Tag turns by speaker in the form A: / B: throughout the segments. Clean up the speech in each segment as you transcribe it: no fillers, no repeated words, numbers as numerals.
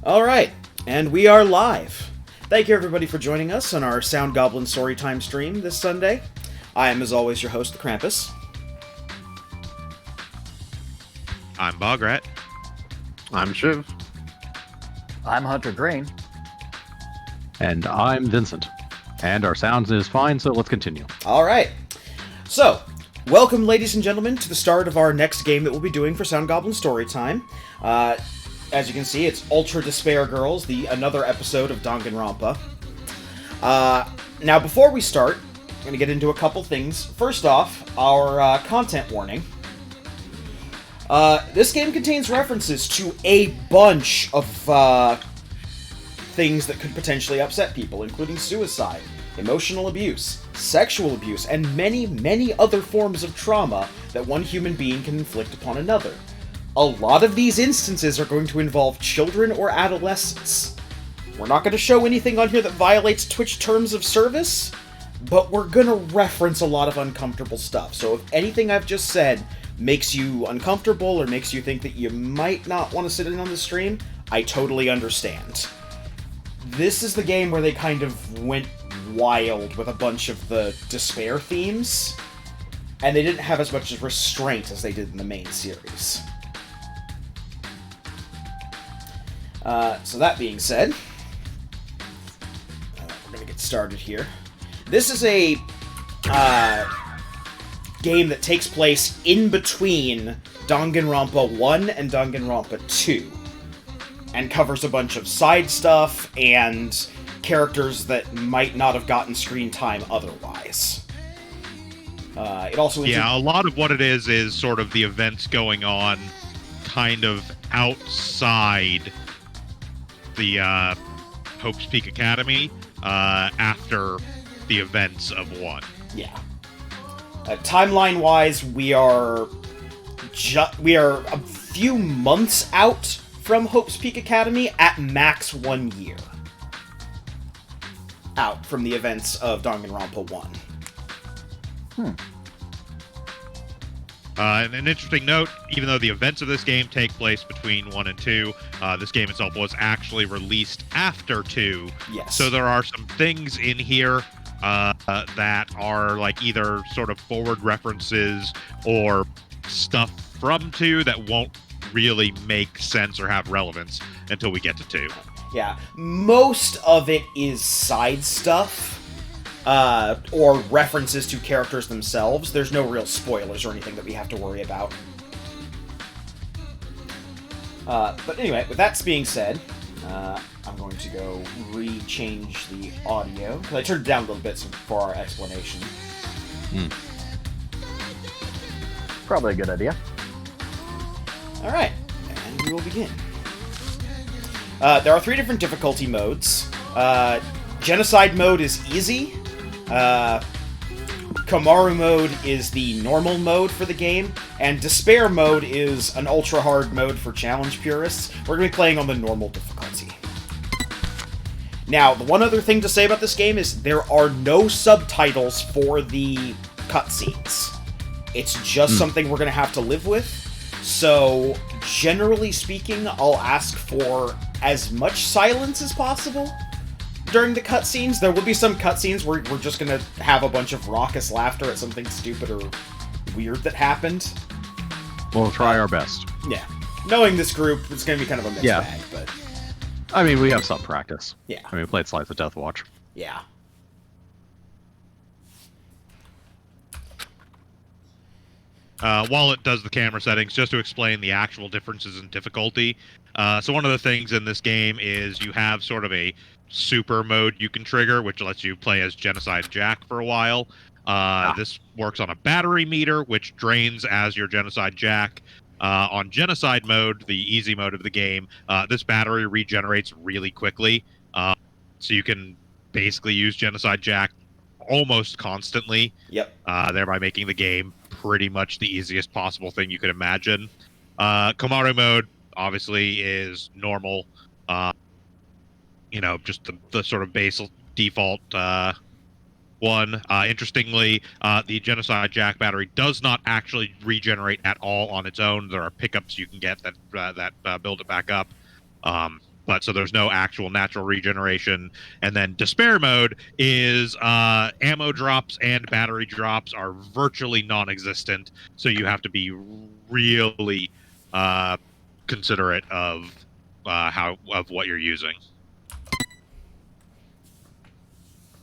A: All right, and we are live. Thank you, everybody, for joining us on our Sound Goblin Storytime stream this Sunday. I am, as always, your host, the Krampus.
B: I'm Bograt.
C: I'm Shiv.
D: I'm Hunter Green.
C: And I'm Vincent. And our sound is fine, so let's continue.
A: All right. So, welcome, ladies and gentlemen, to the start of our next game that we'll be doing for Sound Goblin Storytime. As you can see, it's Ultra Despair Girls, another episode of Danganronpa. Now, before we start, I'm going to get into a couple things. First off, our content warning. This game contains references to a bunch of things that could potentially upset people, including suicide, emotional abuse, sexual abuse, and many, many other forms of trauma that one human being can inflict upon another. A lot of these instances are going to involve children or adolescents. We're not going to show anything on here that violates Twitch terms of service, but we're going to reference a lot of uncomfortable stuff. So if anything I've just said makes you uncomfortable or makes you think that you might not want to sit in on the stream, I totally understand. This is the game where they kind of went wild with a bunch of the despair themes, and they didn't have as much restraint as they did in the main series. So that being said, we're going to get started here. This is a game that takes place in between Danganronpa 1 and Danganronpa 2, and covers a bunch of side stuff and characters that might not have gotten screen time otherwise. It also
B: a lot of what it is sort of the events going on kind of outside the Hope's Peak Academy after the events of 1.
A: Yeah. Timeline-wise, we are a few months out from Hope's Peak Academy, at max 1 year out from the events of Danganronpa 1.
B: And an interesting note, even though the events of this game take place between 1 and 2, this game itself was actually released after 2.
A: Yes.
B: So there are some things in here that are like either sort of forward references or stuff from 2 that won't really make sense or have relevance until we get to 2.
A: Yeah. Most of it is side stuff. Or references to characters themselves. There's no real spoilers or anything that we have to worry about. But anyway, with that being said, I'm going to go re-change the audio, because I turned it down a little bit for our explanation.
D: Probably a good idea.
A: Alright, and we will begin. There are 3 different difficulty modes. Genocide mode is easy. Komaru mode is the normal mode for the game, and Despair mode is an ultra-hard mode for challenge purists. We're going to be playing on the normal difficulty. Now, the one other thing to say about this game is there are no subtitles for the cutscenes. It's just something we're going to have to live with. So, generally speaking, I'll ask for as much silence as possible during the cutscenes. There will be some cutscenes where we're just gonna have a bunch of raucous laughter at something stupid or weird that happened.
C: We'll try our best.
A: Yeah. Knowing this group, it's gonna be kind of a mixed bag, but...
C: I mean, we have some practice.
A: Yeah.
C: I mean, we played Slice of Death Watch.
A: Yeah.
B: While it does the camera settings, just to explain the actual differences in difficulty. So one of the things in this game is you have sort of a super mode you can trigger, which lets you play as Genocide Jack for a while. This works on a battery meter, which drains as your Genocide Jack. On Genocide mode, the easy mode of the game, this battery regenerates really quickly. So you can basically use Genocide Jack almost constantly.
A: Yep.
B: Thereby making the game pretty much the easiest possible thing you could imagine. Komaru mode, obviously, is normal. Just the sort of base default one. Interestingly, the Genocide Jack battery does not actually regenerate at all on its own. There are pickups you can get that build it back up. But so there's no actual natural regeneration. And then despair mode is ammo drops and battery drops are virtually non-existent. So you have to be really considerate of what you're using.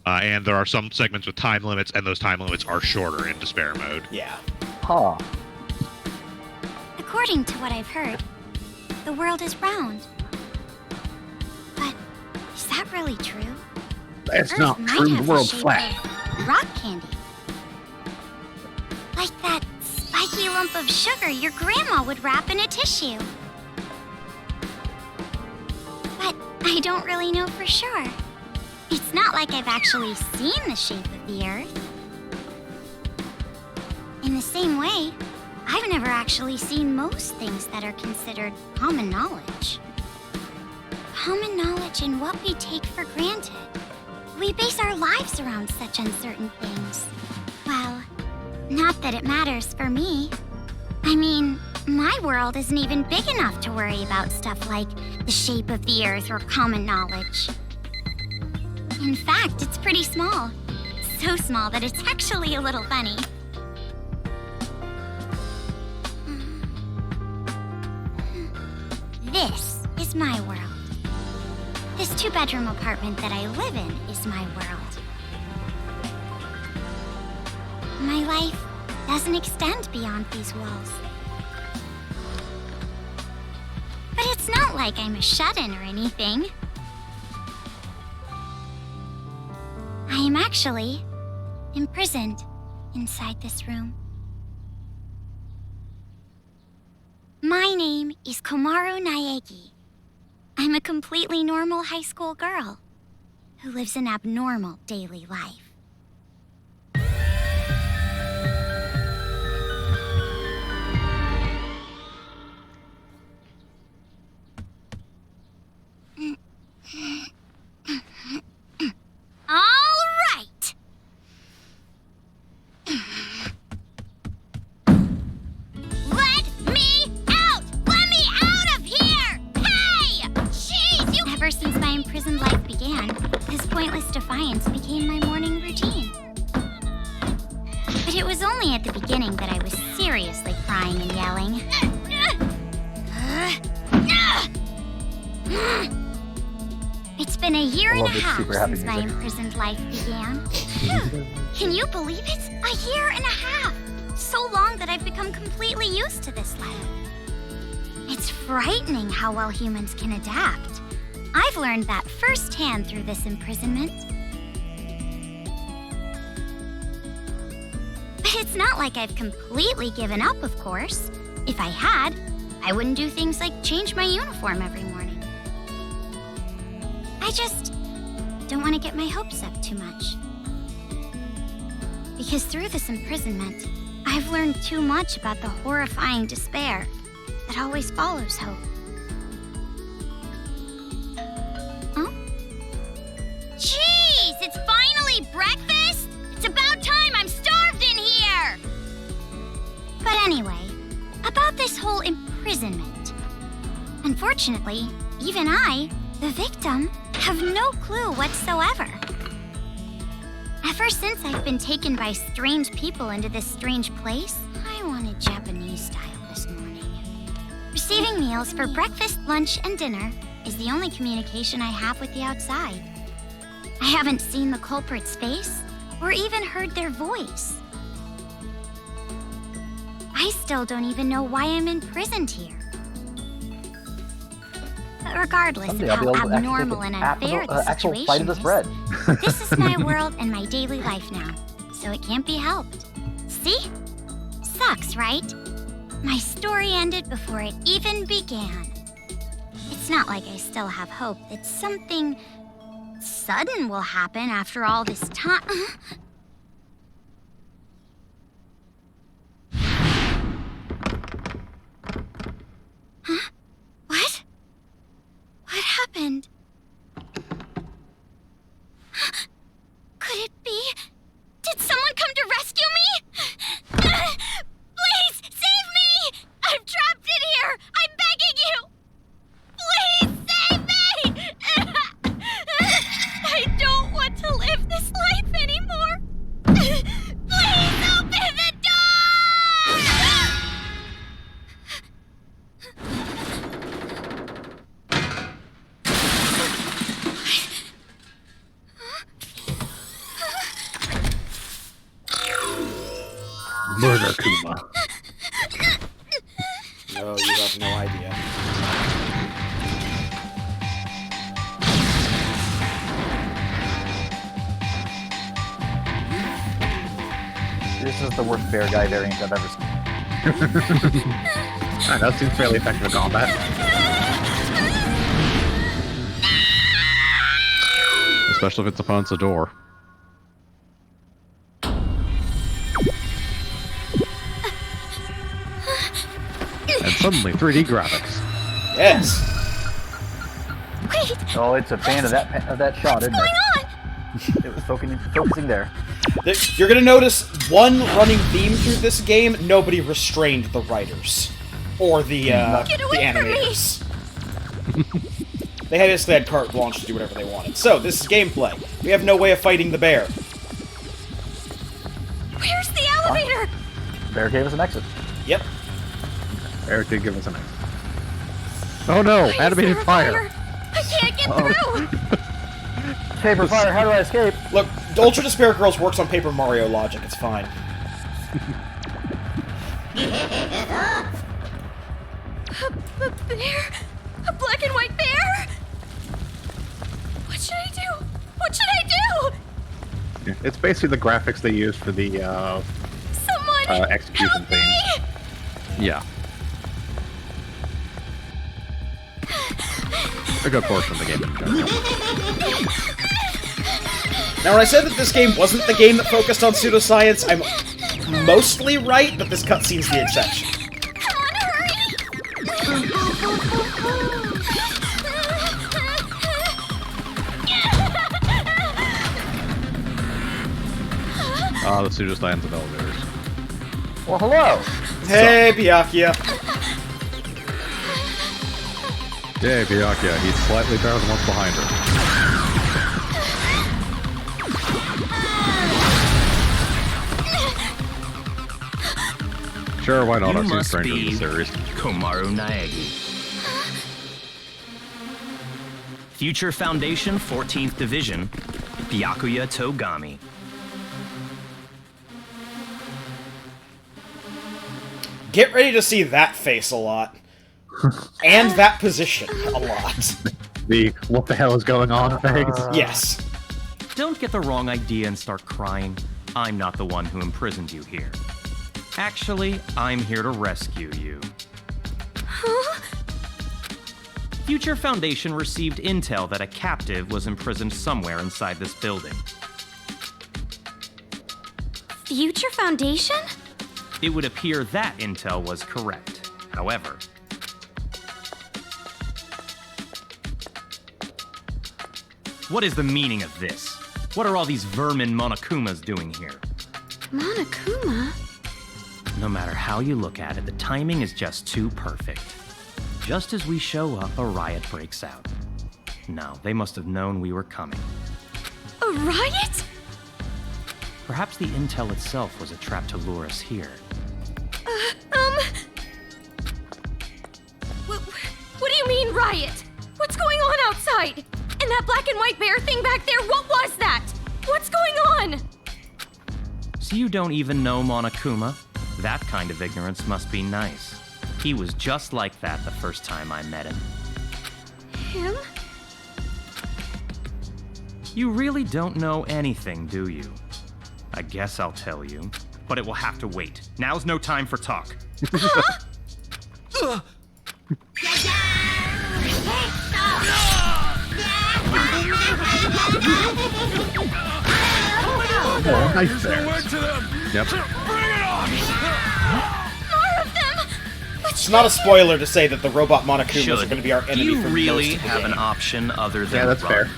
B: And there are some segments with time limits, and those time limits are shorter in despair mode.
A: Yeah.
D: Huh.
E: According to what I've heard, the world is round. But is that really true?
C: That's
E: Earth
C: not
E: might
C: true. The
E: have
C: world's
E: shape
C: flat.
E: of rock candy. Like that spiky lump of sugar your grandma would wrap in a tissue. But I don't really know for sure. It's not like I've actually seen the shape of the Earth. In the same way, I've never actually seen most things that are considered common knowledge. Common knowledge and what we take for granted. We base our lives around such uncertain things. Well, not that it matters for me. I mean, my world isn't even big enough to worry about stuff like the shape of the Earth or common knowledge. In fact, it's pretty small. So small that it's actually a little funny. This is my world. This 2-bedroom apartment that I live in is my world. My life doesn't extend beyond these walls. But it's not like I'm a shut-in or anything. I am actually imprisoned inside this room. My name is Komaru Naegi. I'm a completely normal high school girl who lives an abnormal daily life. All right! Let me out! Let me out of here! Hey! Jeez, you... Ever since my imprisoned life began, this pointless defiance became my morning routine. But it was only at the beginning that I was seriously crying and yelling. It's been a year and a half since my imprisoned life began. Can you believe it? A year and a half! So long that I've become completely used to this life. It's frightening how well humans can adapt. I've learned that firsthand through this imprisonment. But it's not like I've completely given up, of course. If I had, I wouldn't do things like change my uniform every morning. I just don't want to get my hopes up too much. Because through this imprisonment, I've learned too much about the horrifying despair that always follows hope. Huh? Jeez, it's finally breakfast? It's about time, I'm starved in here! But anyway, about this whole imprisonment. Unfortunately, even I, the victim, have no clue whatsoever. Ever since I've been taken by strange people into this strange place, I wanted Japanese style this morning. Receiving meals for breakfast, lunch, and dinner is the only communication I have with the outside. I haven't seen the culprit's face or even heard their voice. I still don't even know why I'm imprisoned here. But regardless
D: Someday
E: of
D: I'll be
E: how
D: able to actually
E: abnormal
D: take
E: and
D: an
E: unfair the
D: actual
E: situation
D: fight of this
E: is,
D: bread.
E: this is my world and my daily life now, so it can't be helped. See? Sucks, right? My story ended before it even began. It's not like I still have hope that something sudden will happen after all this time. Huh? What? What happened? Could it be? Did someone come to rescue me? Please, save me! I'm trapped in here! I'm begging you! Please, save me!
C: Monokuma.
A: No, you have no idea.
D: This is the worst bear guy variant I've ever seen.
C: That seems fairly effective in combat. Especially if its opponent's a door. And suddenly, 3D graphics.
A: Yes.
E: Wait,
D: Oh, it's a fan of that shot, isn't
E: going
D: it?
E: on?
D: It was focusing there.
A: You're gonna notice one running theme through this game, nobody restrained the writers. Or the
E: Get away from me!
A: animators. They basically had carte blanche to do whatever they wanted. So, this is gameplay. We have no way of fighting the bear.
E: Where's the elevator?
D: Bear gave us an exit.
A: Yep.
C: Eric did give us an exit. Oh no!
E: Why is
C: Animated
E: there a
C: fire!
E: I can't get through!
D: Paper fire, how do I escape?
A: Look, Ultra Despair Girls works on Paper Mario logic, it's fine.
E: A bear? A black and white bear? What should I do? What should I do?
C: It's basically the graphics they use for the
E: Someone
C: execution
E: help me!
C: Yeah. A good portion of the game in general.
A: Now, when I said that this game wasn't the game that focused on pseudoscience, I'm mostly right, but this cutscene's the exception.
E: Come on,
C: The pseudoscience of elevators.
D: Well, hello.
A: Hey, Byakuya.
C: Yay, Byakuya. He's slightly better than what's behind her. Sure, why not?
F: You
C: I've seen
F: must
C: Stranger in
F: be
C: the series.
F: Komaru Naegi. Future Foundation 14th Division, Byakuya Togami.
A: Get ready to see that face a lot. And that position a lot.
C: The what the hell is going on phase?
A: Yes.
F: Don't get the wrong idea and start crying. I'm not the one who imprisoned you here. Actually, I'm here to rescue you. Future Foundation received intel that a captive was imprisoned somewhere inside this building.
E: Future Foundation?
F: It would appear that intel was correct. However, what is the meaning of this? What are all these vermin Monokumas doing here?
E: Monokuma?
F: No matter how you look at it, the timing is just too perfect. Just as we show up, a riot breaks out. No, they must have known we were coming.
E: A riot?
F: Perhaps the intel itself was a trap to lure us here.
E: What do you mean, riot? What's going on outside? And that black and white bear thing back there, what was that? What's going on?
F: So you don't even know Monokuma? That kind of ignorance must be nice. He was just like that the first time I met him.
E: Him?
F: You really don't know anything, do you? I guess I'll tell you, but it will have to wait. Now's no time for talk.
C: Oh, nice there. Yep.
E: More of them!
A: It's not a spoiler to say that the robot Monokumas are going to be our
F: Do
A: enemy
F: you
A: for
F: really
A: most of the
F: have an
A: game.
F: option other than
C: Yeah, that's
F: run?
C: fair.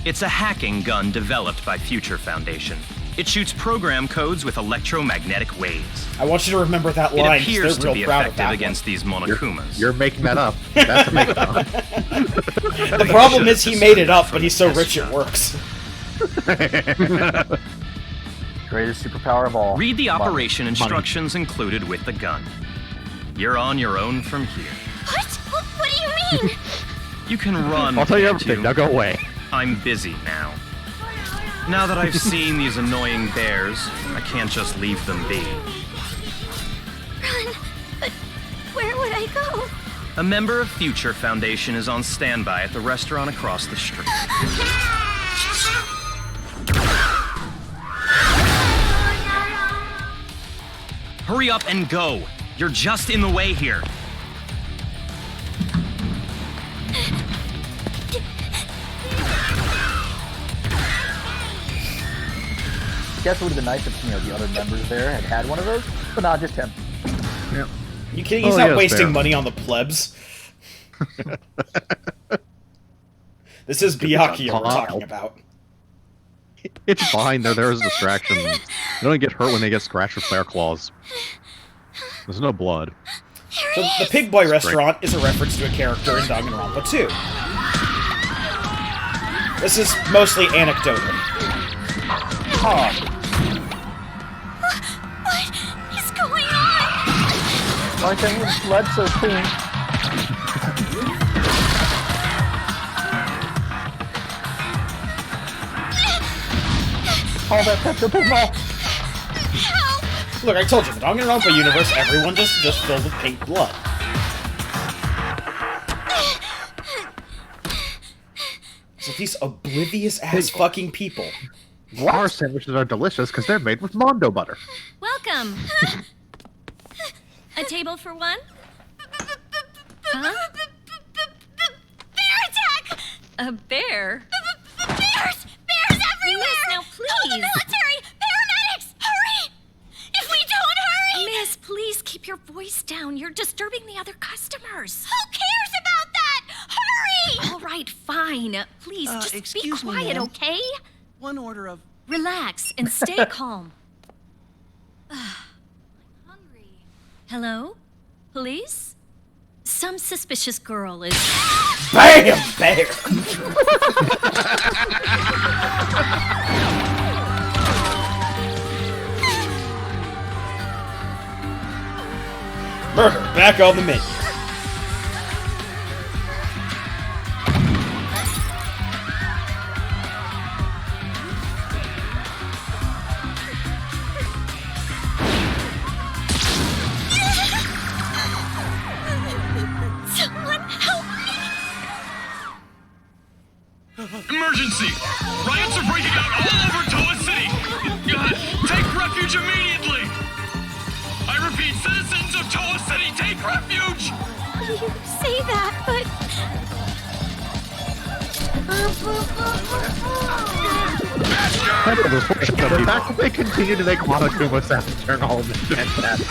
F: It's a hacking gun developed by Future Foundation. It shoots program codes with electromagnetic waves.
A: I want you to remember that
F: It
A: line,
F: appears
A: because
F: to
A: they're
F: be
A: real proud of
F: effective
A: that
F: against these Monokumas.
C: You're making that up. That's a make-up.
A: one. The problem is he made it up, but he's so rich it works.
D: Greatest superpower of all.
F: Read the
D: Money.
F: operation instructions included with the gun. You're on your own from here.
E: What? What do you mean?
F: You can run.
C: I'll tell you
F: can't
C: everything.
F: you?
C: Now go away.
F: I'm busy now. Now that I've seen these annoying bears, I can't just leave them be.
E: Run! But where would I go?
F: A member of Future Foundation is on standby at the restaurant across the street. Hurry up and go! You're just in the way here.
D: Guess it would have been nice if the other members there had one of those, but not just him.
C: Yeah.
A: You kidding? He's not wasting money on the plebs. This is Byakuya we're talking about.
C: It's fine. There's distractions. They don't get hurt when they get scratched with flare claws. There's no blood.
A: So the Pig Boy restaurant is a reference to a character in Danganronpa 2. This is mostly anecdotal.
D: Huh.
E: What is going on?
D: Why can't you blood so clean? All that Pepto Bismol.
E: Help!
A: Look, I told you, the Danganronpa universe, everyone just filled with pink blood. So these oblivious-ass fucking people.
G: Our sandwiches are delicious because they're made with Mondo butter.
H: Welcome. A table for one? Huh?
E: Bear attack!
H: A bear?
E: Bears! Bears everywhere!
H: Miss, now
E: Call the
H: please.
E: military! Paramedics! Hurry! If we don't hurry!
H: Miss, please keep your voice down. You're disturbing the other customers.
E: Who cares about that? Hurry!
H: All right, fine. Please, just be
I: excuse me,
H: quiet,
I: ma'am.
H: okay?
I: One order of...
H: Relax and stay calm. I'm hungry. Hello? Police? Some suspicious girl is...
A: BAM! Bear! Murder, back on the menu.
E: Someone help me!
F: Emergency! Riots are breaking out all over Toa City! Take refuge immediately! I repeat, citizens of Toa City, take refuge!
E: You say that, but...
G: The fact that they continue to make Monokuma sound during all of this is fantastic.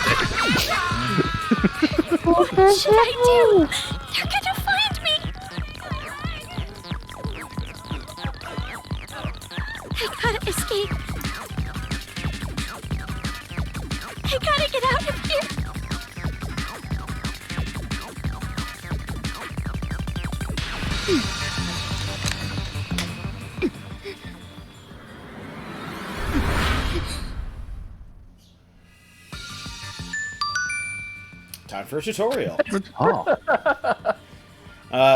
E: What should I do? They're gonna find me! I gotta escape. I gotta get out of here.
A: Time for a tutorial.
G: Oh.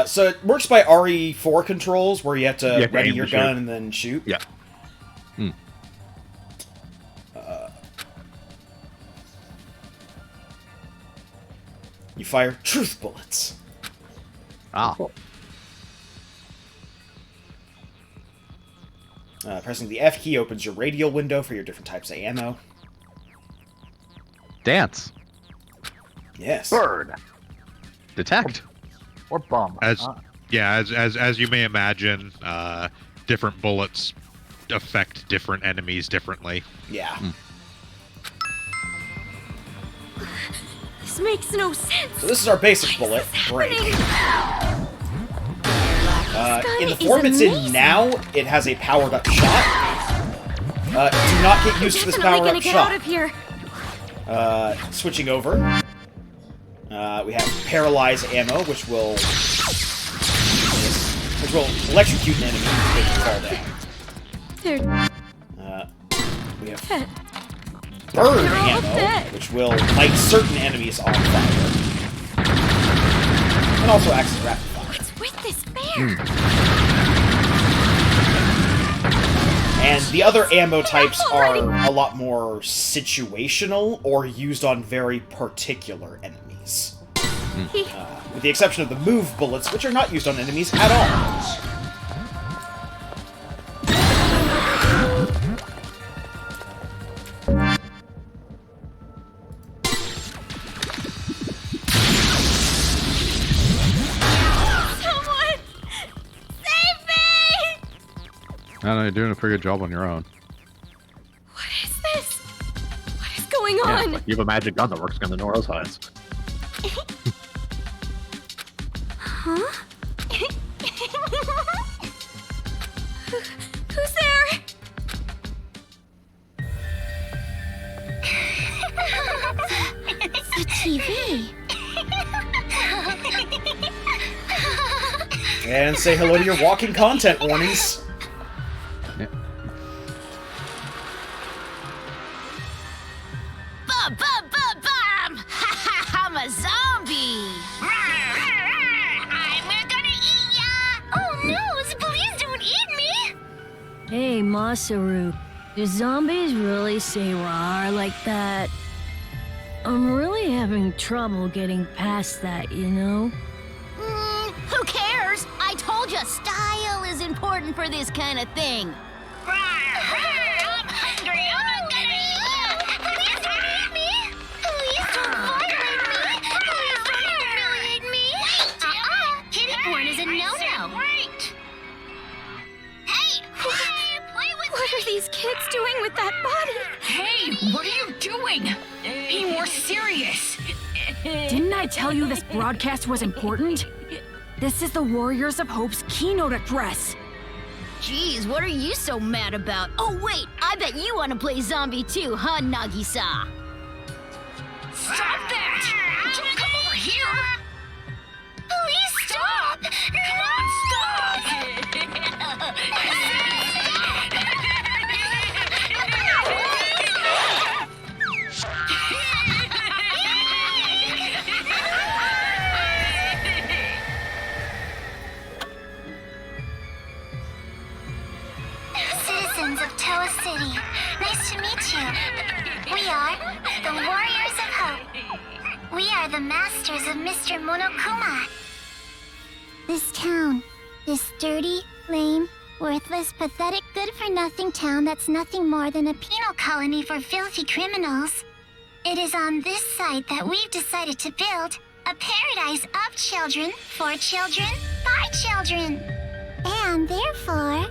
A: So it works by RE4 controls, where you have to
G: You have to
A: ready
G: aim
A: your
G: to shoot.
A: gun and then shoot.
G: Yeah.
A: You fire truth bullets.
C: Ah.
A: Pressing the F key opens your radial window for your different types of ammo.
C: Dance.
A: Yes.
D: Bird.
C: Detect.
D: Or bum.
B: As you may imagine, different bullets affect different enemies differently.
A: Yeah.
E: This makes no sense.
A: So this is our basic bullet, break. In the form it's in now, it has a powered up shot. Do not get used to this
E: Definitely
A: powered
E: gonna
A: up
E: get out
A: shot.
E: of here.
A: Switching over, we have paralyze ammo, which will electrocute an enemy and make it fall down.
E: They're
A: We have
E: dead.
A: burn
E: They're all
A: ammo,
E: dead.
A: which will light certain enemies on fire, and also acts as rapid fire.
E: What's with this bear?
A: And the other ammo types are a lot more situational or used on very particular enemies. With the exception of the move bullets, which are not used on enemies at all.
C: I don't know, you're doing a pretty good job on your own.
H: What is this? What is going
G: Yeah,
H: on?
G: like you have a magic gun that works against the Nora's hides.
H: Huh? Who's there?
E: The TV.
A: And say hello to your walking content warnings.
E: Bum, bum, bum, bum! I'm a zombie! We're gonna eat ya! Oh no, please don't eat me!
I: Hey, Masaru, do zombies really say rawr like that? I'm really having trouble getting past that, you know?
E: Who cares? I told you, style is important for this kind of thing. I'm hungry. I'm gonna eat you. Please don't eat me. Please don't violate me. Please don't humiliate me. Kitty porn is a no-no. Wait. Hey, play with
H: What are these kids doing with that body?
J: Hey, what are you doing? Be more serious.
H: Didn't I tell you this broadcast was important? This is the Warriors of Hope's keynote address.
E: Jeez, what are you so mad about? Oh wait, I bet you want to play zombie too, huh, Nagisa?
J: Stop that! Don't come over here!
E: Please stop!
J: Come on, stop!
E: Citizens of Toa City, nice to meet you. We are the Warriors of Hope. We are the masters of Mr. Monokuma. This town, this dirty, lame, worthless, pathetic, good-for-nothing town that's nothing more than a penal colony for filthy criminals. It is on this site that we've decided to build a paradise of children, for children, by children. And therefore,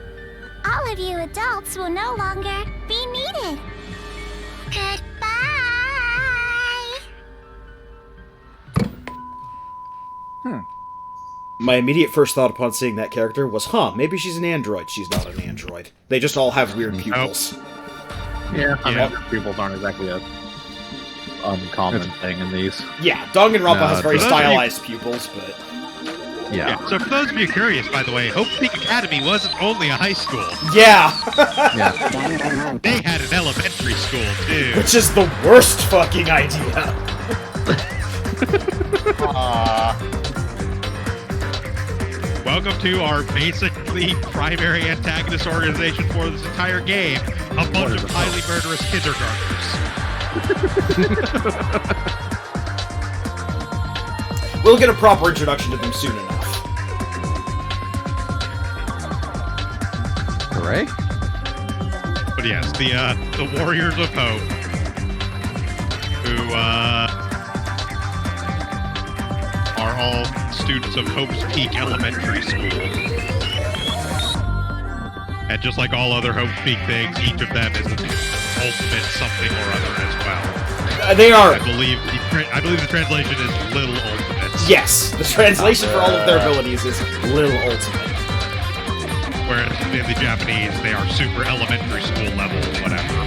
E: all of you adults will no longer be needed. Goodbye! My immediate first thought upon seeing that character was, maybe she's an android. She's not an android. They just all have weird pupils.
G: Yeah, I mean, pupils aren't exactly a uncommon thing in these.
A: Yeah, Danganronpa has very
B: for those
A: stylized pupils, but...
C: Yeah.
B: So for those of you curious, by the way, Hope Peak Academy wasn't only a high school.
A: Yeah!
C: Yeah.
B: They had an elementary school, too.
A: Which is the worst fucking idea.
B: Welcome to our basically primary antagonist organization for this entire game. A bunch of highly murderous kindergartners.
A: We'll get a proper introduction to them soon enough.
C: Hooray?
B: But yes, the Warriors of Hope, who are all students of Hope's Peak Elementary School. And just like all other Hope's Peak things, each of them is an ultimate something or other as well.
A: They are...
B: I believe the translation is Little Ultimates.
A: Yes, the translation for all of their abilities is Little Ultimate.
B: Whereas in the Japanese, they are super elementary school level, whatever.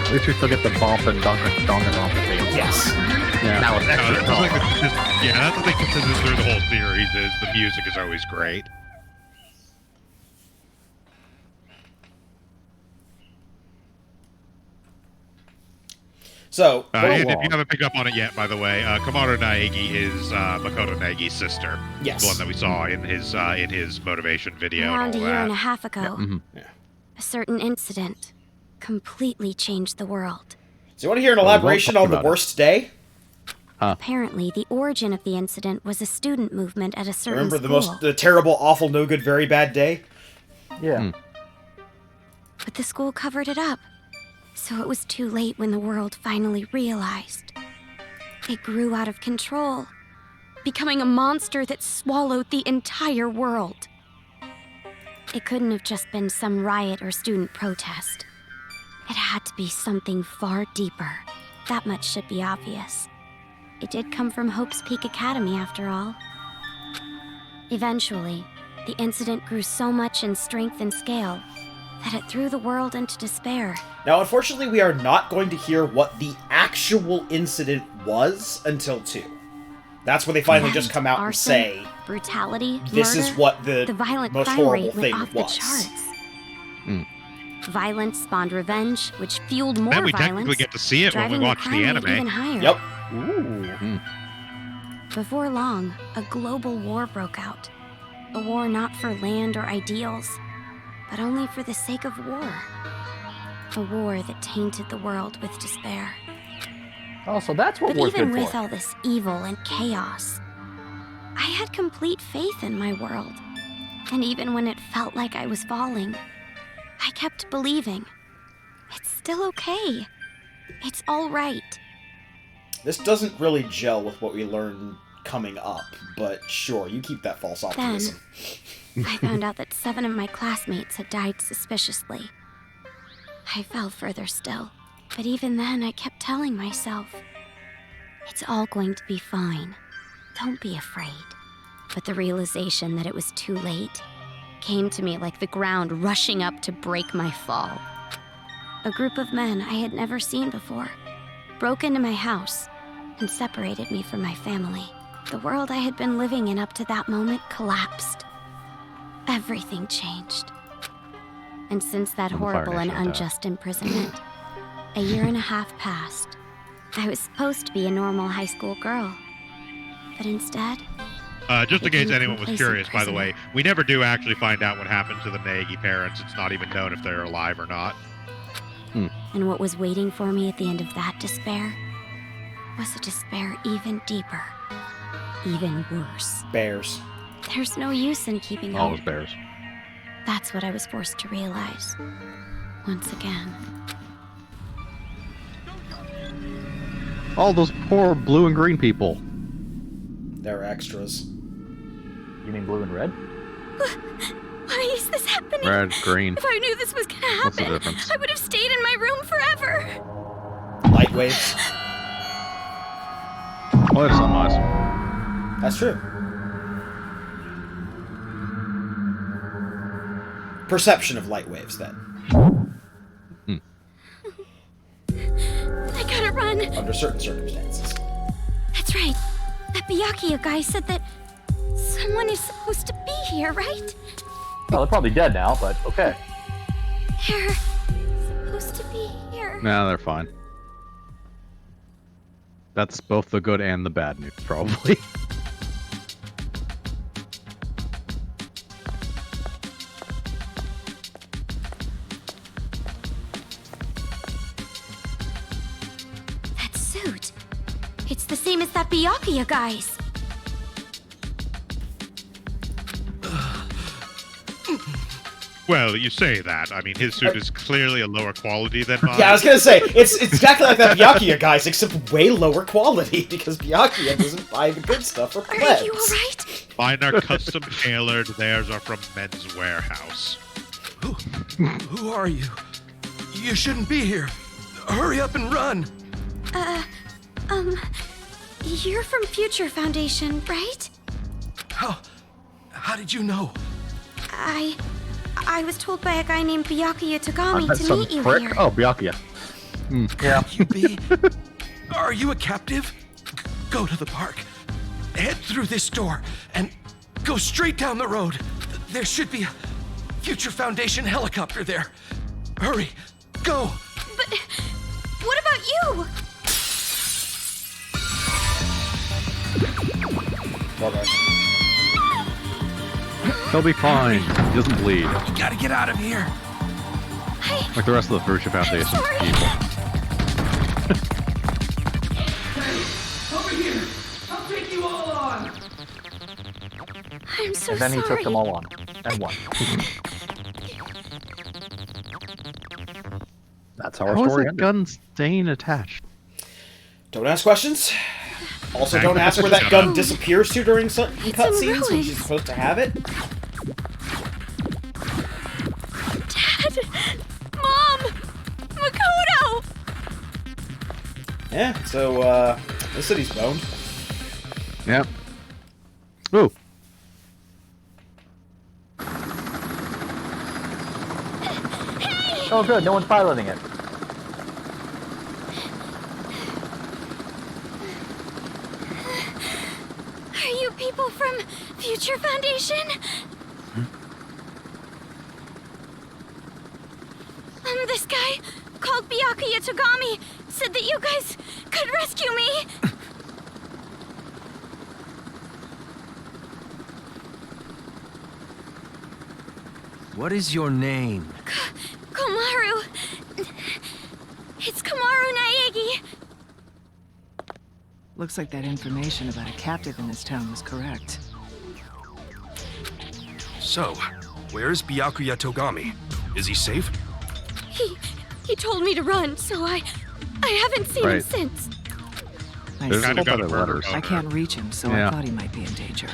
G: At least we still get the bump and Danganronpa theme.
A: Yes.
C: Yeah.
G: That was extra
B: That's
G: cool.
B: that's the thing consistent through the whole series is the music is always great.
A: So,
B: And if you haven't picked up on it yet, by the way, Komaru Naegi is Makoto Naegi's sister.
A: Yes.
B: The one that we saw in his motivation video.
E: Around a
B: and all
E: year
B: that.
E: and a half ago,
A: Yeah.
E: a certain incident completely changed the world.
A: So you want to hear an elaboration on the worst day?
E: Apparently, the origin of the incident was a student movement at a certain
A: Remember
E: school.
A: the terrible, awful, no good, very bad day?
D: Yeah.
E: But the school covered it up, so it was too late when the world finally realized. It grew out of control, becoming a monster that swallowed the entire world. It couldn't have just been some riot or student protest. It had to be something far deeper. That much should be obvious. It did come from Hope's Peak Academy, after all. Eventually, the incident grew so much in strength and scale that it threw the world into despair.
A: Now, unfortunately, we are not going to hear what the actual incident was until 2. That's where they finally
E: And
A: just come out and
E: arson,
A: say,
E: brutality,
A: this
E: murder,
A: is what the
E: violent
A: most
E: crime
A: horrible
E: rate
A: thing
E: went off the
A: was.
E: charts. Violence spawned revenge, which fueled more
B: Then we
E: violence.
B: technically get to see it when we
E: driving
B: watch the
E: crime rate
B: anime.
E: Even higher.
A: Yep.
D: Ooh.
E: Before long, a global war broke out. A war not for land or ideals, but only for the sake of war. A war that tainted the world with despair.
D: Oh, so that's what
E: But
D: war's
E: even
D: good
E: with
D: for.
E: all this evil and chaos, I had complete faith in my world. And even when it felt like I was falling, I kept believing. It's still okay. It's all right.
A: This doesn't really gel with what we learn coming up, but sure, you keep that false optimism.
E: I found out that 7 of my classmates had died suspiciously. I fell further still, but even then I kept telling myself, it's all going to be fine. Don't be afraid. But the realization that it was too late came to me like the ground rushing up to break my fall. A group of men I had never seen before broke into my house and separated me from my family. The world I had been living in up to that moment collapsed. Everything changed. And since that
C: And the Fire
E: horrible and
C: Nation attack.
E: unjust imprisonment, a year and a half passed. I was supposed to be a normal high school girl. But instead,
B: Just in case anyone was
E: Place
B: curious,
E: in
B: by the
E: prison.
B: way, we never do actually find out what happened to the Naegi parents. It's not even known if they're alive or not.
E: and what was waiting for me at the end of that despair was a despair even deeper, even worse.
A: Bears.
E: There's no use in keeping
C: All
E: hope.
C: those bears.
E: That's what I was forced to realize. Once again.
C: All those poor blue and green people.
A: They're extras.
D: You mean blue and red?
E: Why is this happening?
C: Red, green.
E: If I knew this was gonna
C: What's the
E: happen,
C: difference?
E: I would have stayed in my room forever.
A: Light waves.
C: Oh, there's some eyes.
A: That's true. Perception of light waves, then.
E: I gotta run.
A: Under certain circumstances.
E: That's right. That Byakuya guy said that someone is supposed to be here, right?
D: Well, they're probably dead now, but okay.
E: They're supposed to be here.
C: Nah, they're fine. That's both the good and the bad news, probably.
E: That suit. It's the same as that Byakuya guy's.
B: Well, you say that. I mean, his suit is clearly a lower quality than mine.
A: Yeah, I was gonna say, it's exactly like that Byakuya guy's, except way lower quality, because Byakuya doesn't buy the good stuff for plebs.
E: Are you alright?
B: Mine are custom tailored. Theirs are from Men's Warehouse.
F: Who are you? You shouldn't be here. Hurry up and run.
E: You're from Future Foundation, right?
F: How did you know?
E: I was told by a guy named Byakuya Tagami
C: That's
E: to
C: some
E: meet you
C: prick.
E: here.
C: Oh, Byakuya.
D: Yeah.
F: You be? Are you a captive? Go to the park. Head through this door and go straight down the road. There should be a Future Foundation helicopter there. Hurry, go.
E: But what about you?
A: Progress.
C: He'll be fine. He doesn't bleed.
F: You gotta get out of here.
C: Like the rest of the Virtue Foundation people.
J: Over here. I'll take you all on.
E: I'm so
D: And then he
E: sorry.
D: took them all on. And won. That's how our
C: How is
D: story
C: that
D: ended.
C: gun staying attached?
A: Don't ask questions. Also,
B: Okay.
A: don't ask where that gun disappears to during certain cutscenes when
E: ruins.
A: she's supposed to have it.
E: Dad! Mom! Makoto!
A: Yeah, so, this city's boned.
C: Yep. Ooh.
D: Oh, good. No one's piloting it.
E: Are you people from Future Foundation? This guy called Byakuya Togami said that you guys could rescue me.
F: What is your name?
E: Komaru. It's Komaru Naegi.
K: Looks like that information about a captive in this town was correct.
F: So, where's Byakuya Togami? Is he safe?
E: He told me to run, so I haven't seen him
C: Right.
E: since.
K: I
C: There's
K: see.
B: Kind of got a
C: other
B: murder
C: letters.
K: I
B: motive.
K: can't reach him, so
C: Yeah.
K: I thought he might be in danger.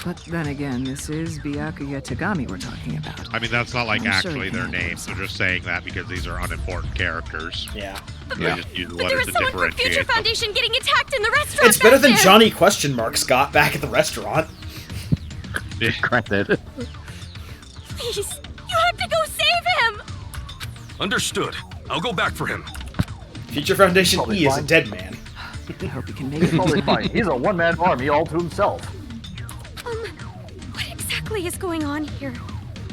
K: But then again, this is Byakuya Togami we're talking about.
B: I mean, that's not like
K: I'm sure
B: actually
K: he
B: their
K: can handle
B: names. They're
K: himself.
B: just saying that because these are unimportant characters.
A: Yeah.
B: They
C: Yeah.
B: just use the
E: But there
B: letters
E: was
B: to
E: someone from Future
B: differentiate them.
E: Foundation getting attacked in the restaurant.
A: It's better
E: back
A: than
E: there.
A: Johnny Scott back at the restaurant.
C: Granted.
E: Please, you have to go save him.
F: Understood. I'll go back for him.
A: Future Foundation
D: Probably
A: E is a
D: fine.
A: dead man.
K: I hope he can make
D: He's
K: it.
D: probably fine. He's a one-man army all to himself.
E: What exactly is going on here?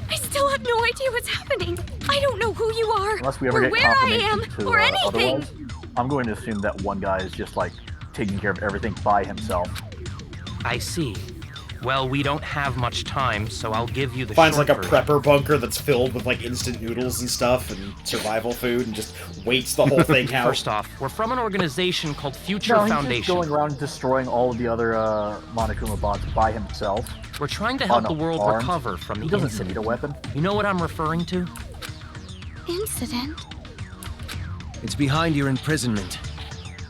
E: I still have no idea what's happening. I don't know who you are,
D: Unless we ever
E: or
D: get
E: where I
D: confirmation
E: am,
D: to
E: or anything.
D: otherwise, I'm going to assume that one guy is just like taking care of everything by himself.
L: I see. Well, we don't have much time, so I'll give you the
A: Finds like
L: short
A: a
L: version.
A: prepper bunker that's filled with like instant noodles and stuff and survival food and just waits the whole thing out.
L: First off, we're from an organization called Future
D: No, he's
L: Foundation.
D: just going around destroying all of the other Monokuma bots by himself.
L: We're trying to help the world
D: unarmed.
L: recover from
D: He
L: the
D: doesn't
L: incident.
D: need a weapon.
L: You know what I'm referring to?
E: Incident?
M: It's behind your imprisonment.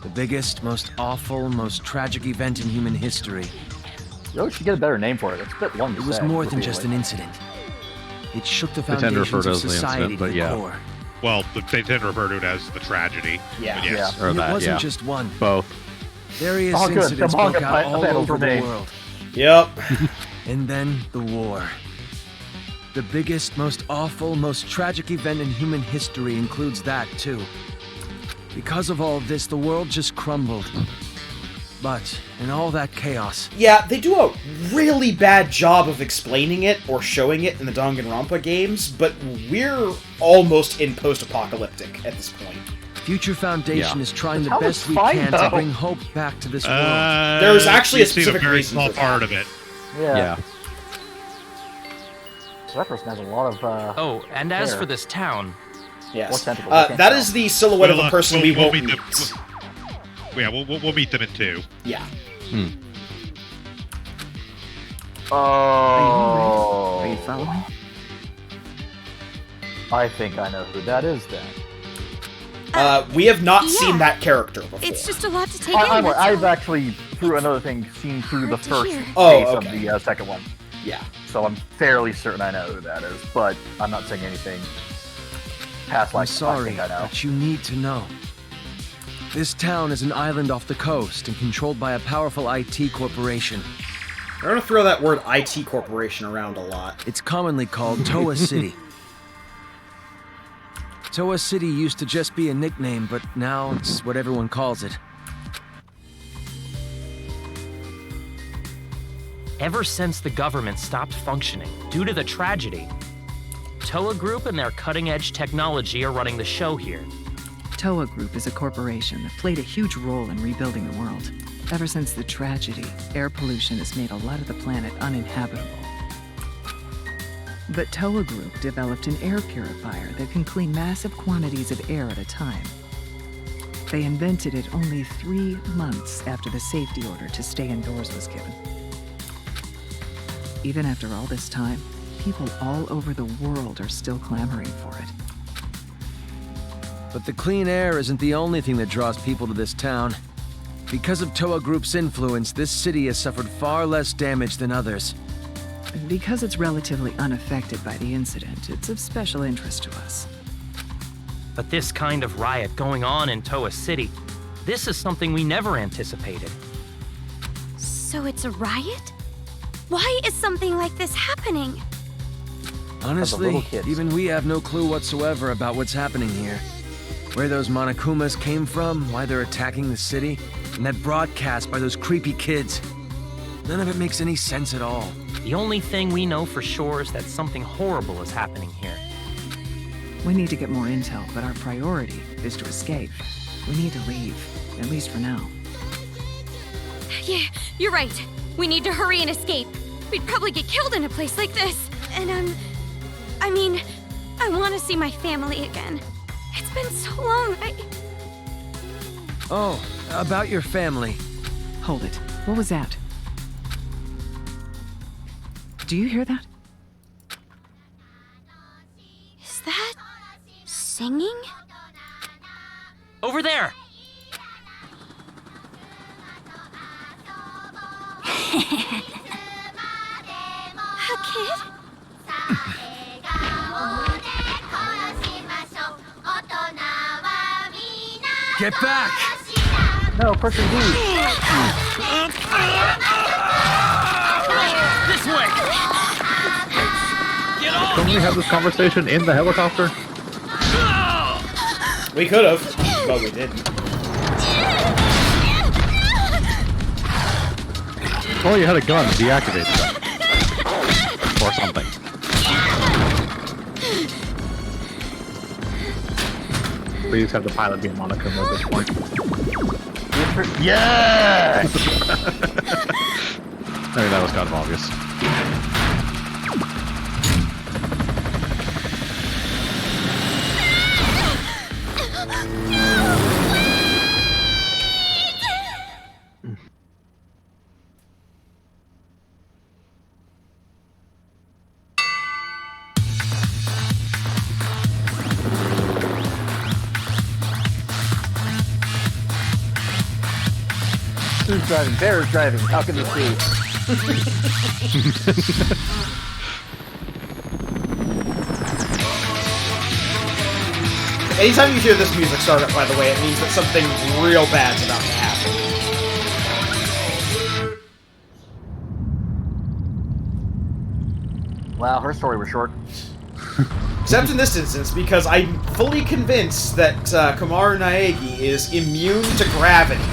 M: The biggest, most awful, most tragic event in human history.
D: You should get a better name for it. It's a bit long to
M: It was
D: say,
M: more than just an
D: repeatedly.
M: incident. It shook the
C: They tend to refer
M: foundations
C: to it
M: of
C: as the
M: society
C: incident,
M: to
C: but
M: the
C: yeah.
M: core.
B: Well, they tend to refer to it as the tragedy.
A: Yeah.
B: But yes.
C: Or
M: And
C: that,
M: it wasn't
C: yeah.
M: just one.
C: Both.
M: Various
D: Oh, good.
M: incidents
D: The manga
M: broke out all
D: panels
M: over
D: were
M: the
D: named.
M: world.
A: Yep.
M: And then the war. The biggest, most awful, most tragic event in human history includes that, too. Because of all of this, the world just crumbled. But, in all that chaos,
A: Yeah, they do a really bad job of explaining it or showing it in the Danganronpa games, but we're almost in post-apocalyptic at this point.
M: Future Foundation
C: Yeah.
M: is trying the
D: That was
M: best we
D: fine,
M: can
D: though.
M: to bring hope back to this world.
A: There's actually a
B: we've seen
A: specific
B: very
A: reason
B: small
A: for that.
B: part of it.
D: Yeah. So that person has a lot of.
L: Oh, and as
D: hair.
L: for this town,
A: Yes.
D: What tentacle? I can't
A: That
D: tell.
A: is the silhouette of a person we won't
B: meet
A: meet.
B: them. Yeah, we'll meet them in 2.
A: Yeah.
D: Oh.
K: Are you following?
D: I think I know who that is then.
A: We have not
E: yeah.
A: seen that character before.
E: It's just a lot to take
D: I'm
E: in.
D: aware.
E: that's
D: I've
E: all.
D: actually, through another thing, seen through the
E: Hard to
D: first
E: hear.
D: case
A: Oh,
D: of
A: okay.
D: the second one.
A: Yeah.
D: So I'm fairly certain I know who that is, but I'm not saying anything past
M: I'm
D: like
M: sorry,
D: I think I know.
M: but you need to know. This town is an island off the coast and controlled by a powerful IT corporation.
A: They're gonna throw that word IT corporation around a lot.
M: It's commonly called Toa City. Toa City used to just be a nickname, but now it's what everyone calls it.
L: ever since the government stopped functioning due to the tragedy, Toa Group and their cutting-edge technology are running the show here.
K: Toa Group is a corporation that played a huge role in rebuilding the world. Ever since the tragedy, air pollution has made a lot of the planet uninhabitable. But Toa Group developed an air purifier that can clean massive quantities of air at a time. They invented it only 3 months after the safety order to stay indoors was given. Even after all this time, people all over the world are still clamoring for it.
M: But the clean air isn't the only thing that draws people to this town. Because of Toa Group's influence, this city has suffered far less damage than others.
K: Because it's relatively unaffected by the incident, it's of special interest to us.
L: But this kind of riot going on in Toa City, this is something we never anticipated.
E: So it's a riot? Why is something like this happening?
M: Honestly, even we have no clue whatsoever about what's happening here. Where those Monokumas came from, why they're attacking the city, and that broadcast by those creepy kids. None of it makes any sense at all.
L: The only thing we know for sure is that something horrible is happening here.
K: We need to get more intel, but our priority is to escape. We need to leave, at least for now.
E: Yeah, you're right. We need to hurry and escape. We'd probably get killed in a place like this. And I want to see my family again. It's been so long,
M: Oh, about your family.
K: Hold it. What was that? Do you hear that?
E: Is that singing?
L: Over there!
E: A kid?
M: Get back!
D: No, person D.
L: This way! Get off!
G: Don't we have this conversation in the helicopter?
A: We could have, but we didn't.
C: Oh, you had a gun. Deactivate that. Or something.
G: Please have the pilot be a Monokuma at this point.
C: Yeah! I mean, that was kind of obvious.
D: Who's driving? Bear's driving. How can this be?
A: Anytime you hear this music start up, by the way, it means that something real bad's about to happen.
D: Wow, her story was short.
A: Except in this instance, because I'm fully convinced that Kamaru Naegi is immune to gravity.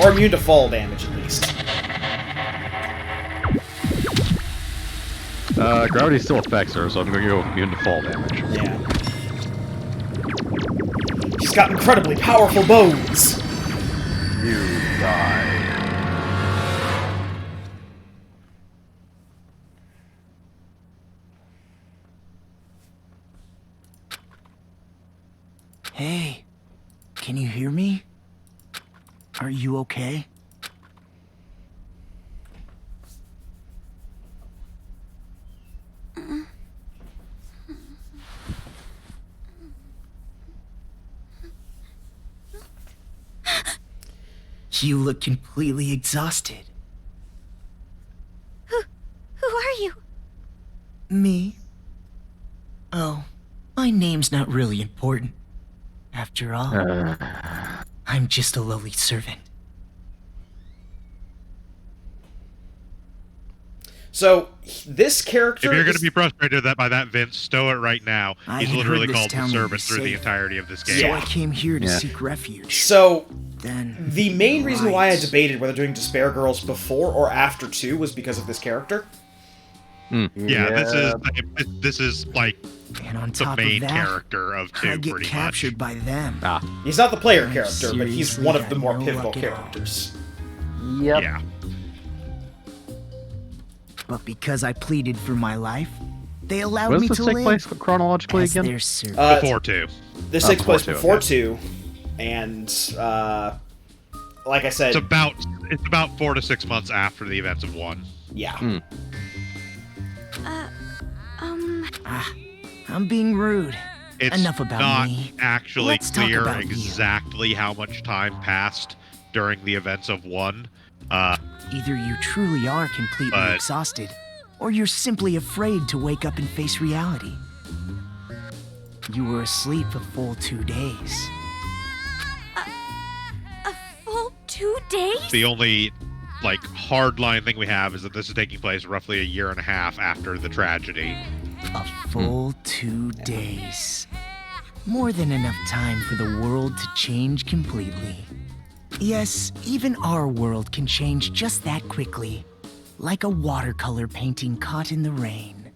A: Or immune to fall damage, at least.
C: Gravity still affects her, so I'm going to go immune to fall damage.
A: Yeah. She's got incredibly powerful bones!
C: You die.
N: Hey, can you hear me? Are you okay? You look completely exhausted.
E: Who are you?
N: Me? Oh, my name's not really important. After all, I'm just a lowly servant.
A: So, this character...
B: If you're going to be frustrated by that, Vince, stow it right now. He's literally called the servant through the entirety of this game.
N: So I came here to seek refuge.
A: So,
N: then
A: the main reason why I debated whether doing Despair Girls before or after 2 was because of this character.
B: Yeah, this is like
N: And on
B: the
N: top
B: main
N: of that,
B: character of 2,
N: I get
B: pretty
N: captured by them.
A: He's not the player character, but he's
N: seriously
A: one of the
N: got
A: more
N: no
A: pivotal
N: luck at all.
A: characters.
D: Yep.
B: Yeah.
N: But because I pleaded for my life, they allowed
C: Where
N: me
C: does
N: to
C: this take
N: live.
C: place chronologically
N: as
C: again?
N: their servant.
B: Before 2.
A: This
C: Oh,
A: takes place
C: before 2,
A: before
C: okay.
A: 2, and like I said,
B: It's about 4 to 6 months after the events of 1.
A: yeah.
N: I'm being rude.
B: It's
N: Enough about
B: not
N: me.
B: actually
N: Let's talk
B: clear
N: about you.
B: exactly how much time passed during the events of 1.
N: Either you truly are completely
B: But-
N: exhausted, or you're simply afraid to wake up and face reality. You were asleep a full 2 days.
E: A full 2 days?
B: The only hardline thing we have is that this is taking place roughly a year and a half after the tragedy.
N: A full 2 days. More than enough time for the world to change completely. Yes, even our world can change just that quickly. Like a watercolor painting caught in the rain.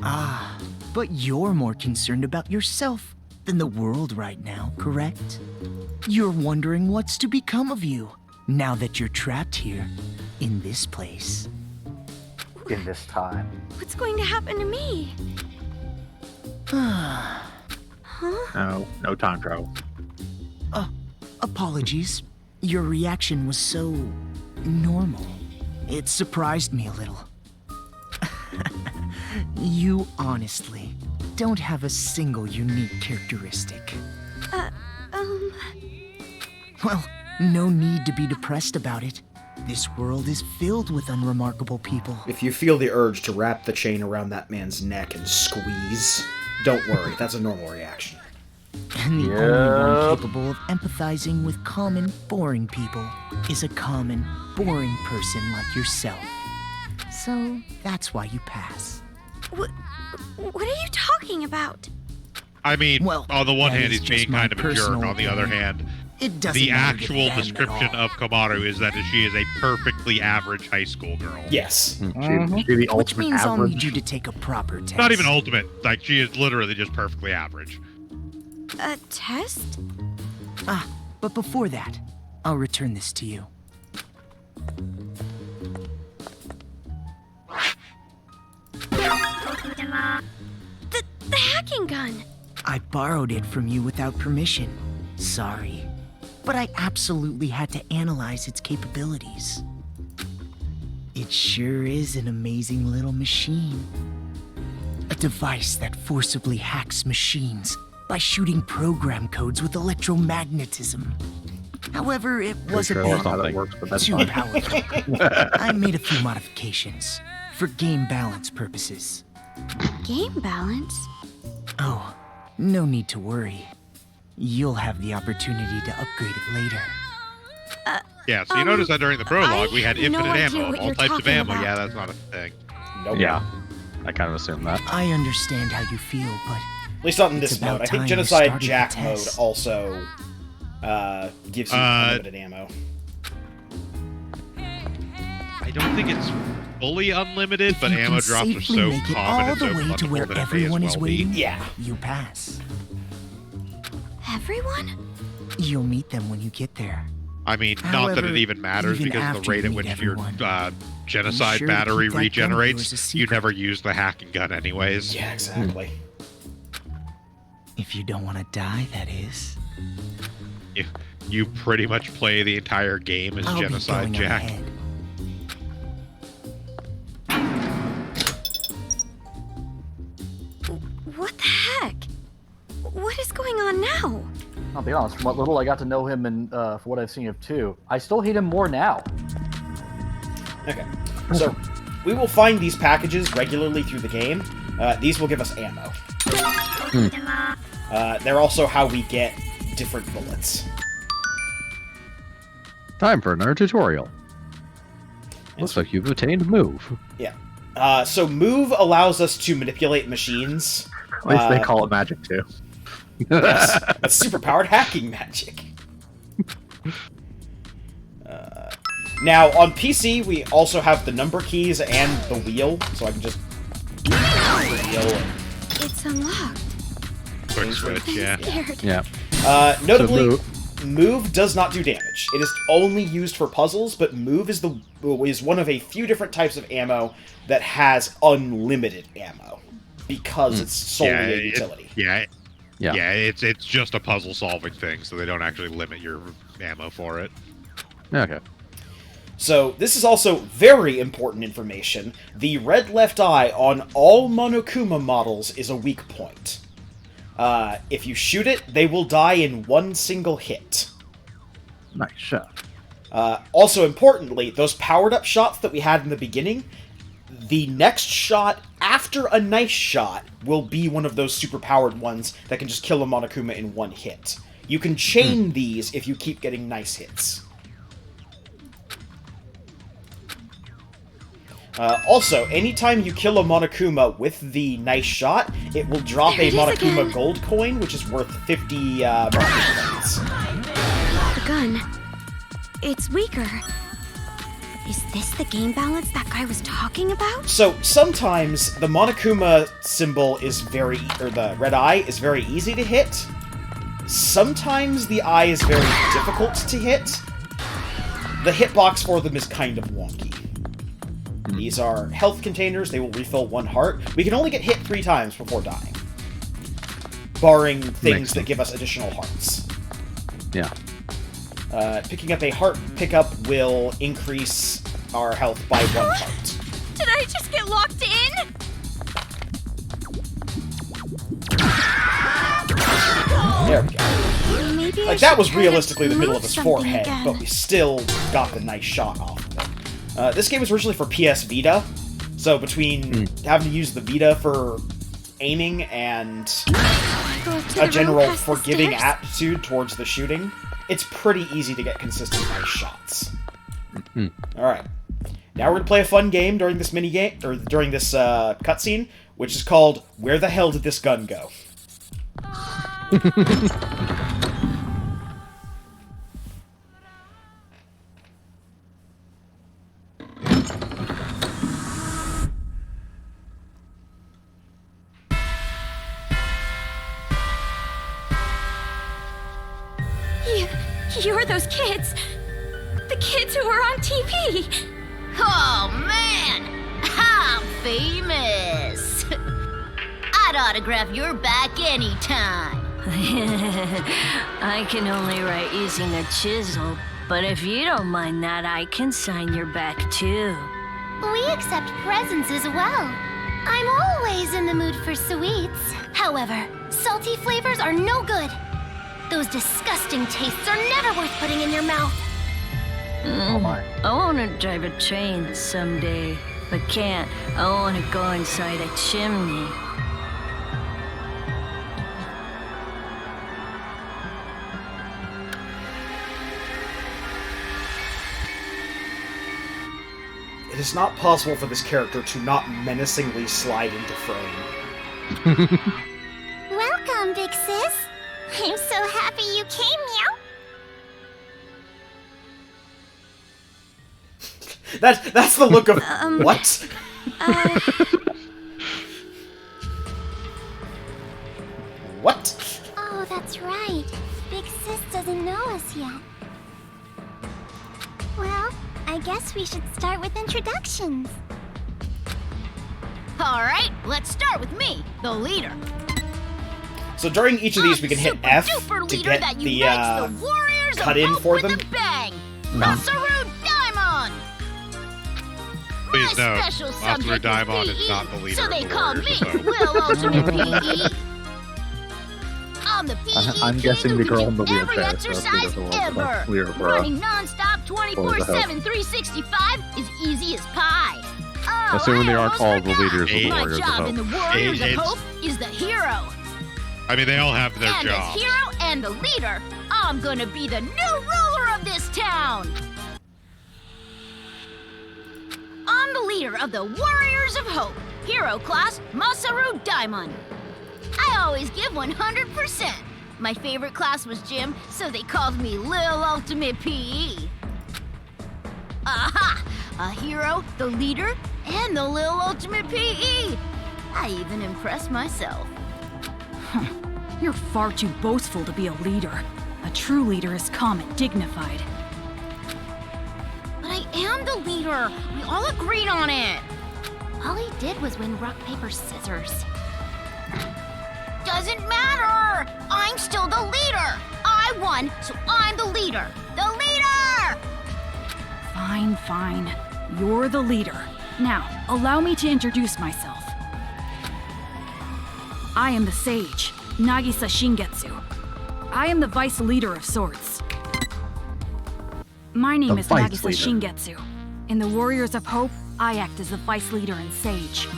N: Ah, but you're more concerned about yourself than the world right now, correct? You're wondering what's to become of you now that you're trapped here, in this place.
D: In this time.
E: What's going to happen to me?
N: Huh?
G: No time travel.
N: Apologies. Your reaction was so normal. It surprised me a little. You honestly don't have a single unique characteristic. Well, no need to be depressed about it. This world is filled with unremarkable people.
A: If you feel the urge to wrap the chain around that man's neck and squeeze, don't worry, that's a normal reaction.
N: And the only one capable of empathizing with common, boring people is a common, boring person like yourself. So that's why you pass.
E: What are you talking about?
B: I mean,
N: Well,
B: on the one
N: that
B: hand,
N: is
B: he's
N: just
B: being
N: my
B: kind of a jerk.
N: personal
B: On the other
N: opinion.
B: hand,
N: It doesn't
B: the
N: matter to
B: actual
N: them at
B: description
N: all.
B: of Komaru is that she is a perfectly average high school girl.
A: Yes.
G: She the
N: Which
G: ultimate
N: means I'll
G: average.
N: need you to take a proper test.
B: Not even ultimate. She is literally just perfectly average.
E: A test?
N: But before that, I'll return this to you.
E: The hacking gun!
N: I borrowed it from you without permission. Sorry. But I absolutely had to analyze its capabilities. It sure is an amazing little machine. A device that forcibly hacks machines by shooting program codes with electromagnetism. However, it was a
G: sure
N: bit
G: that's not how that works, but that's
N: too
G: fine.
N: powerful. I made a few modifications for game balance purposes.
E: Game balance?
N: Oh, no need to worry. You'll have the opportunity to upgrade it later.
B: Yeah, so you notice that during the prologue,
E: I
B: we had
E: have no
B: infinite
E: idea
B: ammo,
E: what
B: all
E: you're
B: types of
E: talking
B: ammo.
E: about.
B: Yeah, that's not a thing.
A: Nope.
C: Yeah. I kind of assumed that.
N: I understand how you feel, but
A: At least not in
N: It's
A: this
N: about
A: mode. I think
N: time you
A: Genocide
N: started the
A: Jack mode
N: test.
A: also gives you unlimited ammo.
B: I don't think it's fully unlimited, but
N: you
B: ammo
N: can
B: drops are
N: safely
B: so
N: make it
B: common
N: all
B: and
N: the
B: so
N: way to
B: plentiful
N: where
B: that it may as
N: everyone is
B: well be.
N: waiting,
A: Yeah.
N: you pass.
E: Everyone?
N: You'll meet them when you get there.
B: I mean, not that it
N: However,
B: even matters
N: even
B: because of the
N: after
B: rate
N: you
B: at
N: meet
B: which your
N: everyone,
B: genocide
N: sure to
B: battery
N: keep that gun of
B: regenerates.
N: yours a
B: You
N: secret.
B: never use the hacking gun anyways.
A: Yeah, exactly.
N: If you don't want to die, that is.
B: You pretty much play the entire game as
N: I'll
B: Genocide
N: be going
B: Jack.
N: ahead.
E: What the heck? What is going on now?
D: I'll be honest, from what little I got to know him and for what I've seen of 2, I still hate him more now.
A: Okay. So, we will find these packages regularly through the game. These will give us ammo. They're also how we get different bullets.
C: Time for another tutorial. Looks like you've attained Move.
A: Yeah. So Move allows us to manipulate machines.
G: At least they call it magic too.
A: Yes, that's superpowered hacking magic. Now, on PC, we also have the number keys and the wheel, so I can just use the wheel and
J: It's unlocked.
B: Quick switch, yeah.
J: Scared.
C: Yeah.
A: Notably, move does not do damage. It is only used for puzzles, but move is one of a few different types of ammo that has unlimited ammo because it's solely a utility.
B: Yeah, it's just a puzzle solving thing, so they don't actually limit your ammo for it.
C: Okay.
A: So this is also very important information. The red left eye on all Monokuma models is a weak point. If you shoot it, they will die in one single hit.
G: Nice shot.
A: Also importantly, those powered up shots that we had in the beginning, the next shot after a nice shot will be one of those super powered ones that can just kill a Monokuma in one hit. You can chain these if you keep getting nice hits. Also, anytime you kill a Monokuma with the nice shot, it will drop a Monokuma gold coin, which is worth 50 points.
J: The gun. It's weaker. Is this the game balance that guy was talking about?
A: So, sometimes the Monokuma symbol is the red eye is very easy to hit. Sometimes the eye is very difficult to hit. The hitbox for them is kind of wonky. These are health containers. They will refill 1 heart. We can only get hit 3 times before dying. Barring things that give us additional hearts.
C: Yeah.
A: Picking up a heart pickup will increase our health by 1 heart.
J: Did I just get locked in?
A: There we go.
J: Maybe
A: Like, that was realistically the middle of his forehead, but we still got the nice shot off of it. This game was originally for PS Vita, so between having to use the Vita for aiming and a general forgiving attitude towards the shooting, it's pretty easy to get consistent nice shots. Alright. Now we're going to play a fun game during this minigame, or during this cutscene, which is called Where the Hell Did This Gun Go?
J: You're those kids. The kids who were on TV.
O: Oh, man! I'm famous! I'd autograph your back anytime.
I: I can only write using a chisel, but if you don't mind that, I can sign your back too.
E: We accept presents as well. I'm always in the mood for sweets. However, salty flavors are no good. Those disgusting tastes are never worth putting in your mouth.
I: I want to drive a train someday, but can't. I want to go inside a chimney.
A: It is not possible for this character to not menacingly slide into frame.
E: Welcome, big sis. I'm so happy you came, meow.
A: That's the look of what? What?
E: Oh, that's right. Big sis doesn't know us yet. Well, I guess we should start with introductions.
O: Alright, let's start with me, the leader.
A: So during each of these, we can hit F to get the cut in for them.
O: Masaru Daimon!
B: Please note,
O: Special
B: Masaru
O: subject
B: Daimon
O: is
B: is not the leader
O: so
B: of
O: they
B: the
O: call
B: Warriors
O: me
B: of Hope.
O: Will Ultimate PE. I'm the PE
G: I'm
O: king
G: guessing
O: who
G: the
O: can
G: girl
O: do
G: in the
O: every
G: wheelchair, so
O: exercise ever. Running non-stop 24/7, 365 is easy as pie.
C: Assuming they aren't all the
O: Almost
C: leaders of the
O: forgot. My
C: Warriors of
O: job
C: Hope.
O: in the Warriors of
B: It's-
O: Hope is the hero.
B: I mean, they all have their
O: And
B: jobs.
O: as hero and the leader, I'm gonna be the new ruler of this town. I'm the leader of the Warriors of Hope. Hero class, Masaru Daimon. I always give 100%. My favorite class was gym, so they called me Lil Ultimate PE. Aha! A hero, the leader, and the Lil Ultimate PE. I even impress myself.
H: You're far too boastful to be a leader. A true leader is calm and dignified.
O: But I am the leader. We all agreed on it. All he did was win rock, paper, scissors. Doesn't matter. I'm still the leader. I won, so I'm the leader. The leader!
H: Fine, fine. You're the leader. Now, allow me to introduce myself. I am the sage, Nagisa Shingetsu. I am the vice leader of sorts. My name is Nagisa Shingetsu. In the Warriors of Hope, I act as the vice leader and sage.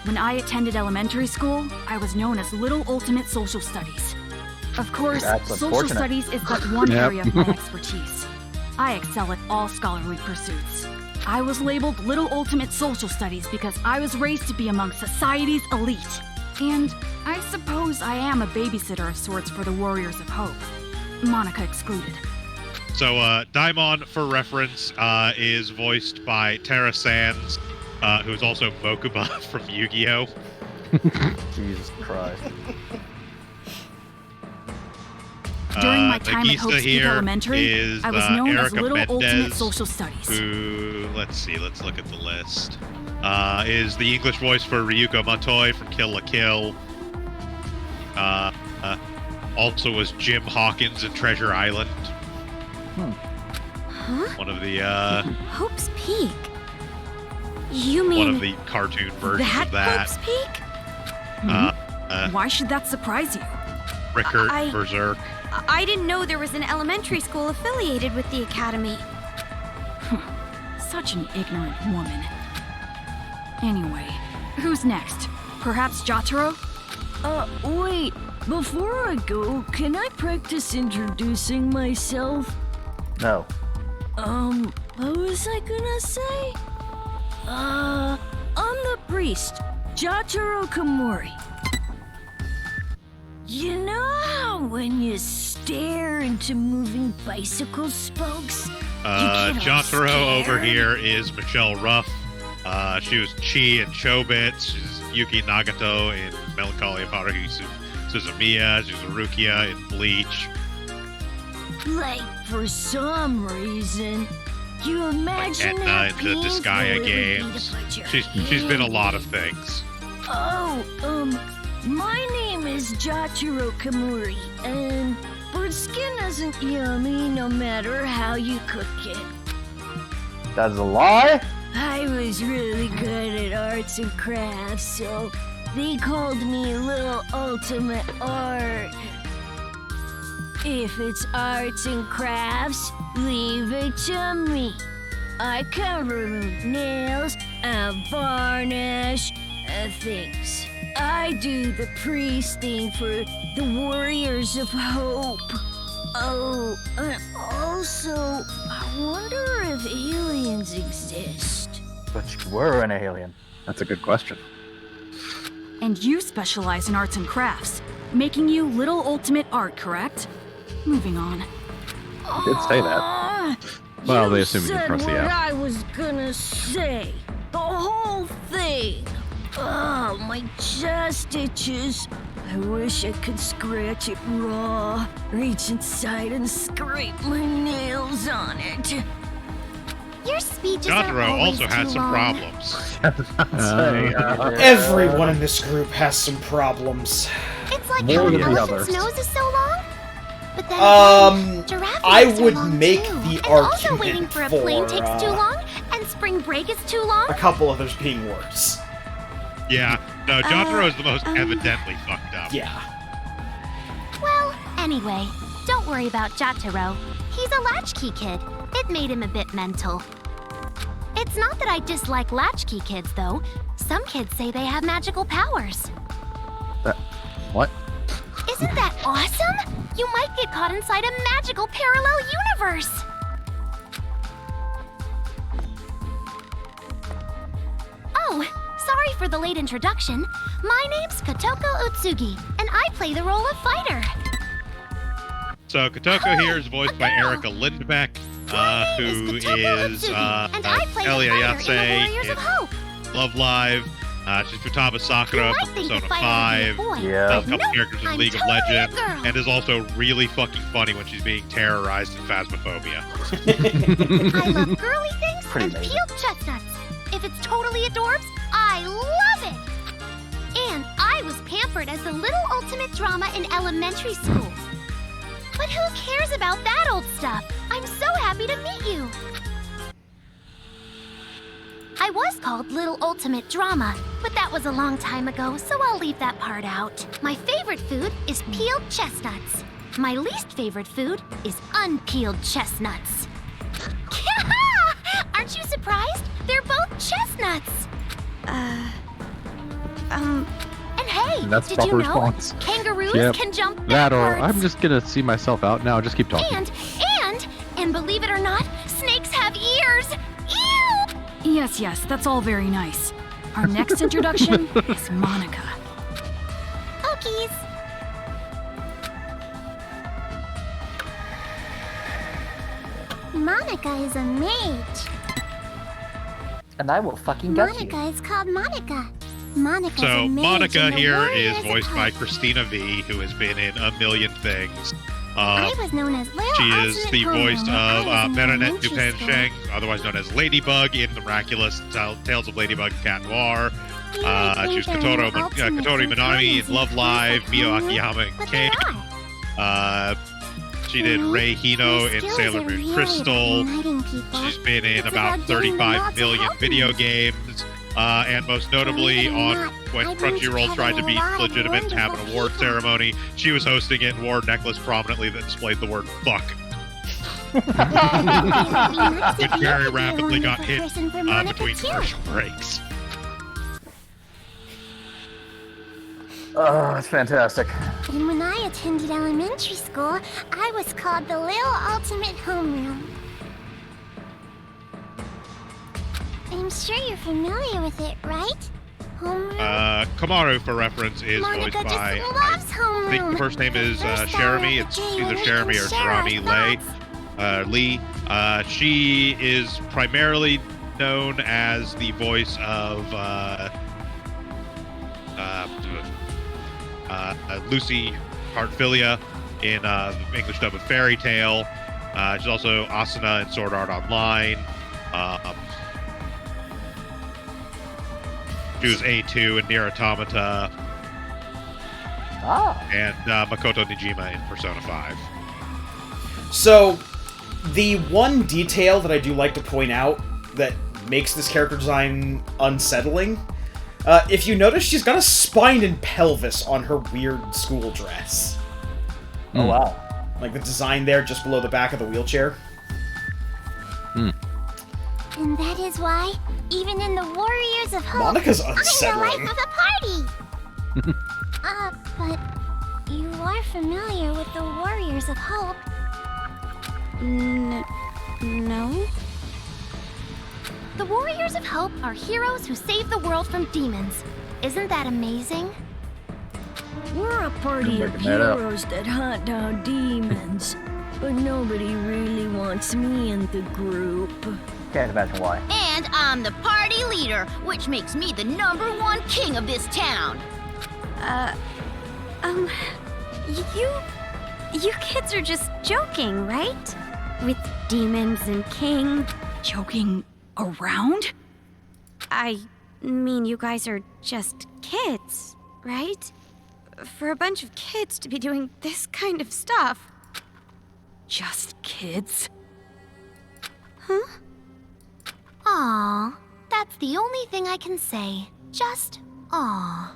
H: When I attended elementary school, I was known as Little Ultimate Social Studies. Of course, social studies is but one area of my expertise. I excel at all scholarly pursuits. I was labeled Little Ultimate Social Studies because I was raised to be among society's elite. And I suppose I am a babysitter of sorts for the Warriors of Hope. Monica excluded.
B: So, Daimon, for reference, is voiced by Tara Sands, who is also Mokuba from Yu-Gi-Oh!
D: Jesus Christ.
H: During my time at Hope Peak Elementary, I was known as
B: Erica
H: Little
B: Mendez,
H: Ultimate Social Studies.
B: Who, let's look at the list. Is the English voice for Ryuko Matoi from Kill la Kill. Also was Jim Hawkins in Treasure Island.
J: Huh?
B: One of the,
J: Hope's Peak? You mean
B: one of the cartoon versions of that.
J: Hope's Peak?
H: Why should that surprise you?
B: Rickert, Berserk.
J: I didn't know there was an elementary school affiliated with the academy.
H: Such an ignorant woman. Anyway, who's next? Perhaps Jotaro?
I: Wait. Before I go, can I practice introducing myself?
D: No.
I: What was I gonna say? I'm the priest, Jotaro Komori. You know how when you stare into moving bicycle spokes,
B: Jotaro over here is Michelle Ruff. She was Chi in Chobits. She's Yuki Nagato in Melancholy of Haruhi Suzumiya. She's Rukia in Bleach.
I: like for some reason, you imagine
B: Etna
I: how
B: in the
I: painful
B: Disgaea
I: it would be
B: games.
I: to put your
B: She's been a
I: hand
B: lot of
I: in.
B: things.
I: My name is Jotaro Komori, and bird skin isn't yummy no matter how you cook it.
D: That's a lie?
I: I was really good at arts and crafts, so they called me Little Ultimate Art. If it's arts and crafts, leave it to me. I can remove nails and varnish and things. I do the priest thing for the Warriors of Hope. Oh, and also, I wonder if aliens exist.
D: But you were an alien.
C: That's a good question.
H: And you specialize in arts and crafts, making you Little Ultimate Art, correct? Moving on.
C: You did say that. Well, they assume you can press the
I: what
C: F.
I: I was gonna say. The whole thing. Oh, my chest itches. I wish I could scratch it raw, reach inside and scrape my nails on it.
E: Your speeches are
B: Jotaro
E: always
B: also had
E: too
B: some
E: long.
B: problems.
A: Everyone in this group has some problems.
E: It's like
A: More
E: how an
A: than the
E: elephant's
A: others.
E: nose is so long. But then giraffe
A: I
E: necks are
A: would
E: long
A: make
E: too.
A: the
E: and also
A: argument
E: waiting for a
A: for,
E: plane takes too long, and spring break is too long.
A: a couple others being worse.
B: Yeah, no, Jotaro is the most evidently fucked up.
A: Yeah.
E: Well, anyway, don't worry about Jotaro. He's a latchkey kid. It made him a bit mental. It's not that I dislike latchkey kids, though. Some kids say they have magical powers.
C: What?
E: Isn't that awesome? You might get caught inside a magical parallel universe. Oh, sorry for the late introduction. My name's Kotoko Utsugi, and I play the role of fighter.
B: So Kotoko here is voiced by Erica Lindbeck, who is
E: and I play the
B: Elia
E: fighter in the
B: Yatse
E: Warriors of Hope.
B: Love Live. She's Futaba Sakura from Persona 5.
D: Yeah.
B: A couple characters in League of Legends, and is also really fucking funny when she's being terrorized in Phasmophobia.
E: I love girly things and peeled chestnuts. If it's totally adorbs, I love it! And I was pampered as the little ultimate drama in elementary school. But who cares about that old stuff? I'm so happy to meet you! I was called Little Ultimate Drama, but that was a long time ago, so I'll leave that part out. My favorite food is peeled chestnuts. My least favorite food is unpeeled chestnuts. Aren't you surprised? They're both chestnuts. And hey,
C: That's
E: did
C: proper
E: you know
C: response.
E: kangaroos
C: Yep.
E: can jump
C: That or
E: backwards?
C: I'm just gonna see myself out now. Just keep talking.
E: And believe it or not, snakes have ears. Ew!
H: Yes, that's all very nice. Our next introduction is Monica.
E: Okies. Monica is a mage.
D: And I will fucking gut you.
E: Monica is called Monica. Monica's
B: So
E: a mage
B: Monica
E: in the
B: here
E: Warriors
B: is
E: of
B: voiced by
E: Hope.
B: Christina V, who has been in a million things.
E: I was known as Little
B: She is
E: Ultimate
B: the
E: Homeroom
B: voice
E: when I
B: of
E: was in
B: Marinette
E: elementary
B: Dupin
E: school.
B: Sheng, otherwise known as Ladybug in the miraculous Tales of Ladybug and Cat Noir. She was Kotori Minami in Love Live, Mio Akiyama in Cake. She did Rei Hino in Sailor Moon Crystal. She's been in about 35 million video games. And most notably, on when Crunchyroll tried to be legitimate and have an award ceremony, she was hosting it and wore a necklace prominently that displayed the word fuck. Which very rapidly got hit between commercial breaks.
D: Oh, that's fantastic.
E: And when I attended elementary school, I was called the Little Ultimate Homeroom. I'm sure you're familiar with it, right? Homeroom?
B: Kamaru, for reference, is voiced
E: Monica
B: by,
E: just loves
B: I think the
E: homeroom.
B: first name is Jeremy. It's either Jeremy or Jeremy Lee. She is primarily known as the voice of Lucy Heartfilia in the English dub of Fairy Tale. She's also Asuna in Sword Art Online. She was A2 in Nier Automata. And Makoto Nijima in Persona 5.
A: So, the one detail that I do like to point out that makes this character design unsettling, if you notice, she's got a spine and pelvis on her weird school dress.
D: Oh, wow.
A: Like the design there just below the back of the wheelchair.
E: And that is why, even in the Warriors of Hope,
A: Monica's
E: I'm the
A: unsettling.
E: life of the party! But you are familiar with the Warriors of Hope.
J: No?
E: The Warriors of Hope are heroes who save the world from demons. Isn't that amazing?
I: We're a party of
D: making that up.
I: heroes that hunt down demons, but nobody really wants me in the group.
D: Can't imagine why.
O: And I'm the party leader, which makes me the #1 king of this town.
J: You kids are just joking, right? With demons and king.
H: Joking around?
J: I mean, you guys are just kids, right? For a bunch of kids to be doing this kind of stuff.
H: Just kids?
J: Huh?
E: Aw, that's the only thing I can say. Just aw.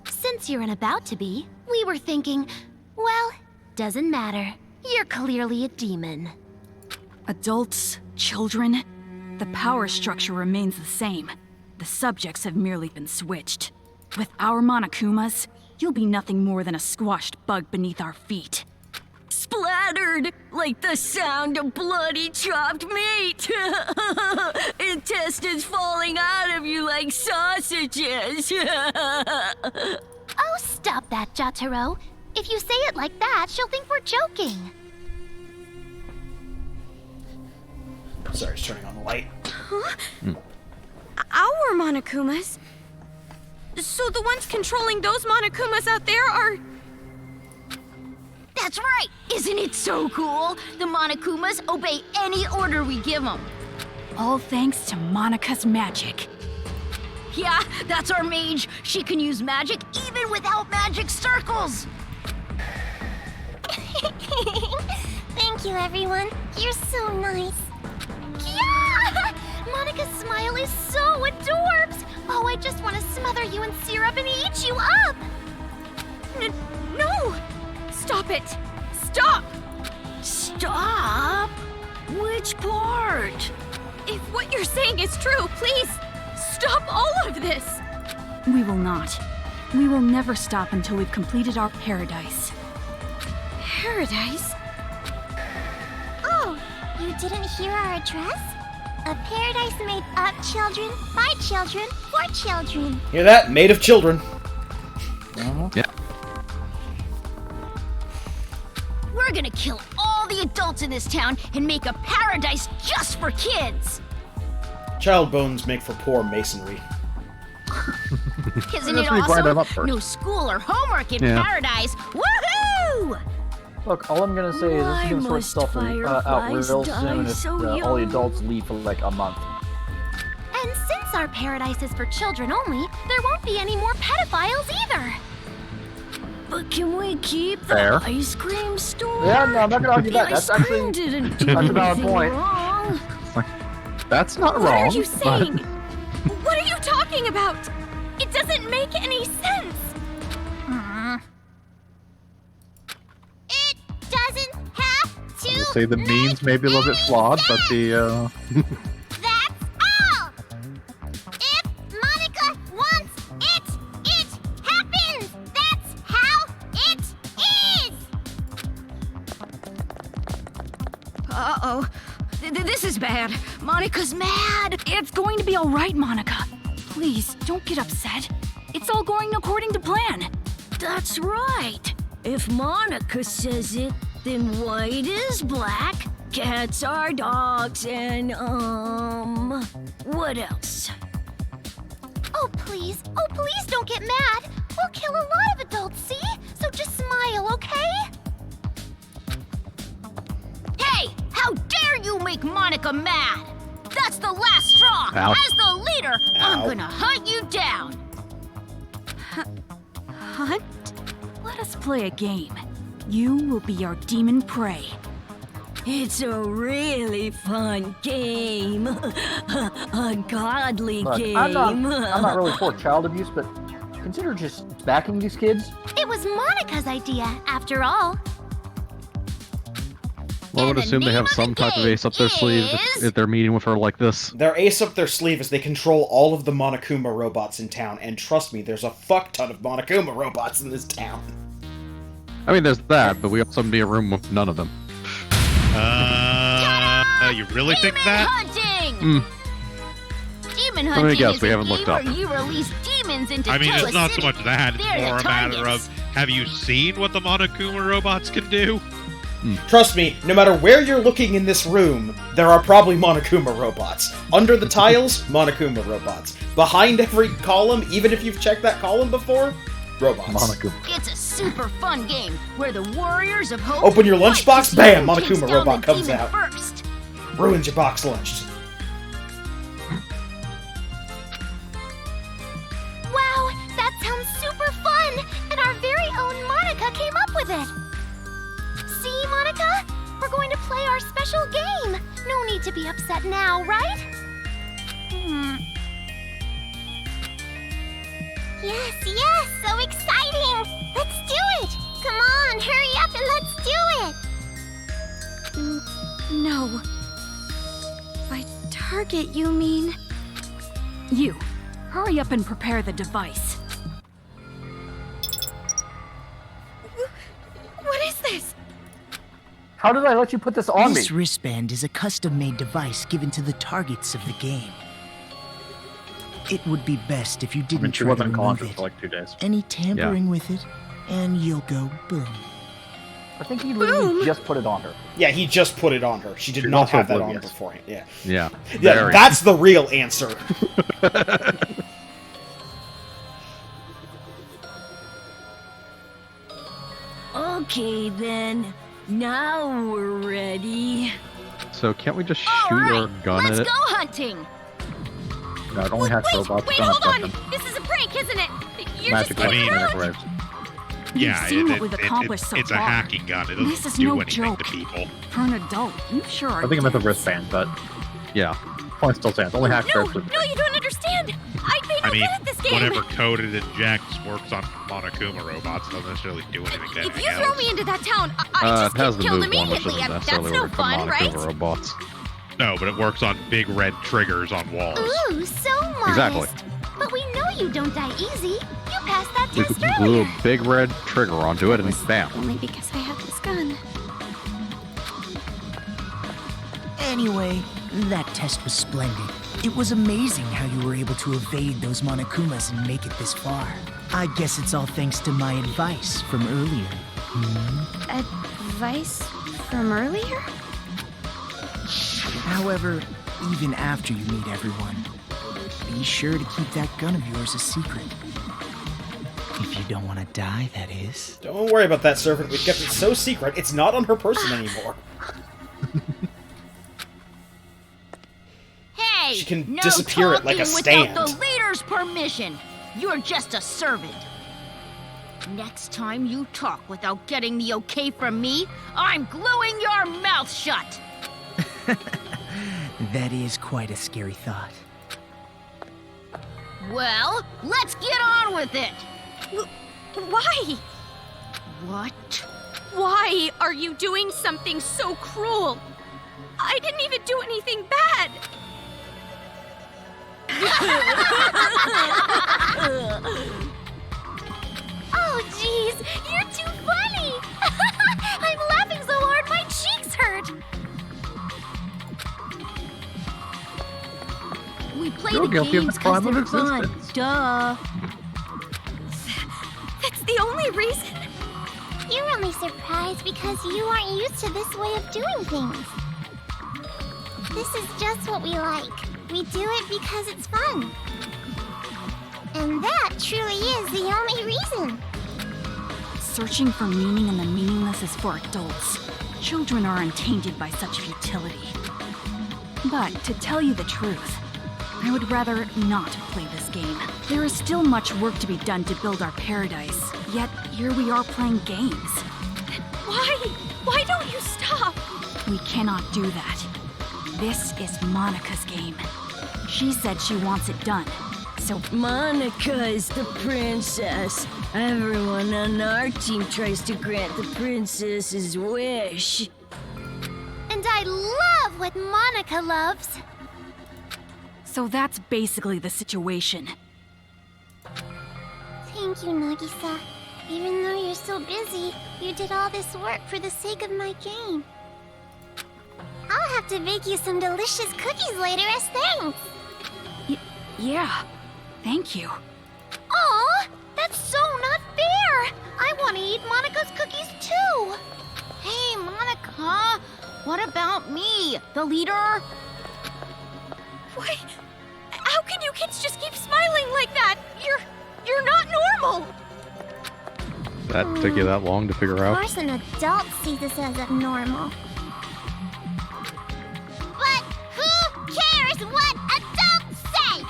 E: Since you're an about to be, we were thinking, well, doesn't matter. You're clearly a demon.
H: Adults, children, the power structure remains the same. The subjects have merely been switched. With our Monokumas, you'll be nothing more than a squashed bug beneath our feet.
I: Splattered like the sound of bloody chopped meat. Intestines falling out of you like sausages.
E: Oh, stop that, Jotaro. If you say it like that, she'll think we're joking.
A: Sorry, just turning on the light.
J: Huh? Our Monokumas? So the ones controlling those Monokumas out there are...
O: That's right! Isn't it so cool? The Monokumas obey any order we give them.
H: All thanks to Monika's magic.
O: Yeah, that's our mage. She can use magic even without magic circles.
E: Thank you, everyone. You're so nice. Yeah! Monica's smile is so adorbs. Oh, I just want to smother you in syrup and eat you up.
J: No! Stop it! Stop!
I: Stop? Which part?
J: If what you're saying is true, please stop all of this!
H: We will not. We will never stop until we've completed our paradise.
J: Paradise?
E: Oh, you didn't hear our address? A paradise made of children, by children, for children.
A: Hear that? Made of children.
C: Yeah.
O: We're gonna kill all the adults in this town and make a paradise just for kids.
A: Child bones make for poor masonry.
O: Isn't it awesome? No school or homework in
C: Yeah.
O: paradise. Woohoo!
D: Look, all I'm gonna say is this is gonna sort itself out real soon if all the adults leave for like a month.
E: And since our paradise is for children only, there won't be any more pedophiles either.
I: But can we keep
C: Fair.
I: the ice cream store?
D: Yeah, no, I'm not gonna argue
I: The
D: that. That's
I: ice cream
D: actually
I: didn't do
D: that's a valid
I: anything
D: point.
I: wrong.
C: That's not
J: What
C: wrong.
J: are you saying? What are you talking about? It doesn't make any sense.
E: It doesn't have to.
C: I'll say the means may be a little bit flawed, but the
E: That's all. If Monica wants it, it happens. That's how it is.
O: Uh-oh. This is bad. Monica's mad.
H: It's going to be all right, Monika. Please, don't get upset. It's all going according to plan.
I: That's right. If Monica says it, then white is black, cats are dogs, and what else?
E: Oh, please don't get mad. We'll kill a lot of adults, see? So just smile, okay?
O: Hey, how dare you make Monica mad? That's the last straw.
C: Ow.
O: As the leader, I'm
A: Ow.
O: gonna hunt you down.
H: Hunt? Let us play a game. You will be our demon prey.
I: It's a really fun game. A godly
D: Look,
I: game.
D: I'm not really for child abuse, but consider just backing these kids.
E: It was Monica's idea, after all.
C: Well, I would
O: And the
C: assume they
O: name
C: have
O: of
C: some
O: the
C: type of
O: game
C: ace up their sleeve
O: is-
C: if they're meeting with her like this.
A: Their ace up their sleeve is they control all of the Monokuma robots in town, and trust me, there's a fuck ton of Monokuma robots in this town.
C: I mean, there's that, but we also need a room with none of them.
B: You really think
O: Demon
B: that?
O: hunting! Demon
C: Let me
O: hunting
C: guess,
O: is
C: we
O: a
C: haven't
O: game
C: looked up.
O: where you release demons into
B: I mean,
O: Toa
B: it's not so
O: City.
B: much that. It's
O: They're
B: more
O: the
B: a matter
O: targets.
B: of, have you seen what the Monokuma robots can do?
A: Trust me, no matter where you're looking in this room, there are probably Monokuma robots. Under the tiles, Monokuma robots. Behind every column, even if you've checked that column before, robots.
C: Monokuma.
O: It's a super fun game where the warriors of hope
A: Open your
O: fight
A: lunchbox,
O: to see
A: bam,
O: who takes
A: Monokuma
O: down
A: robot
O: the
A: comes
O: demon
A: out.
O: First.
A: Ruins your box lunch.
E: Wow, that sounds super fun! And our very own Monica came up with it! See, Monica? We're going to play our special game! No need to be upset now, right? Yes, so exciting! Let's do it! Come on, hurry up and let's do it!
J: No. By target, you mean?
H: You, hurry up and prepare the device.
J: What is this?
D: How did I let you put this on me?
N: This wristband is a custom-made device given to the targets of the game. It would be best if you
G: I
N: didn't
G: mean, she
N: try to
G: wasn't
N: remove
G: conscious
N: it.
G: for like 2 days.
N: Any tampering with it, and you'll go boom.
D: I think he literally just put it on her.
A: Yeah, he just put it on her. She did
G: She's
A: not
G: also
A: have that on
G: oblivious.
A: beforehand. Yeah.
C: Yeah.
A: Yeah,
C: very.
A: that's the real answer.
I: Okay then, now we're ready.
C: So can't we just shoot our gun
O: Let's
C: at it?
O: go hunting!
G: No, it only has robots.
J: Wait,
G: don't
J: hold
G: have
J: on!
G: weapons.
J: This is a prank, isn't it? You're
G: Magic
J: just kidding
G: weapons,
J: around?
G: magic waves.
B: Yeah,
H: seen what we've accomplished so
B: it's a
H: far.
B: hacking gun. It
H: This
B: doesn't
H: is
B: do
H: no
B: anything
H: joke.
B: to people.
H: For an adult, you sure are
G: I think I meant the
H: dense.
G: wristband, but
C: Yeah.
G: point still stands. Only hack
J: No,
G: characters.
J: no, you don't understand! I've been
B: I mean,
J: good at this game!
B: whatever code it injects works on Monokuma robots. Doesn't necessarily do anything to
J: If
B: anything
J: you throw
B: else.
J: me into that town, I
C: It
J: just
C: has
J: get
C: the
J: killed
C: move one, which
J: immediately.
C: doesn't
J: That's
C: necessarily
J: no
C: work for
J: fun, right?
C: Monaco robots.
B: No, but it works on big red triggers on walls.
E: Ooh, so modest.
C: Exactly.
E: But we know you don't die easy. You passed that
C: We
E: test
C: blew
E: earlier.
C: a big red trigger onto it and bam.
J: Only because I have this gun.
N: Anyway, that test was splendid. It was amazing how you were able to evade those Monokumas and make it this far. I guess it's all thanks to my advice from earlier.
J: Advice from earlier?
N: However, even after you meet everyone, be sure to keep that gun of yours a secret. If you don't want to die, that is.
A: Don't worry about that, servant. We've kept it so secret, it's not on her person anymore.
O: Hey!
A: She can
O: no
A: disappear it like a
O: talking without
A: stand.
O: the leader's permission. You're just a servant. Next time you talk without getting the okay from me, I'm gluing your mouth shut.
N: That is quite a scary thought.
O: Well, let's get on with it.
J: Why?
O: What?
J: Why are you doing something so cruel? I didn't even do anything bad.
E: Oh, jeez, you're too funny. I'm laughing so hard my cheeks hurt.
O: We play
G: You're
O: the
G: guilty of
O: games
G: the crime
O: 'cause
G: of
O: they're fun.
G: existence.
O: Duh.
J: That's the only reason.
E: You're only surprised because you aren't used to this way of doing things. This is just what we like. We do it because it's fun. And that truly is the only reason.
H: Searching for meaning in the meaningless is for adults. Children are untainted by such futility. But to tell you the truth, I would rather not play this game. There is still much work to be done to build our paradise, yet here we are playing games.
J: Why? Why don't you stop?
H: We cannot do that. This is Monica's game. She said she wants it done. So
I: Monica is the princess. Everyone on our team tries to grant the princess's wish.
E: And I love what Monica loves.
H: So that's basically the situation.
E: Thank you, Nagisa. Even though you're so busy, you did all this work for the sake of my game. I'll have to bake you some delicious cookies later as thanks.
H: Yeah, thank you.
E: Aw, that's so not fair. I want to eat Monica's cookies too.
O: Hey, Monica. What about me, the leader?
J: Why? How can you kids just keep smiling like that? You're not normal.
C: That took you that long to figure
E: Of
C: out?
E: course an adult sees this as abnormal. But who cares what adults say?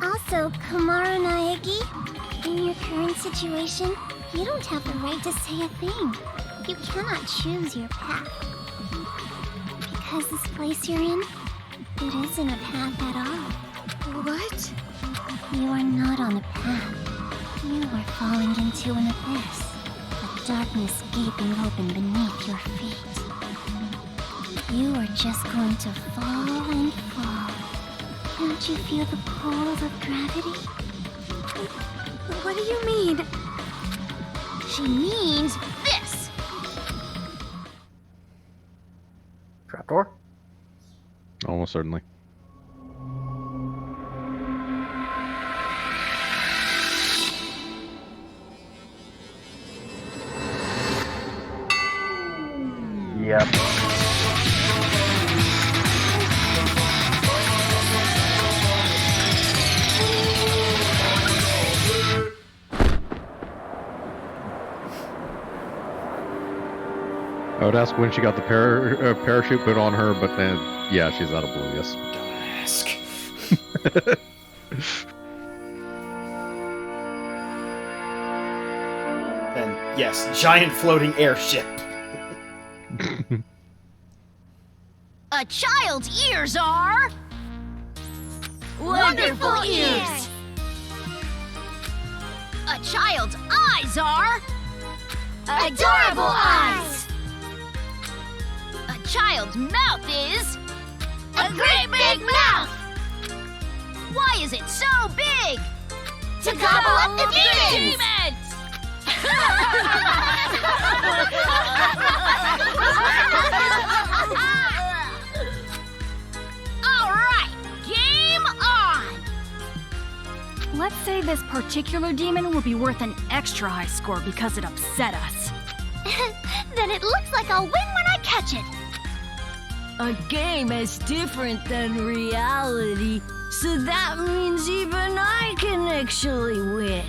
E: Also, Kamaru Naegi, in your current situation, you don't have the right to say a thing. You cannot choose your path. Because this place you're in, it isn't a path at all. What? You are not on a path. You are falling into an abyss. A darkness gaping open beneath your feet. You are just going to fall and fall. Can't you feel the pull of gravity?
J: What do you mean?
O: She means this.
G: Trapdoor?
C: Almost certainly.
G: Yep.
C: would ask when she got the parachute put on her, but then, yeah, she's out of oblivious.
A: Don't ask. Then, yes, giant floating airship.
O: A child's ears are... wonderful ears! A child's eyes are... adorable eyes! A child's mouth is... a great big mouth! Why is it so big? To gobble up the demons! Alright, game on!
H: Let's say this particular demon will be worth an extra high score because it upset us.
O: Then it looks like I'll win when I catch it.
I: A game is different than reality, so that means even I can actually win.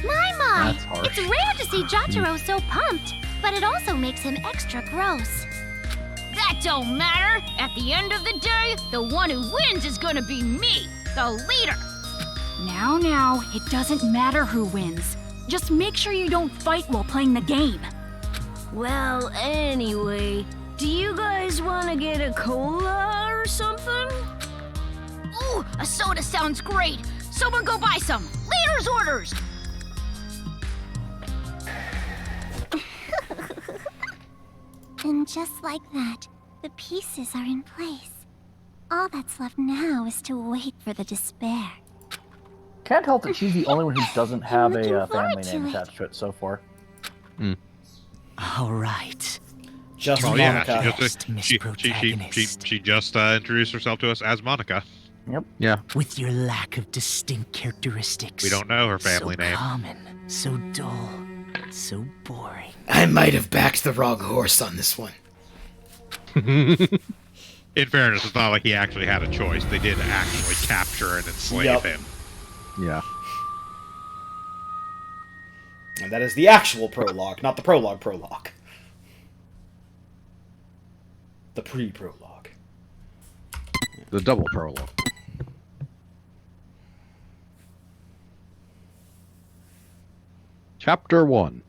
E: My,
C: That's harsh.
E: it's rare to see Jotaro so pumped, but it also makes him extra gross.
O: That don't matter. At the end of the day, the one who wins is gonna be me, the leader.
H: Now, it doesn't matter who wins. Just make sure you don't fight while playing the game.
I: Well, anyway, do you guys want to get a cola or something?
O: Ooh, a soda sounds great. Someone go buy some. Leader's orders.
E: And just like that, the pieces are in place. All that's left now is to wait for the despair.
D: Can't help that she's the only one who doesn't have
E: looking
D: a
E: forward
D: family
E: to
D: name
E: it.
D: attached to it so far.
N: All right.
A: Just
B: Oh yeah,
A: Monica.
B: she just introduced herself to us as Monica.
D: Yep.
C: Yeah.
N: With your lack of distinct characteristics.
B: We don't know her family
N: so
B: name.
N: Common, so dull, so boring.
A: I might have backed the wrong horse on this one.
B: In fairness, it's not like he actually had a choice. They did actually capture and enslave him.
C: Yeah.
A: And that is the actual prologue, not the prologue. The pre-prologue.
C: The double prologue. Chapter 1.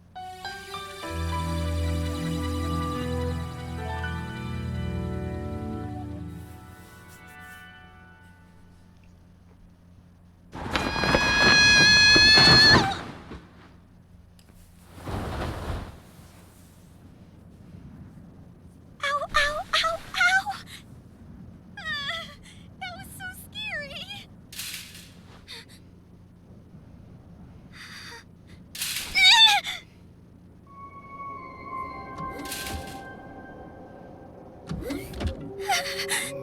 J: Ow, ow, ow, ow! That was so scary.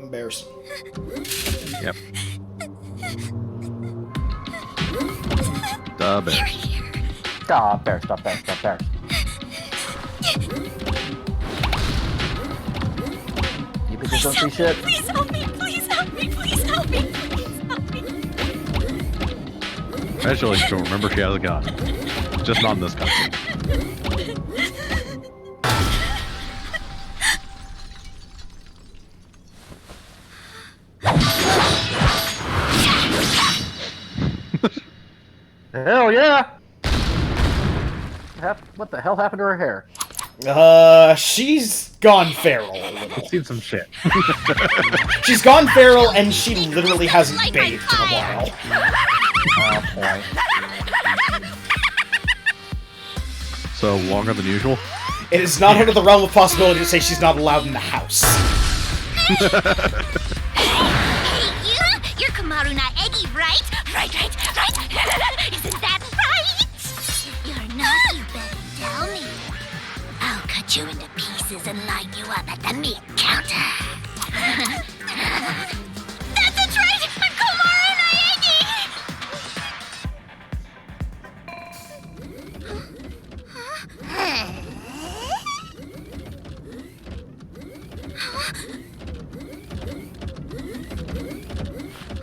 A: Embarrassing.
C: Yep. The bear.
D: Stop there, stop there, stop there. You bitches don't see shit.
J: Please help me, please help me, please help me, please help me.
C: Actually, don't remember she has a gun. Just not in this country.
D: Hell yeah! What the hell happened to her hair?
A: She's gone feral a little.
G: Seen some shit.
A: She's gone feral, and she literally hasn't bathed in a while.
D: Point.
C: So, longer than usual?
A: It is not out of the realm of possibility to say she's not allowed in the house.
E: Hey, you! You're Kamaru not Eggy, right? Right. Isn't that right? You're naughty, better tell me. I'll cut you into pieces and line you up at the meat counter. That's right! I'm Kamaru not Eggy!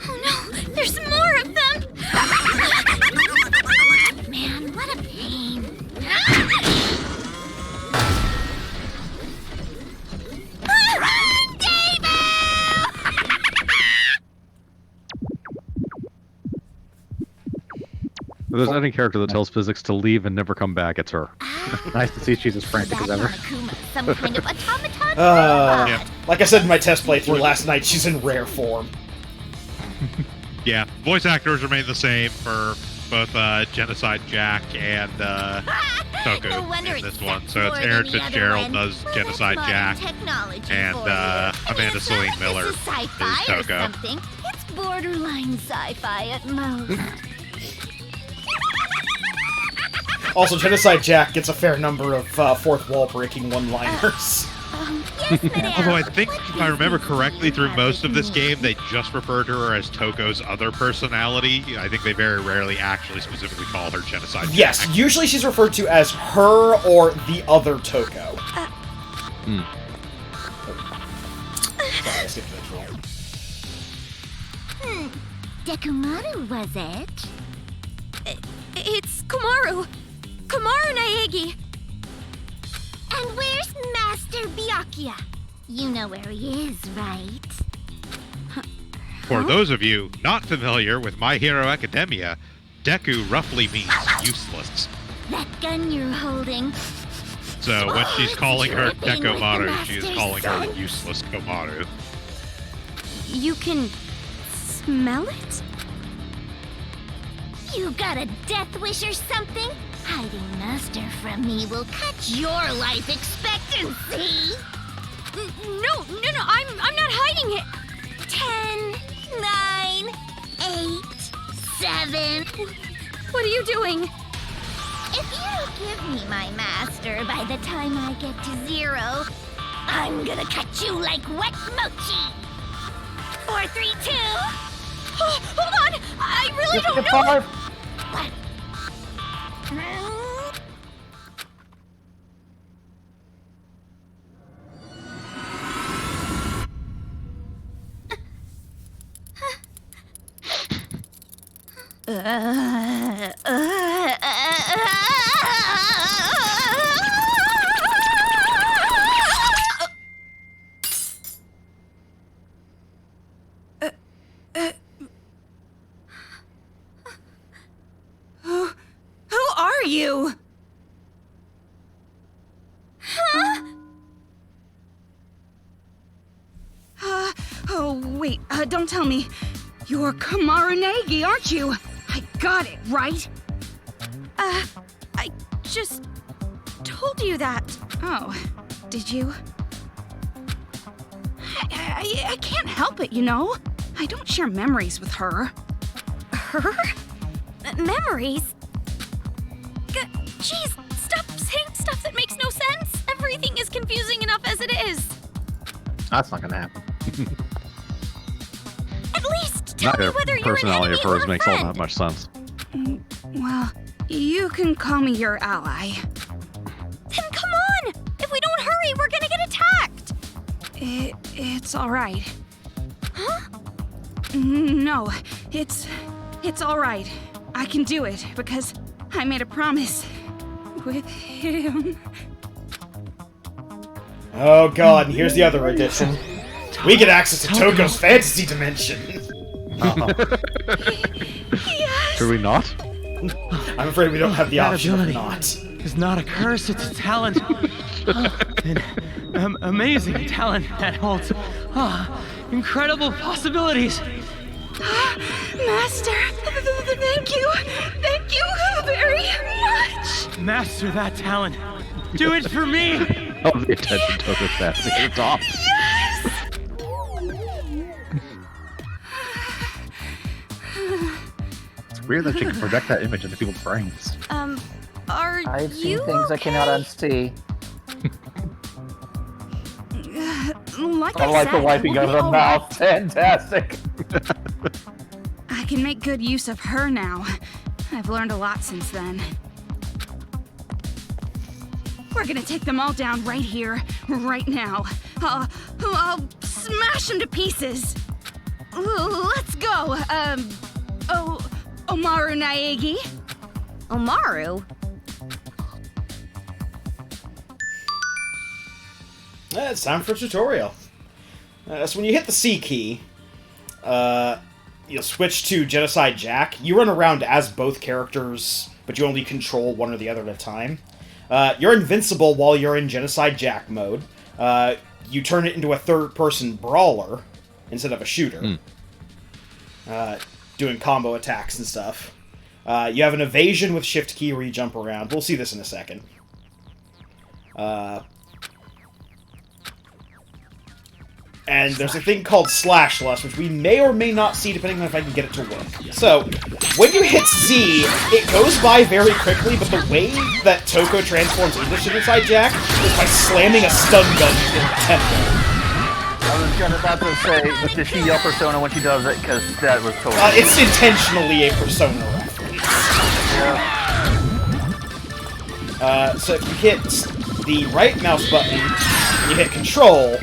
E: Oh no, there's more of them! Man, what a pain.
C: If there's any character that tells physics to leave and never come back, it's her.
G: Nice to see she's as frantic as ever.
O: Some kind of automaton
A: Like I said in my test playthrough last night, she's in rare form.
B: Yeah, voice actors remain the same for both Genocide Jack and Toku in this one. So it's Aaron Fitzgerald does Genocide Jack, and Amanda Celine Miller is Toko.
O: It's borderline sci-fi at most.
A: Also, Genocide Jack gets a fair number of fourth wall breaking one-liners.
B: Although I think, if I remember correctly, through most of this game, they just refer to her as Toko's other personality. I think they very rarely actually specifically call her Genocide Jack.
A: Yes, usually she's referred to as her or the other Toko. Sorry, I skipped the intro.
O: Dekumaru, was it?
J: It's Komaru. Komaru Naegi.
O: And where's Master Byakuya? You know where he is, right?
B: For those of you not familiar with My Hero Academia, Deku roughly means useless.
O: That gun you're holding.
B: So when she's calling her
O: dripping with the
B: Dekomaru, she is
O: Master's
B: calling her
O: son.
B: useless Komaru.
J: You can smell it?
O: You got a death wish or something? Hiding Master from me will cut your life expectancy.
J: No, I'm not hiding it.
O: 10, 9, 8, 7.
J: What are you doing?
O: If you don't give me my master by the time I get to 0, I'm gonna cut you like wet mochi. 4, 3, 2.
J: Oh, hold on! I really don't know.
D: 5.
O: What?
J: Who are you? Huh? Oh, wait, don't tell me. You're Komaru Naegi, aren't you? I got it, right? I just told you that. Oh, did you? I can't help it, you know? I don't share memories with her. Her? Memories? Jeez, stop saying stuff that makes no sense. Everything is confusing enough as it is.
G: That's not gonna happen.
J: At least tell me
C: Neither
J: whether you're an
C: personality
J: enemy
C: of
J: or
C: hers
J: a
C: makes all
J: friend.
C: that much sense.
J: Well, you can call me your ally. Then come on! If we don't hurry, we're gonna get attacked! It's alright. Huh? No, it's alright. I can do it, because I made a promise with him.
A: Oh god, and here's the other edition. We get access to Toko's fantasy dimension.
J: Yes!
C: Should we not?
A: I'm afraid we don't have the
N: That
A: option of
N: ability
A: not.
N: is not a curse, it's a talent. An amazing talent that holds incredible possibilities.
J: Master, thank you. Thank you very much.
N: Master that talent. Do it for me.
C: Oh, the attention took us fast. It's off.
G: It's weird that she can project that image into people's brains.
J: Are
D: I've seen
J: you
D: things I cannot unsee.
J: Like
D: I like the
J: said,
D: wiping
J: we'll
D: of
J: be
D: the
J: all
D: mouth. Fantastic.
J: I can make good use of her now. I've learned a lot since then. We're gonna take them all down right here, right now. I'll smash them to pieces. Let's go. Omaru Naegi.
O: Omaru?
A: It's time for a tutorial. So when you hit the C key, you'll switch to Genocide Jack. You run around as both characters, but you only control one or the other at a time. You're invincible while you're in Genocide Jack mode. You turn it into a third-person brawler instead of a shooter. Doing combo attacks and stuff. You have an evasion with shift key where you jump around. We'll see this in a second. And there's a thing called Slash Lust, which we may or may not see depending on if I can get it to work. So, when you hit Z, it goes by very quickly, but the way that Toko transforms into Genocide Jack is by slamming a stun gun in the temple.
D: I was about to say, does she yell Persona when she does it? Because that was totally...
A: It's intentionally a Persona reference.
D: Yeah.
A: So if you hit the right mouse button, and you hit Control...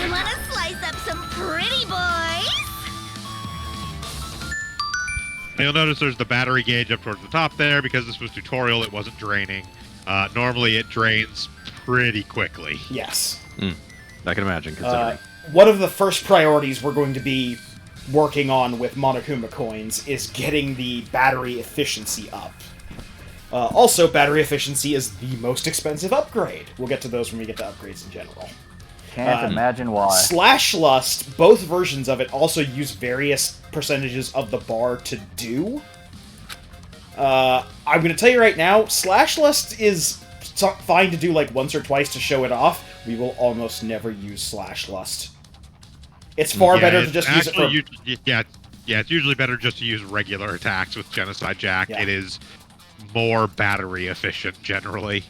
O: Wanna slice up some pretty boys?
B: You'll notice there's the battery gauge up towards the top there. Because this was tutorial, it wasn't draining. Normally it drains pretty quickly.
A: Yes.
C: I can imagine, considering.
A: One of the first priorities we're going to be working on with Monokuma coins is getting the battery efficiency up. Also, battery efficiency is the most expensive upgrade. We'll get to those when we get to upgrades in general.
D: Can't imagine why.
A: Slash Lust, both versions of it also use various percentages of the bar to do. I'm going to tell you right now, Slash Lust is fine to do like once or twice to show it off. We will almost never use Slash Lust. It's far better to just use it for...
B: It's usually better just to use regular attacks with Genocide Jack.
A: Yeah.
B: It is more battery efficient, generally.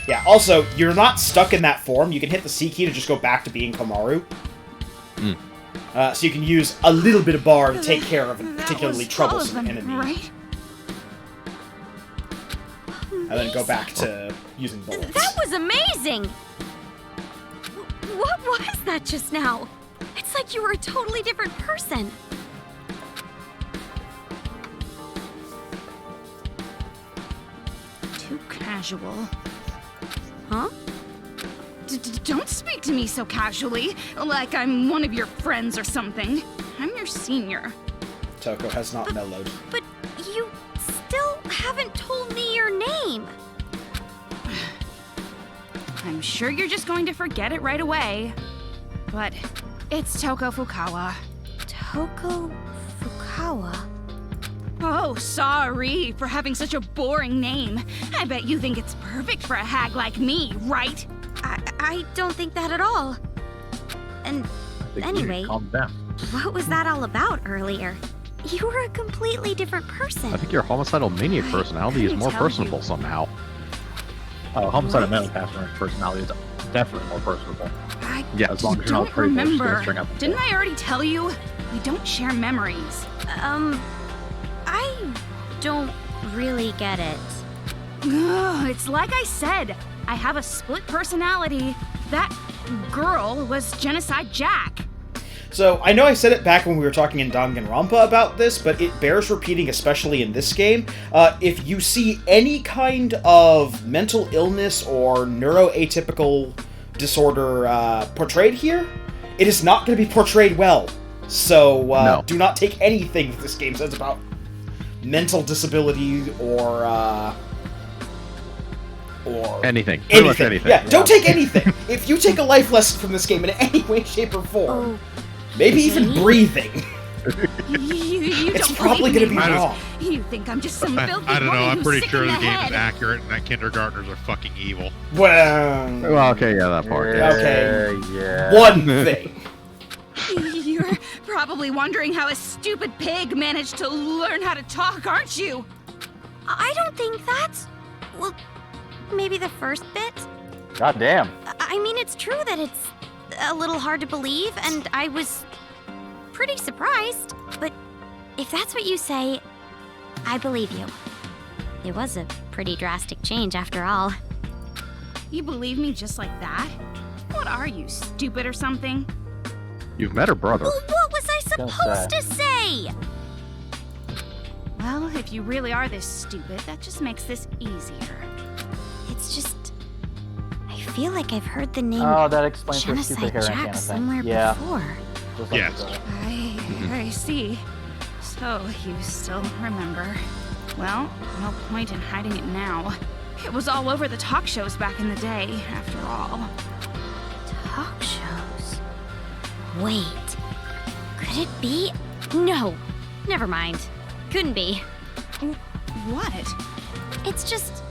A: Yeah, also, you're not stuck in that form. You can hit the C key to just go back to being Komaru. So you can use a little bit of bar to take care of a particularly troublesome enemy.
J: Right?
A: And then go back to using bullets.
E: That was amazing! What was that just now? It's like you were a totally different person.
J: Too casual.
E: Huh?
J: Don't speak to me so casually, like I'm one of your friends or something. I'm your senior.
A: Toko has not mellowed.
E: But you still haven't told me your name.
J: I'm sure you're just going to forget it right away. But it's Toko Fukawa.
E: Toko Fukawa?
J: Oh, sorry for having such a boring name. I bet you think it's perfect for a hag like me, right?
E: I don't think that at all. And anyway,
G: calm down.
E: What was that all about earlier? You were a completely different person.
C: I think your homicidal maniac personality is more personable somehow.
G: Homicidal maniac personality is definitely more personable.
C: Yeah,
G: as long as you're
J: Don't
G: not crazy.
J: remember. Didn't I already tell you? We don't share memories.
E: I don't really get it.
J: Ugh, it's like I said. I have a split personality. That girl was Genocide Jack.
A: So, I know I said it back when we were talking in Danganronpa about this, but it bears repeating, especially in this game. If you see any kind of mental illness or neuroatypical disorder portrayed here, it is not going to be portrayed well. So,
C: No.
A: Do not take anything that this game says about mental disability or
C: anything. Pretty much anything.
A: Yeah, don't take anything. If you take a life lesson from this game in any way, shape, or form, maybe even breathing,
J: You
A: it's
J: don't
A: probably
J: believe
A: going to be
J: me.
A: wrong.
J: You think I'm just some filthy
B: I don't know.
J: woman
B: I'm
J: who's
B: pretty
J: sick
B: sure
J: in
B: the
J: the
B: game
J: head.
B: is accurate and that kindergartners are fucking evil.
A: Well,
C: okay, yeah, that part.
A: Okay.
D: Yeah.
A: One thing.
J: You're probably wondering how a stupid pig managed to learn how to talk, aren't you?
E: I don't think that's... Well, maybe the first bit?
D: God damn.
E: I mean, it's true that it's a little hard to believe, and I was pretty surprised. But if that's what you say, I believe you. It was a pretty drastic change after all.
J: You believe me just like that? What are you, stupid or something?
C: You've met her brother.
E: Well, what was I supposed to say?
J: Well, if you really are this stupid, that just makes this easier.
E: It's just... I feel like I've heard the name
D: Oh, that explains her stupid
E: Genocide
D: hair and
E: Jack
D: kind of thing.
E: somewhere
D: Yeah.
E: before.
D: Just like
B: Yes.
J: I see. So, you still remember. Well, no point in hiding it now. It was all over the talk shows back in the day, after all.
E: Talk shows? Wait. Could it be? No. Never mind. Couldn't be.
J: What?
E: It's just...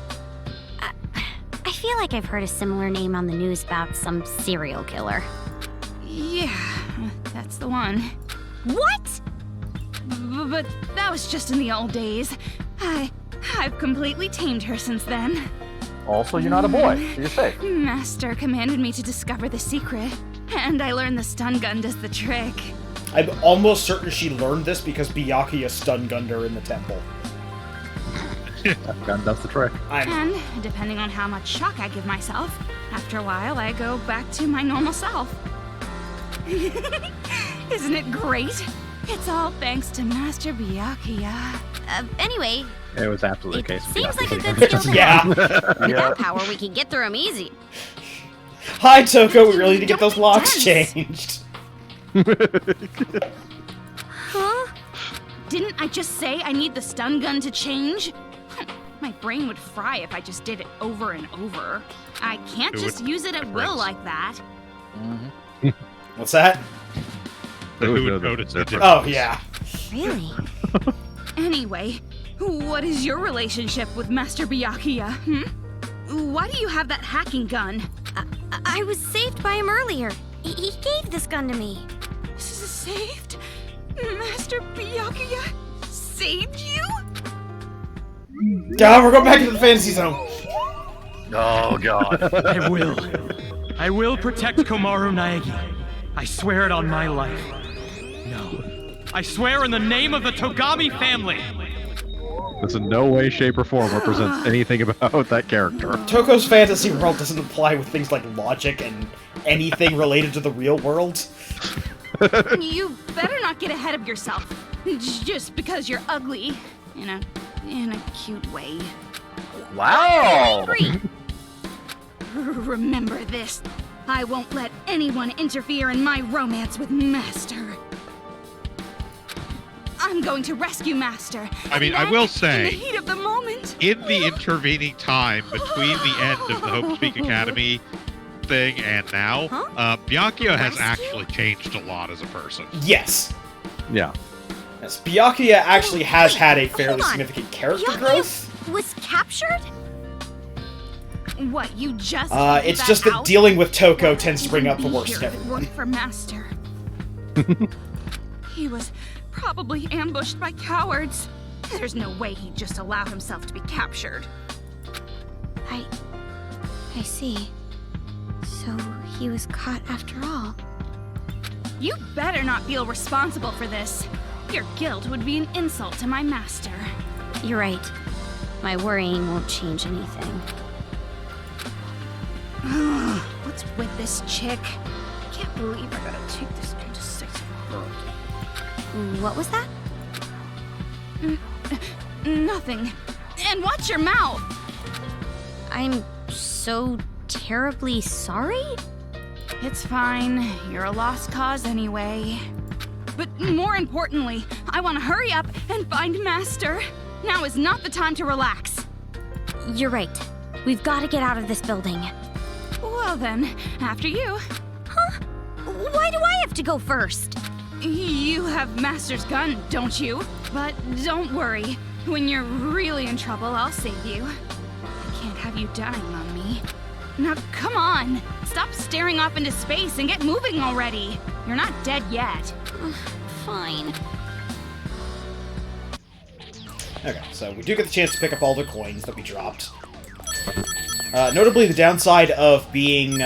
E: I feel like I've heard a similar name on the news about some serial killer.
J: Yeah, that's the one.
E: What?
J: But that was just in the old days. I've completely tamed her since then.
D: Also, you're not a boy, so you're safe.
J: Master commanded me to discover the secret, and I learned the stun gun does the trick.
A: I'm almost certain she learned this because Byakuya stun-gunned her in the temple.
G: That gun does the trick.
J: And depending on how much shock I give myself, after a while I go back to my normal self. Isn't it great? It's all thanks to Master Byakuya.
E: Anyway,
G: It was absolutely the case.
E: seems like a good skill to
A: Yeah.
E: have. With that power, we can get through them easy.
A: Hi, Toko, we really need to get those locks changed.
J: Huh? Didn't I just say I need the stun gun to change? My brain would fry if I just did it over and over. I can't just use it at will like that.
A: What's that?
B: Who would notice the difference?
A: Oh, yeah.
E: Really?
J: Anyway, what is your relationship with Master Byakuya, Why do you have that hacking gun?
E: I was saved by him earlier. He gave this gun to me.
J: Saved? Master Byakuya saved you?
A: God, we're going back to the fantasy zone.
M: Oh, God. I will protect Komaru Naegi. I swear it on my life. No. I swear in the name of the Togami family.
C: This in no way, shape, or form represents anything about that character.
A: Toko's fantasy world doesn't apply with things like logic and anything related to the real world.
J: You better not get ahead of yourself. Just because you're ugly. In a cute way.
D: Wow!
J: Remember this. I won't let anyone interfere in my romance with Master. I'm going to rescue Master.
B: I mean, I will
J: In
B: say,
J: the heat of the moment.
B: in the intervening time between the end of the Hope Speak Academy thing and now, Byakuya has actually changed a lot as a person.
A: Yes.
C: Yeah.
A: Yes, Byakuya actually has had a fairly
E: on.
A: significant character
E: Byakuya
A: growth.
E: was captured?
J: What, you just
A: It's just that dealing with Toko tends to bring out the worst in
J: It
A: everyone.
J: worked for Master. He was probably ambushed by cowards. There's no way he'd just allow himself to be captured.
E: I see. So he was caught after all.
J: You better not feel responsible for this. Your guilt would be an insult to my master.
E: You're right. My worrying won't change anything.
J: What's with this chick? Can't believe I gotta take this indecisive road.
E: What was that?
J: Nothing. And watch your mouth!
E: I'm so terribly sorry?
J: It's fine. You're a lost cause anyway. But more importantly, I want to hurry up and find Master. Now is not the time to relax.
E: You're right. We've got to get out of this building.
J: Well then, after you.
E: Huh? Why do I have to go first?
J: You have Master's gun, don't you? But don't worry. When you're really in trouble, I'll save you. I can't have you dying on me. Now, come on! Stop staring off into space and get moving already! You're not dead yet.
E: Fine.
A: Okay, so we do get the chance to pick up all the coins that we dropped. Notably, the downside of being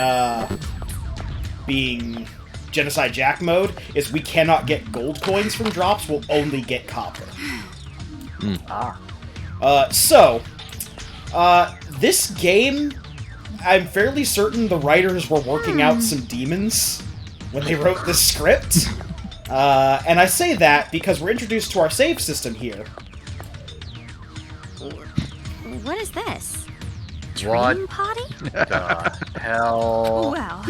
A: Genocide Jack mode is we cannot get gold coins from drops, we'll only get copper. This game, I'm fairly certain the writers were working out some demons when they wrote this script. And I say that because we're introduced to our save system here.
E: What is this?
G: What
E: Dream potty?
G: the hell?
J: Well,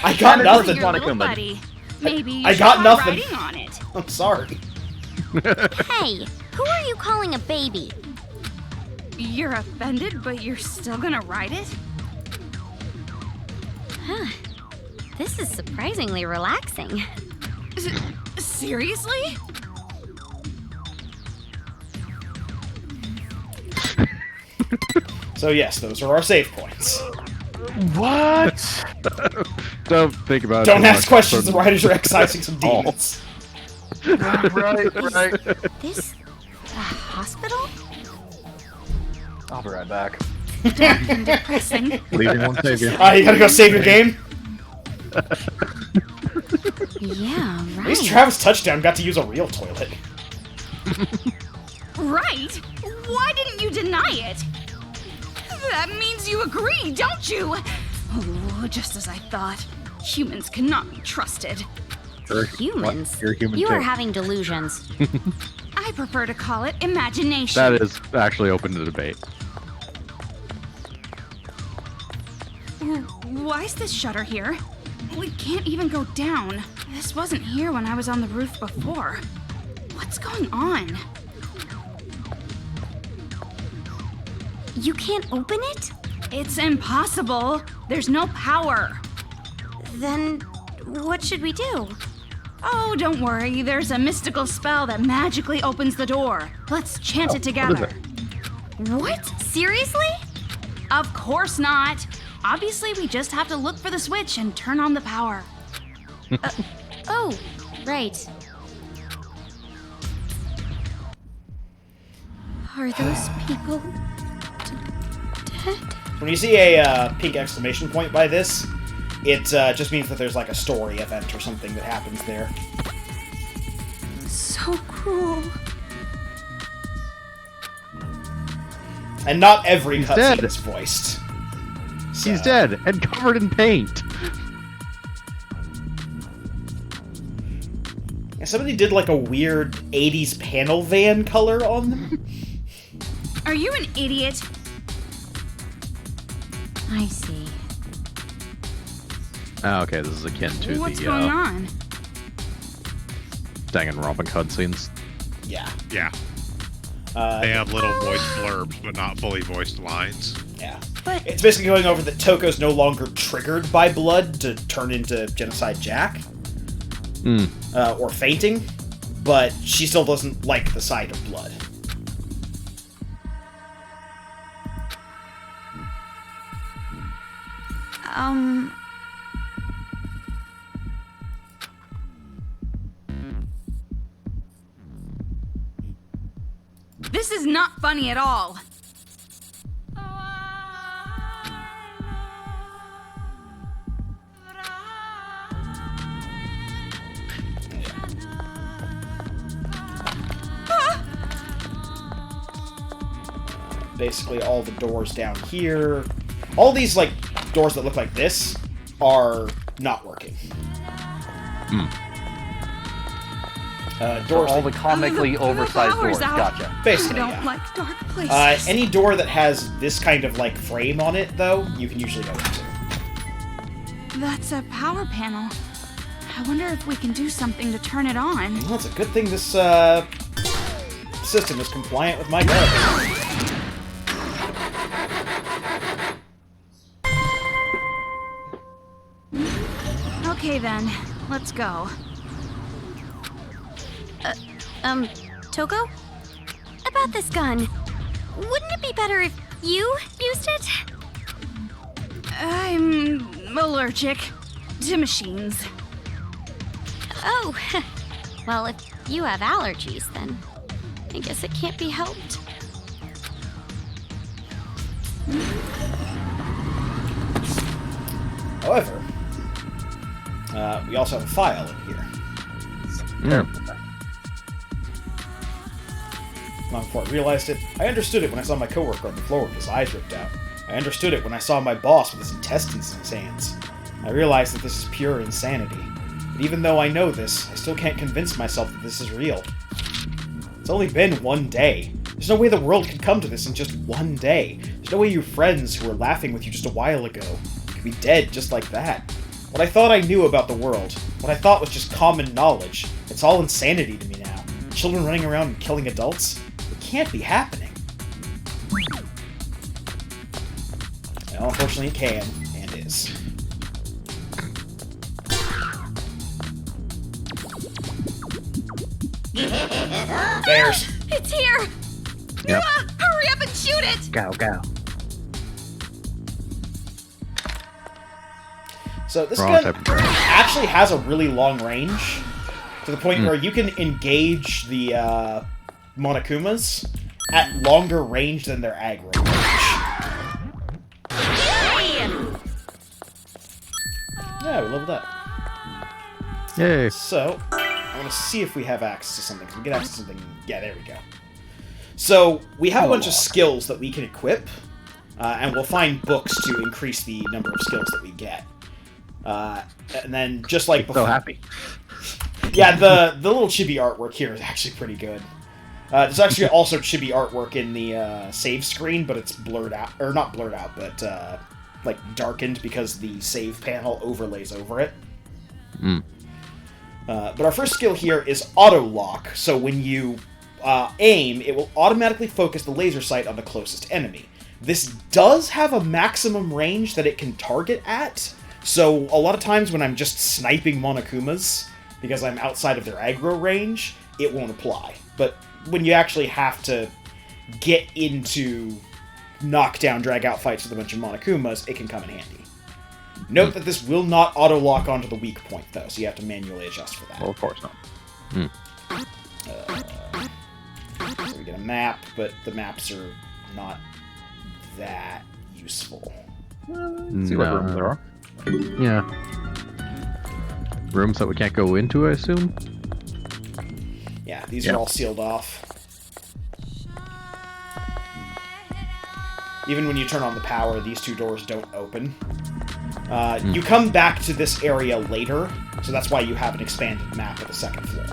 A: I got nothing.
J: your little buddy. Maybe you
A: I
J: should
A: got
J: try
A: nothing.
J: riding on it.
A: I'm sorry.
E: Hey, who are you calling a baby?
J: You're offended, but you're still gonna ride it?
E: Huh. This is surprisingly relaxing.
J: Seriously?
A: So yes, those are our save points.
C: What? Don't think about it.
A: Don't
C: too
A: ask
C: much.
A: questions, the writers are excising some demons.
G: right.
E: This a hospital?
D: I'll be right back.
J: Dark and depressing.
G: Leaving won't save you.
A: You gotta go save your game?
E: Yeah,
A: At
E: right.
A: least Travis Touchdown got to use a real toilet.
J: Right? Why didn't you deny it? That means you agree, don't you? Oh, just as I thought. Humans cannot be trusted.
E: Humans?
C: You're human
E: You
C: too.
E: are having delusions.
J: I prefer to call it imagination.
C: That is actually open to debate.
J: Why is this shutter here? We can't even go down. This wasn't here when I was on the roof before. What's going on?
E: You can't open it?
J: It's impossible. There's no power.
E: Then what should we do?
J: Oh, don't worry. There's a mystical spell that magically opens the door. Let's chant it together.
E: What? Seriously?
J: Of course not. Obviously, we just have to look for the switch and turn on the power.
E: Oh, right. Are those people dead?
A: When you see a pink exclamation point by this, it just means that there's like a story event or something that happens there.
J: So cruel.
A: And not every
C: He's
A: cutscene
C: dead.
A: is voiced. So-
C: He's dead and covered in paint.
A: Yeah, somebody did like a weird 80s panel van color on them.
J: Are you an idiot?
E: I see.
C: Oh, okay, this is akin to
J: What's
C: the
J: going on?
C: Danganronpa cutscenes.
A: Yeah.
B: Yeah. They have little voiced blurbs, but not fully voiced lines.
A: Yeah.
J: But
A: It's basically going over that Toko's no longer triggered by blood to turn into Genocide Jack. Or fainting, but she still doesn't like the sight of blood.
J: This is not funny at all.
A: Basically, all the doors down here, all these like doors that look like this, are not working. Doors
D: all
A: that-
D: the comically oversized
J: power's
D: doors.
J: out.
D: Gotcha.
A: Basically,
J: I
A: yeah.
J: don't like dark places.
A: Any door that has this kind of like frame on it, though, you can usually go into.
J: That's a power panel. I wonder if we can do something to turn it on.
A: Well, it's a good thing this system is compliant with my code.
J: Okay then, let's go.
E: Toko? About this gun. Wouldn't it be better if you used it?
J: I'm allergic to machines.
E: Oh, well, if you have allergies, then I guess it can't be helped.
A: However, we also have a file in here. Long before I realized it, I understood it when I saw my coworker on the floor with his eyes ripped out. I understood it when I saw my boss with his intestines in his hands. I realized that this is pure insanity. But even though I know this, I still can't convince myself that this is real. It's only been 1 day. There's no way the world could come to this in just 1 day. There's no way your friends who were laughing with you just a while ago could be dead just like that. What I thought I knew about the world, what I thought was just common knowledge, it's all insanity to me now. Children running around and killing adults? It can't be happening. Well, unfortunately it can, and is. Bears.
J: It's here!
C: Yep.
J: Hurry up and shoot it!
G: Go, go.
A: So this
C: Wrong
A: gun
C: type of bear.
A: actually has a really long range, to the point where you can engage the Monokumas at longer range than their aggro range. Yeah, we leveled up.
C: Yay.
A: So, I want to see if we have access to something. Can we get access to something? Yeah, there we go. So, we have a bunch of skills that we can equip, and we'll find books to increase the number of skills that we get. And then, just like before...
G: So happy.
A: Yeah, the little chibi artwork here is actually pretty good. There's actually also chibi artwork in the save screen, but it's blurred out, or not blurred out, but like darkened because the save panel overlays over it. But our first skill here is auto lock. So when you aim, it will automatically focus the laser sight on the closest enemy. This does have a maximum range that it can target at. So a lot of times when I'm just sniping Monokumas, because I'm outside of their aggro range, it won't apply. But when you actually have to get into knockdown, drag-out fights with a bunch of Monokumas, it can come in handy. Note that this will not auto-lock onto the weak point, though, so you have to manually adjust for that.
G: Well, of course not.
A: So we get a map, but the maps are not that useful.
G: See what rooms there are.
C: Yeah. Rooms that we can't go into, I assume?
A: Yeah, these are all sealed off. Even when you turn on the power, these two doors don't open. You come back to this area later, so that's why you have an expanded map of the second floor.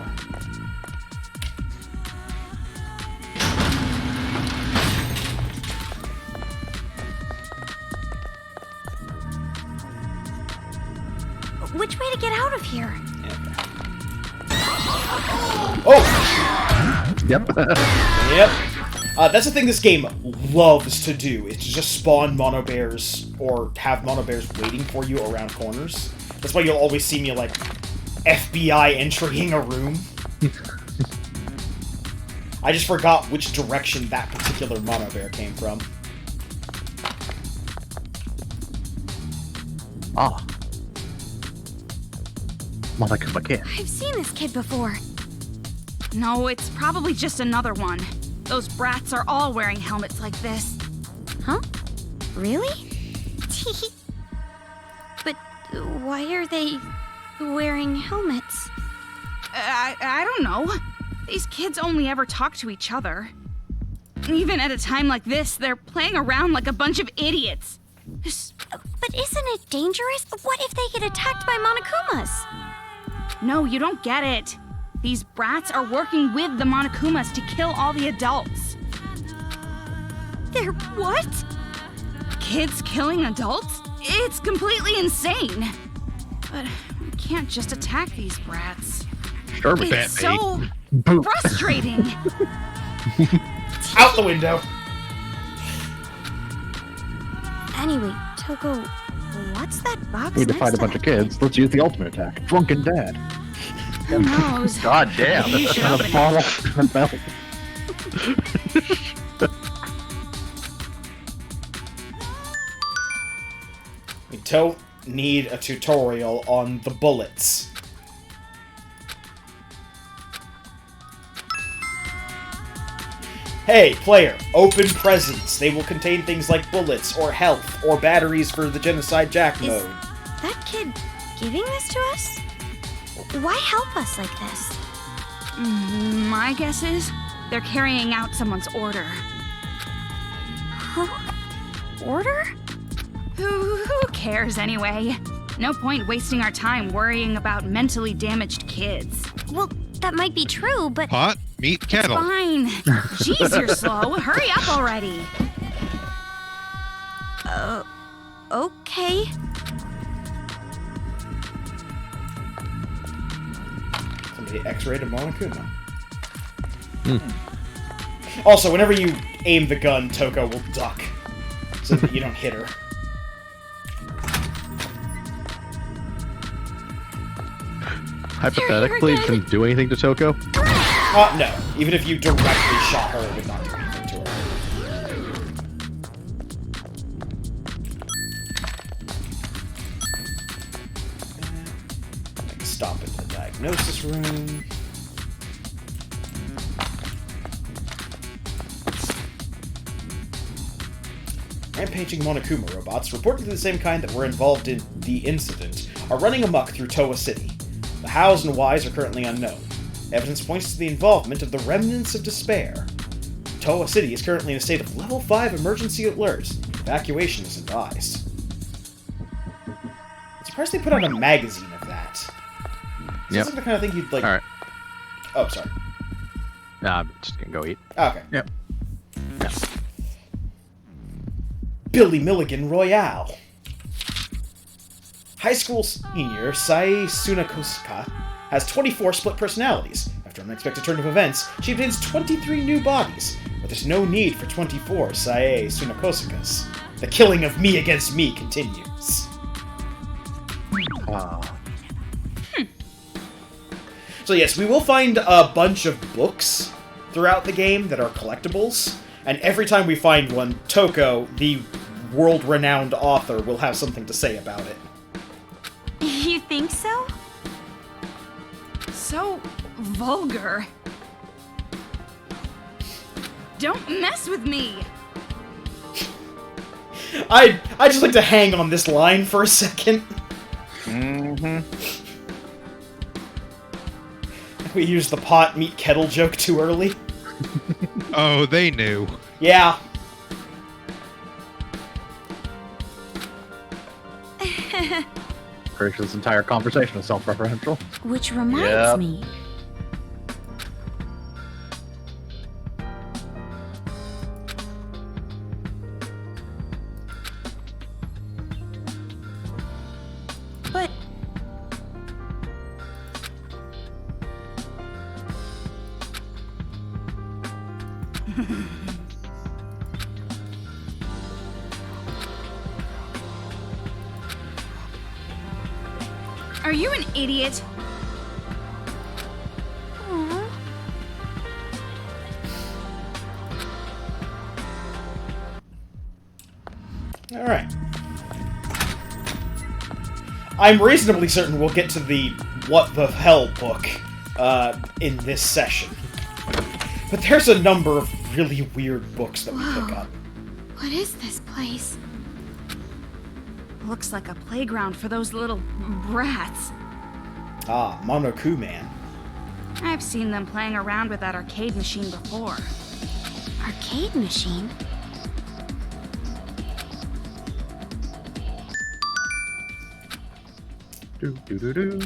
E: Which way to get out of here?
A: Oh!
C: Yep.
A: Yep. That's the thing this game loves to do, is to just spawn mono bears or have mono bears waiting for you around corners. That's why you'll always see me, like, FBI entering a room. I just forgot which direction that particular mono bear came from.
G: Ah. Monokuma kid.
J: I've seen this kid before. No, it's probably just another one. Those brats are all wearing helmets like this.
E: Huh? Really? But why are they wearing helmets?
J: I don't know. These kids only ever talk to each other. Even at a time like this, they're playing around like a bunch of idiots.
E: But isn't it dangerous? What if they get attacked by Monokumas?
J: No, you don't get it. These brats are working with the Monokumas to kill all the adults.
E: They're what?
J: Kids killing adults? It's completely insane. But we can't just attack these brats.
G: Sure, we
J: It's
G: can't.
J: so frustrating.
A: Out the window.
E: Anyway, Toko, what's that box
G: Need to
E: next
G: fight a
E: to
G: bunch
E: that
G: of kids. Let's use the ultimate attack. Drunken Dad.
J: Who knows?
G: God damn.
J: You should
G: That's
J: open
G: a bottle and a belt.
A: We don't need a tutorial on the bullets. Hey, player, open presents. They will contain things like bullets, or health, or batteries for the Genocide Jack mode.
E: That kid giving this to us? Why help us like this?
J: My guess is they're carrying out someone's order.
E: Huh? Order?
J: Who cares anyway? No point wasting our time worrying about mentally damaged kids.
E: Well, that might be true, but...
B: Pot, meat, kettle.
J: Fine. Jeez, you're slow. Hurry up already.
E: Okay.
A: Somebody X-rayed a Monokuma. Also, whenever you aim the gun, Toko will duck, so that you don't hit her.
C: Hypothetically, it didn't do anything to Toko?
A: No. Even if you directly shot her, it would not do anything to her. Stop in the diagnosis room. Rampaging Monokuma robots, reportedly the same kind that were involved in the incident, are running amok through Towa City. The hows and whys are currently unknown. Evidence points to the involvement of the remnants of despair. Towa City is currently in a state of level 5 emergency alert. Evacuation is advised. I'm surprised they put out a magazine of that. Sounds like the kind of thing you'd like...
C: Alright.
A: Oh, sorry.
C: Nah, I'm just gonna go eat.
A: Okay.
C: Yep.
A: Billy Milligan Royale. High school senior Sae Sunakosuka has 24 split personalities. After an unexpected turn of events, she obtains 23 new bodies, but there's no need for 24 Sae Sunakosukas. The killing of me against me continues. So yes, we will find a bunch of books throughout the game that are collectibles, and every time we find one, Toko, the world-renowned author, will have something to say about it.
J: You think so? So vulgar. Don't mess with me!
A: I just like to hang on this line for a second. We used the pot meat kettle joke too early.
B: Oh, they knew.
A: Yeah.
G: Pretty sure this entire conversation is self-referential.
E: Which reminds me. But...
J: Are you an idiot?
A: Alright. I'm reasonably certain we'll get to the what the hell book in this session. But there's a number of really weird books that we pick up.
J: What is this place? Looks like a playground for those little brats.
A: Ah, Monokuman.
J: I've seen them playing around with that arcade machine before.
E: Arcade machine?
G: Do.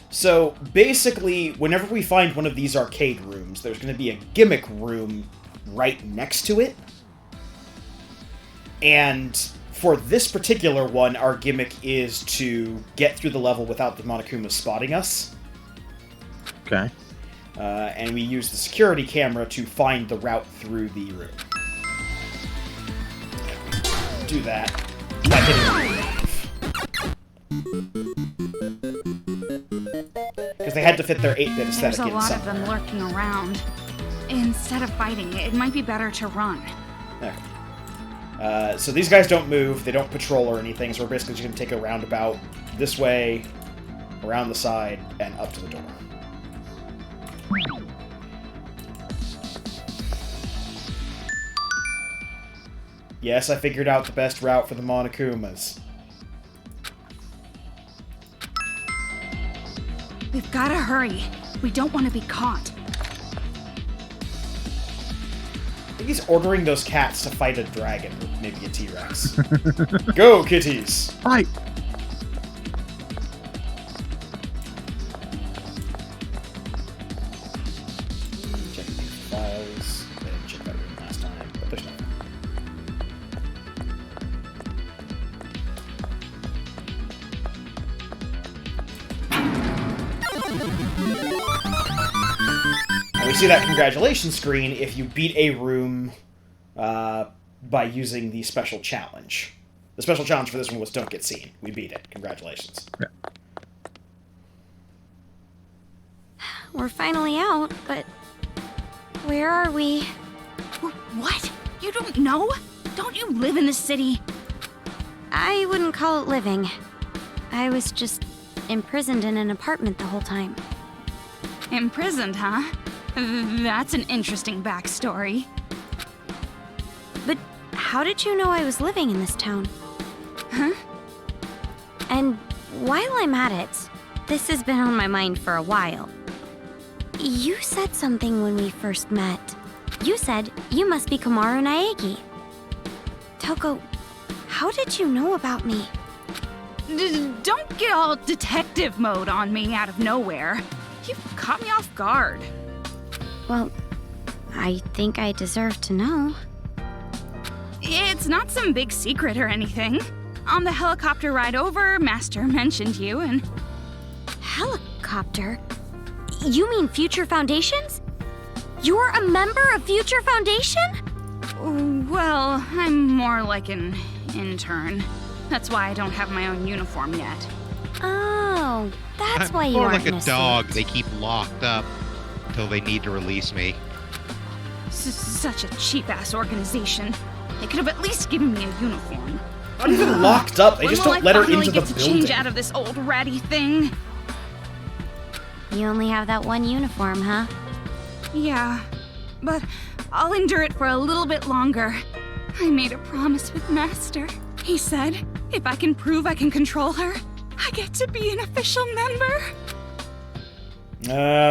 A: So, basically, whenever we find one of these arcade rooms, there's going to be a gimmick room right next to it. And for this particular one, our gimmick is to get through the level without the Monokuma spotting us.
G: Okay.
A: And we use the security camera to find the route through the room. Do that. By hitting the because they had to fit their 8-bit aesthetic in
J: There's a lot of
A: somewhere.
J: them lurking around. Instead of fighting, it might be better to run.
A: Okay. So these guys don't move, they don't patrol or anything, so we're basically just going to take a roundabout this way, around the side, and up to the door. Yes, I figured out the best route for the Monokumas.
J: We've gotta hurry. We don't want to be caught.
A: I think he's ordering those cats to fight a dragon, or maybe a T-Rex. Go, kitties!
C: Fight!
A: Check the files. I didn't check that room last time, but there's nothing. And we see that congratulations screen if you beat a room by using the special challenge. The special challenge for this one was don't get seen. We beat it. Congratulations.
C: Yeah.
E: We're finally out, but where are we?
J: What? You don't know? Don't you live in the city?
E: I wouldn't call it living. I was just imprisoned in an apartment the whole time.
J: Imprisoned, huh? That's an interesting backstory.
E: But how did you know I was living in this town?
J: Huh?
E: And while I'm at it, this has been on my mind for a while. You said something when we first met. You said you must be Komaru Naegi. Toko, how did you know about me?
J: Don't get all detective mode on me out of nowhere. You caught me off guard.
E: Well, I think I deserve to know.
J: It's not some big secret or anything. On the helicopter ride over, Master mentioned you and...
E: Helicopter? You mean Future Foundations? You're a member of Future Foundation?
J: Well, I'm more like an intern. That's why I don't have my own uniform yet.
E: Oh, that's why you
B: more
E: aren't
B: like
E: in
B: a dog. They keep locked up until they need to release me.
J: Such a cheap-ass organization. They could have at least given me a uniform.
A: Not even locked up. They just don't let her into the
J: get to
A: building.
J: Change out of this old ratty thing.
E: You only have that one uniform, huh?
J: Yeah, but I'll endure it for a little bit longer. I made a promise with Master. He said, if I can prove I can control her, I get to be an official member.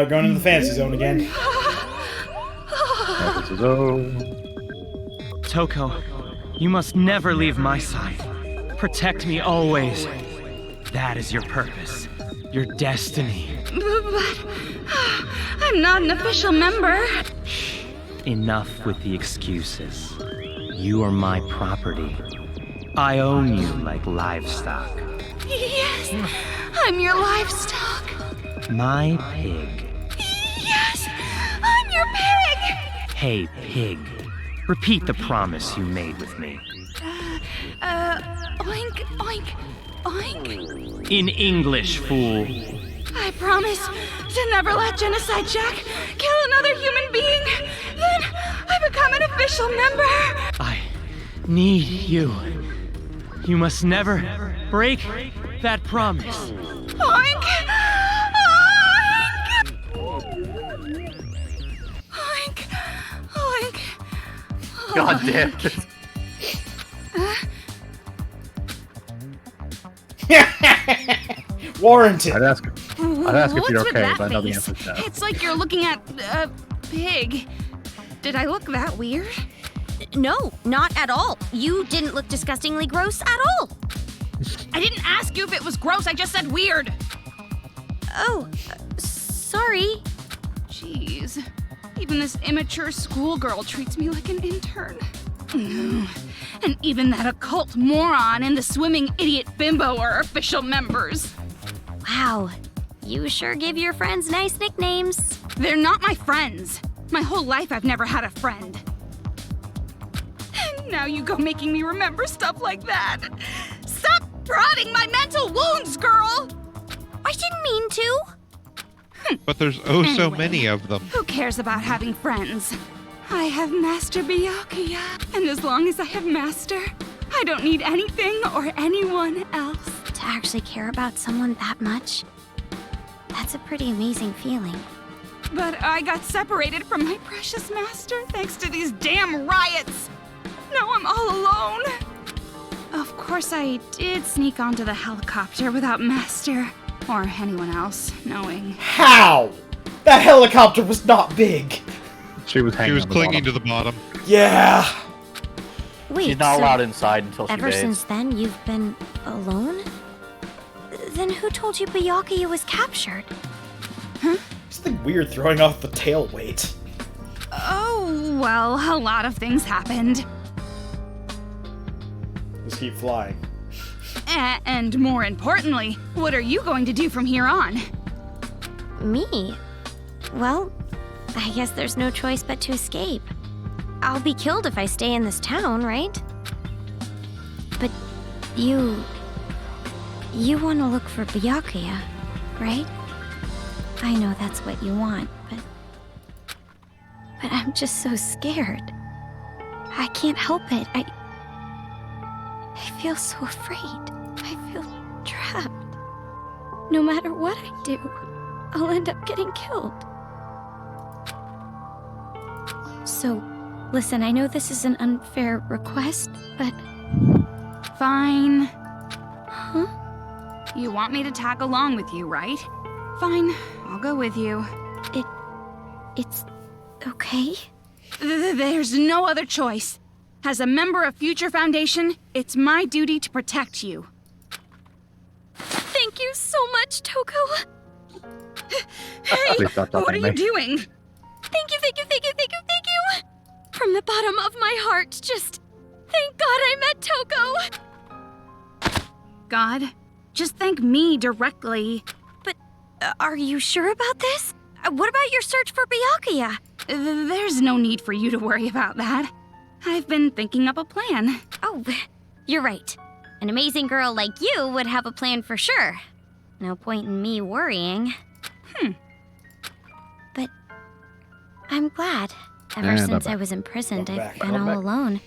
A: Going into the fantasy zone again.
C: Fantasy zone.
L: Toko, you must never leave my side. Protect me always. That is your purpose, your destiny.
J: But I'm not an official member.
L: Enough with the excuses. You are my property. I own you like livestock.
J: Yes, I'm your livestock.
L: My pig.
J: Yes, I'm your pig.
L: Hey, pig. Repeat the promise you made with me.
J: Oink, oink, oink.
L: In English, fool.
J: I promise to never let Genocide Jack kill another human being. Then I become an official member.
L: I need you. You must never break that promise.
J: Oink! Oink! Oink! Oink!
C: God damn it.
A: Warranted.
C: I'd ask if you're
J: What's with
C: okay,
J: that
C: but I know the
J: face?
C: answer's no.
J: It's like you're looking at a pig. Did I look that weird?
E: No, not at all. You didn't look disgustingly gross at all.
J: I didn't ask you if it was gross, I just said weird.
E: Oh, sorry.
J: Jeez. Even this immature schoolgirl treats me like an intern. And even that occult moron and the swimming idiot bimbo are official members.
E: Wow, you sure give your friends nice nicknames.
J: They're not my friends. My whole life I've never had a friend. And now you go making me remember stuff like that. Stop prodding my mental wounds, girl!
E: I didn't mean to.
B: But there's so many of them.
J: Who cares about having friends? I have Master Byakuya, and as long as I have Master, I don't need anything or anyone else.
E: To actually care about someone that much? That's a pretty amazing feeling.
J: But I got separated from my precious Master thanks to these damn riots. Now I'm all alone. Of course I did sneak onto the helicopter without Master, or anyone else, knowing.
A: How? That helicopter was not big.
G: She was hanging.
B: She was
G: on the
B: clinging
G: bottom.
B: to the bottom.
A: Yeah.
D: She's
O: Wait,
D: not
O: so
D: allowed inside until she
O: ever
D: bathes.
O: since then you've been alone? Then who told you Byakuya was captured?
A: Something weird throwing off the tail weight.
J: Oh, well, a lot of things happened.
A: Just keep flying.
J: And more importantly, what are you going to do from here on?
O: Me? Well, I guess there's no choice but to escape. I'll be killed if I stay in this town, right? But you want to look for Byakuya, right? I know that's what you want, but I'm just so scared. I can't help it. I feel so afraid. I feel trapped. No matter what I do, I'll end up getting killed. So, listen, I know this is an unfair request, but...
J: Fine.
O: Huh?
J: You want me to tag along with you, right? Fine, I'll go with you.
O: It's okay?
J: There's no other choice. As a member of Future Foundation, it's my duty to protect you.
O: Thank you so much, Toko.
J: Hey,
G: Please stop
J: what are
G: talking
J: you
G: to me.
J: doing?
O: Thank you. From the bottom of my heart, just thank God I met Toko.
J: God, just thank me directly.
O: But are you sure about this? What about your search for Byakuya?
J: There's no need for you to worry about that. I've been thinking up a plan.
O: Oh, you're right. An amazing girl like you would have a plan for sure. No point in me worrying. But I'm glad. Ever since I was imprisoned, I've been all alone.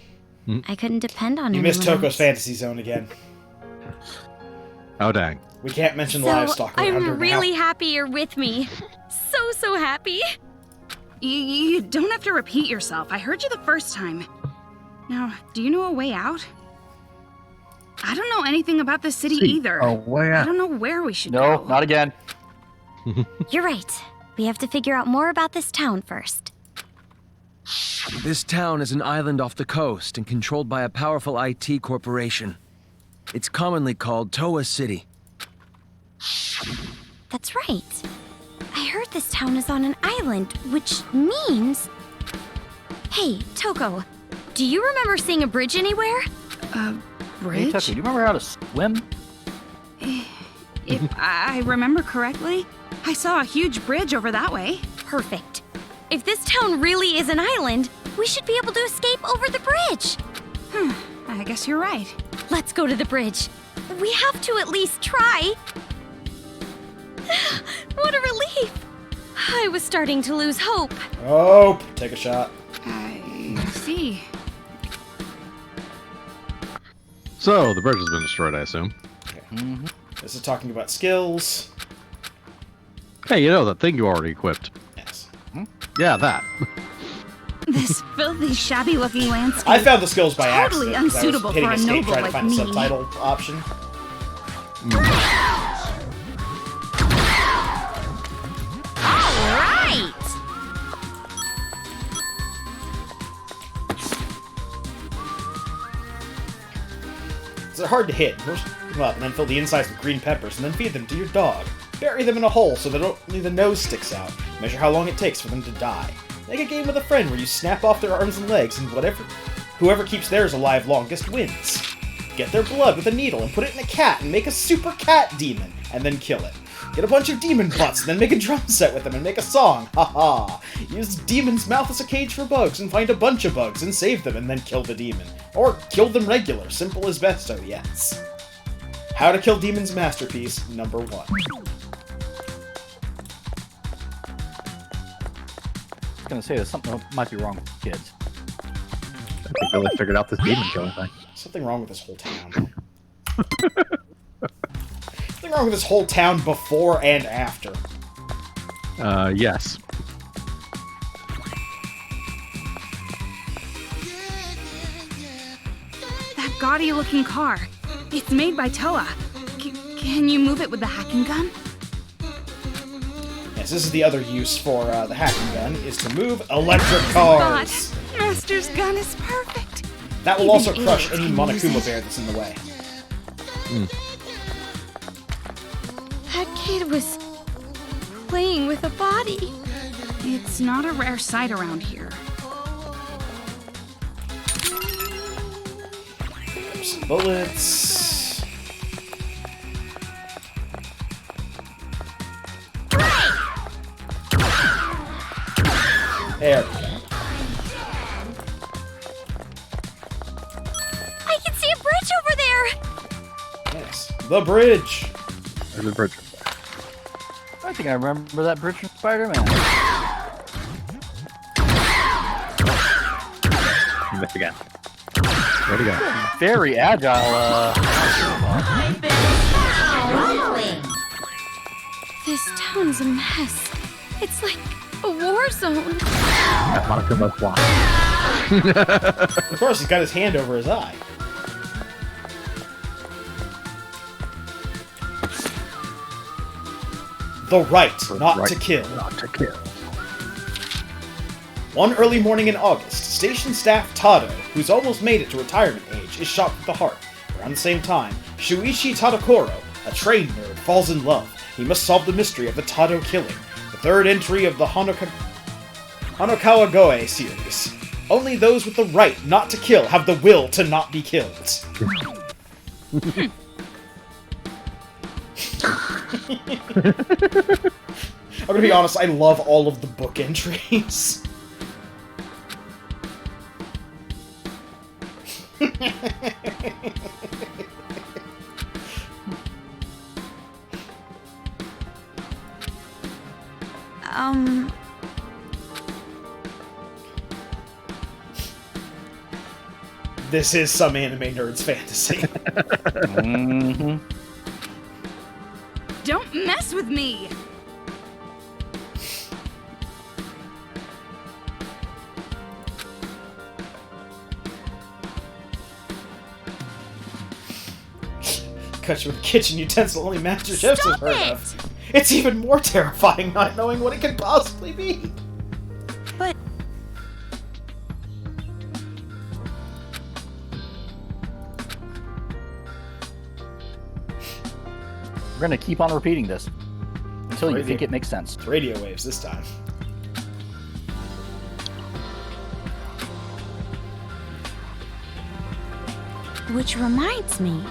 O: I couldn't depend on
A: You
O: anyone
A: missed Toko's
O: else.
A: fantasy zone again.
C: Oh, dang.
A: We can't mention
O: So,
A: livestock around her
O: I'm really
A: now.
O: happy you're with me. So happy.
J: You don't have to repeat yourself. I heard you the first time. Now, do you know a way out? I don't know anything about this city either.
G: Oh, way
J: I
G: out.
J: don't know where we should
D: No,
J: go.
D: not again.
O: You're right. We have to figure out more about this town first.
M: This town is an island off the coast and controlled by a powerful IT corporation. It's commonly called Toa City.
O: That's right. I heard this town is on an island, which means... Hey, Toko, do you remember seeing a bridge anywhere?
J: A
D: Hey, Tucky, do you remember how to swim?
J: If I remember correctly, I saw a huge bridge over that way.
O: Perfect. If this town really is an island, we should be able to escape over the bridge.
J: I guess you're right.
O: Let's go to the bridge. We have to at least try. What a relief. I was starting to lose hope.
A: Oh, take a shot.
J: I see.
C: So, the bridge has been destroyed, I assume.
A: This is talking about skills.
C: Hey, you know that thing you already equipped?
A: Yes.
C: Yeah, that.
J: This filthy, shabby-looking landscape.
A: I found the skills by
J: totally
A: accident. 'Cause
J: unsuitable
A: I was hitting
J: for a
A: escape
J: noble
A: trying to
J: like
A: find
J: me.
A: a subtitle option.
O: All right.
A: They're hard to hit. Roast them up and then fill the insides with green peppers and then feed them to your dog. Bury them in a hole so that only the nose sticks out. Measure how long it takes for them to die. Make a game with a friend where you snap off their arms and legs and whoever keeps theirs alive longest wins. Get their blood with a needle and put it in a cat and make a super cat demon and then kill it. Get a bunch of demon butts and then make a drum set with them and make a song. Haha. Use the demon's mouth as a cage for bugs and find a bunch of bugs and save them and then kill the demon. Or kill them regular. Simple as besto, yes. How to Kill Demons Masterpiece, number 1.
D: I was gonna say there's something that might be wrong with the kids.
G: I think Billy figured out this demon killing thing.
A: Something wrong with this whole town. Something wrong with this whole town before and after.
C: Yes.
J: That gaudy-looking car. It's made by Toa. Can you move it with the hacking gun?
A: Yes, this is the other use for the hacking gun, is to move electric cars.
J: God, Master's gun is perfect.
A: That will
J: Even
A: also crush
J: idiots
A: any
J: can use
A: Monokuma
J: it.
A: bear that's in the way.
J: That kid was playing with a body. It's not a rare sight around here.
A: Some bullets. There we go.
E: I can see a bridge over there!
A: Yes. The bridge!
G: There's a bridge.
D: I think I remember that bridge from Spider-Man.
G: You missed again. Where'd he go?
D: Very agile,
J: This town's a mess. It's like a war zone.
G: That's Monokuma's fly.
A: Of course, he's got his hand over his eye. The right not to kill.
G: Not to kill.
A: One early morning in August, station staff Tado, who's almost made it to retirement age, is shot with the heart. Around the same time, Shuichi Tadokoro, a train nerd, falls in love. He must solve the mystery of the Tado killing, the third entry of the Honokawa Goe series. Only those with the right not to kill have the will to not be killed. I'm gonna be honest, I love all of the book entries. This is some anime nerd's fantasy.
J: Don't mess with me!
A: Cut you with a kitchen utensil only Master Chefs have heard
J: it!
A: of. It's even more terrifying not knowing what it could possibly be.
J: But...
D: We're gonna keep on repeating this until you think it makes sense.
A: It's radio waves this time.
E: Which reminds me.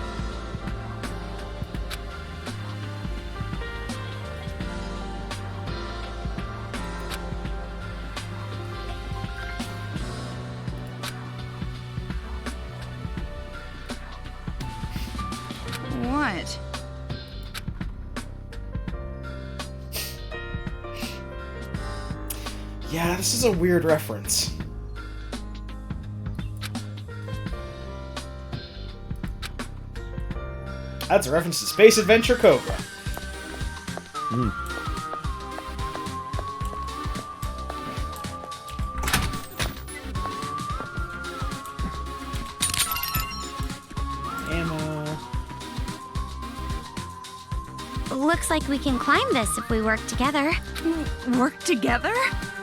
J: What?
A: Yeah, this is a weird reference. That's a reference to Space Adventure Cobra. Ammo.
E: Looks like we can climb this if we work together.
J: Work together?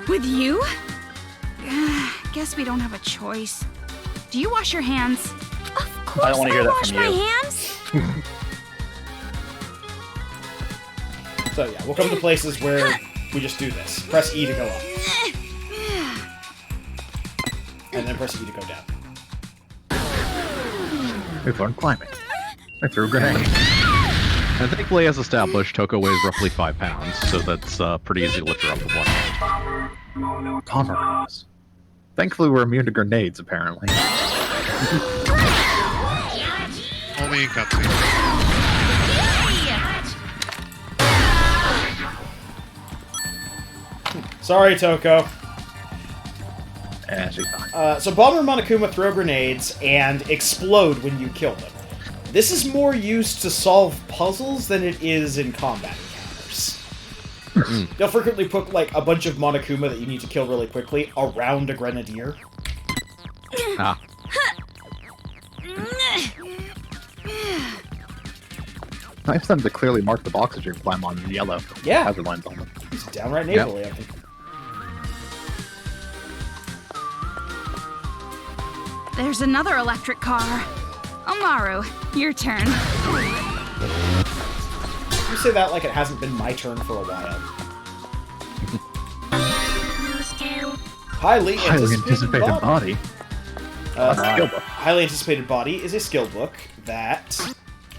J: With you? Guess we don't have a choice. Do you wash your hands?
E: Of course
D: I don't want to hear that
E: wash
D: from
E: my
D: you.
E: hands.
A: So yeah, we'll come to places where we just do this. Press E to go up. And then press E to go down.
G: We've learned climbing. I threw a grenade.
C: And thankfully, as established, Toko weighs roughly 5 pounds, so that's pretty easy to lift her up with one hand.
G: Compromise. Thankfully, we're immune to grenades, apparently.
B: Only in cutscenes.
A: Sorry, Toko.
G: She's fine.
A: So Bomber and Monokuma throw grenades and explode when you kill them. This is more used to solve puzzles than it is in combat encounters. They'll frequently put like a bunch of Monokuma that you need to kill really quickly around a grenadier.
C: Ah.
G: Nice of them to clearly mark the boxes you climb on in yellow.
A: Yeah.
G: Hazard lines on them.
A: He's downright neighborly, I think.
J: There's another electric car. Amaru, your turn.
A: You say that like it hasn't been my turn for a while. Highly anticipated body. Highly anticipated body is a skill book that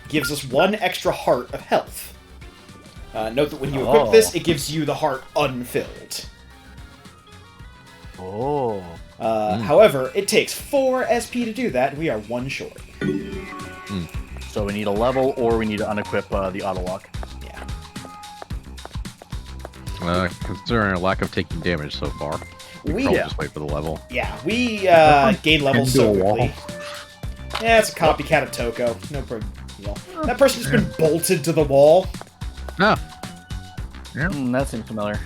A: gives us 1 extra heart of health. Note that when you equip this, it gives you the heart unfilled.
D: Oh.
A: However, it takes 4 SP to do that, and we are 1 short.
D: So we need a level, or we need to unequip the auto lock.
A: Yeah.
C: Considering our lack of taking damage so far, we probably just wait for the level.
A: Yeah, we gain levels so quickly. Yeah, it's a copycat of Toko. No big deal. That person's been bolted to the wall.
C: Ah.
D: That seems familiar.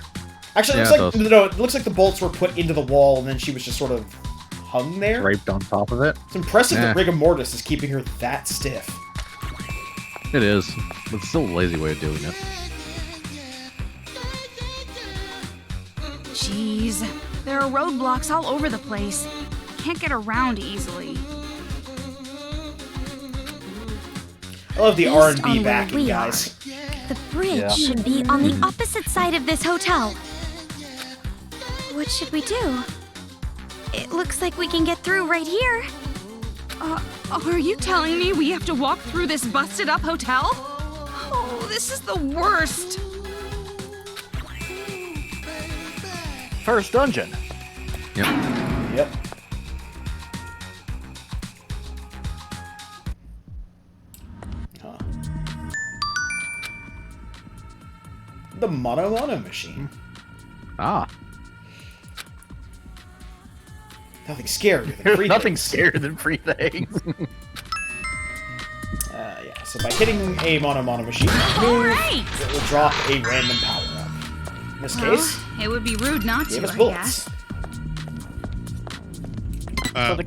A: Actually, it looks like the bolts were put into the wall, and then she was just sort of hung there.
G: Draped on top of it.
A: It's impressive that rigor mortis is keeping her that stiff.
C: It is, but it's still a lazy way of doing it.
J: Jeez, there are roadblocks all over the place. Can't get around easily.
A: I love the R&B backing, guys.
E: The bridge should be on the opposite side of this hotel. What should we do? It looks like we can get through right here.
J: Are you telling me we have to walk through this busted-up hotel? Oh, this is the worst.
D: First dungeon.
A: Yep. Huh. The Mono machine.
C: Ah.
A: Nothing scarier than free
D: Nothing
A: things.
D: scarier than free things.
A: Yeah, so by hitting a mono machine, it will drop a random power-up. In this case,
J: it would be rude not
A: gave
J: to,
A: us
J: I
A: bullets.
J: guess.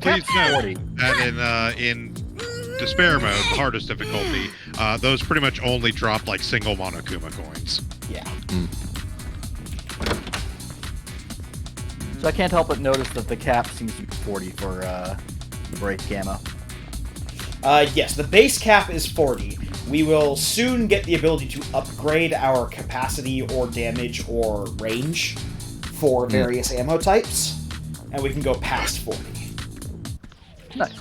B: Please note that in Despair mode, the hardest difficulty, those pretty much only drop like single Monokuma coins.
A: Yeah.
D: So I can't help but notice that the cap seems to be 40 for the break gamma.
A: Yes, the base cap is 40. We will soon get the ability to upgrade our capacity or damage or range for various ammo types, and we can go past 40.
D: Nice.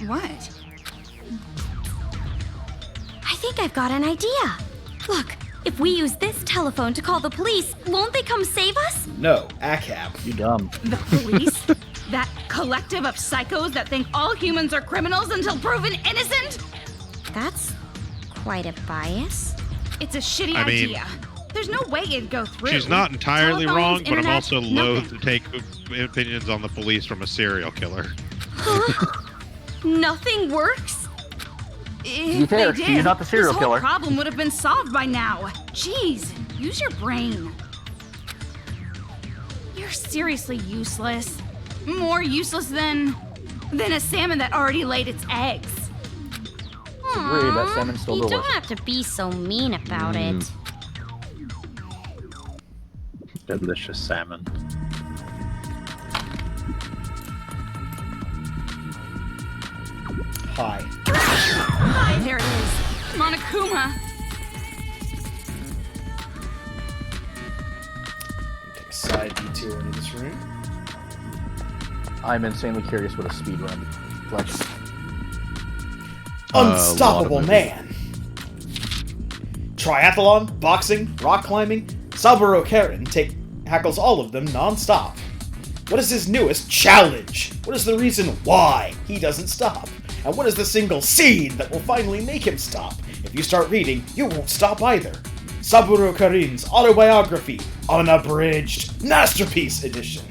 J: What?
E: I think I've got an idea. Look, if we use this telephone to call the police, won't they come save us?
A: No, ACAB.
D: You dumb.
J: The police? That collective of psychos that think all humans are criminals until proven innocent?
E: That's quite a bias.
J: It's a shitty
B: mean,
J: idea. There's no way it'd go through.
B: She's not entirely
J: Telephones,
B: wrong, but I'm
J: internet,
B: also loath
J: nothing.
B: to take opinions on the police from a serial killer.
E: Huh? Nothing works?
J: If
D: fair,
J: they
D: she's
J: did,
D: not the serial
J: this whole
D: killer.
J: problem would have been solved by now. Jeez, use your brain. You're seriously useless. More useless than a salmon that already laid its eggs.
D: Agree, that salmon's still
E: You
D: delicious.
E: don't have to be so mean about it.
G: Delicious salmon.
A: Hi.
J: There it is. Monokuma.
A: Take a side detour into this room.
D: I'm insanely curious what a speed run like.
A: Unstoppable man. Triathlon, boxing, rock climbing, Saburo Karen tackles all of them non-stop. What is his newest challenge? What is the reason why he doesn't stop? And what is the single seed that will finally make him stop? If you start reading, you won't stop either. Saburo Karin's autobiography, unabridged, masterpiece edition.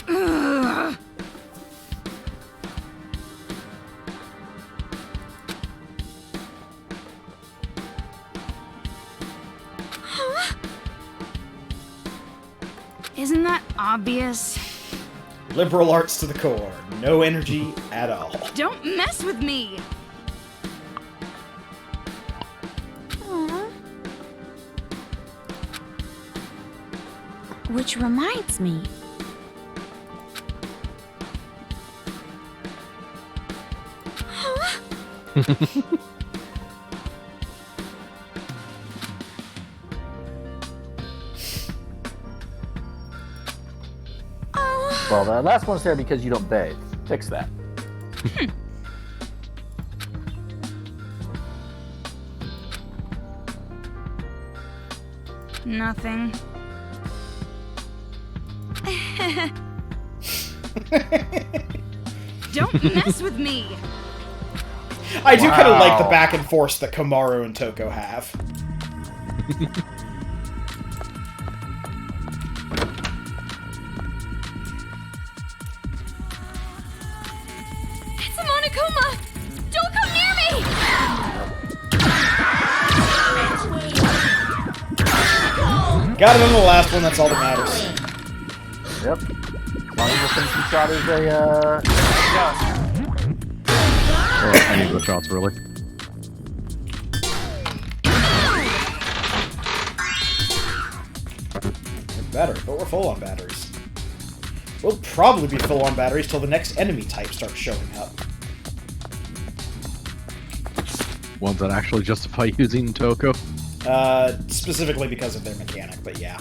J: Ugh. Isn't that obvious?
A: Liberal arts to the core. No energy at all.
J: Don't mess with me!
E: Aww. Which reminds me.
D: Well, the last one's there because you don't bathe. Fix that.
J: Nothing. Don't mess with me!
A: I do kind of like the back and forth that Komaru and Toko have.
J: It's a Monokuma! Don't come near me!
A: Got it on the last one, that's all that matters.
D: Yep. As long as the finishing shot is a,
C: Or any of the shots, really.
A: Better, but we're full on batteries. We'll probably be full on batteries till the next enemy type starts showing up.
C: Ones that actually justify using Toko.
A: Specifically because of their mechanic, but yeah.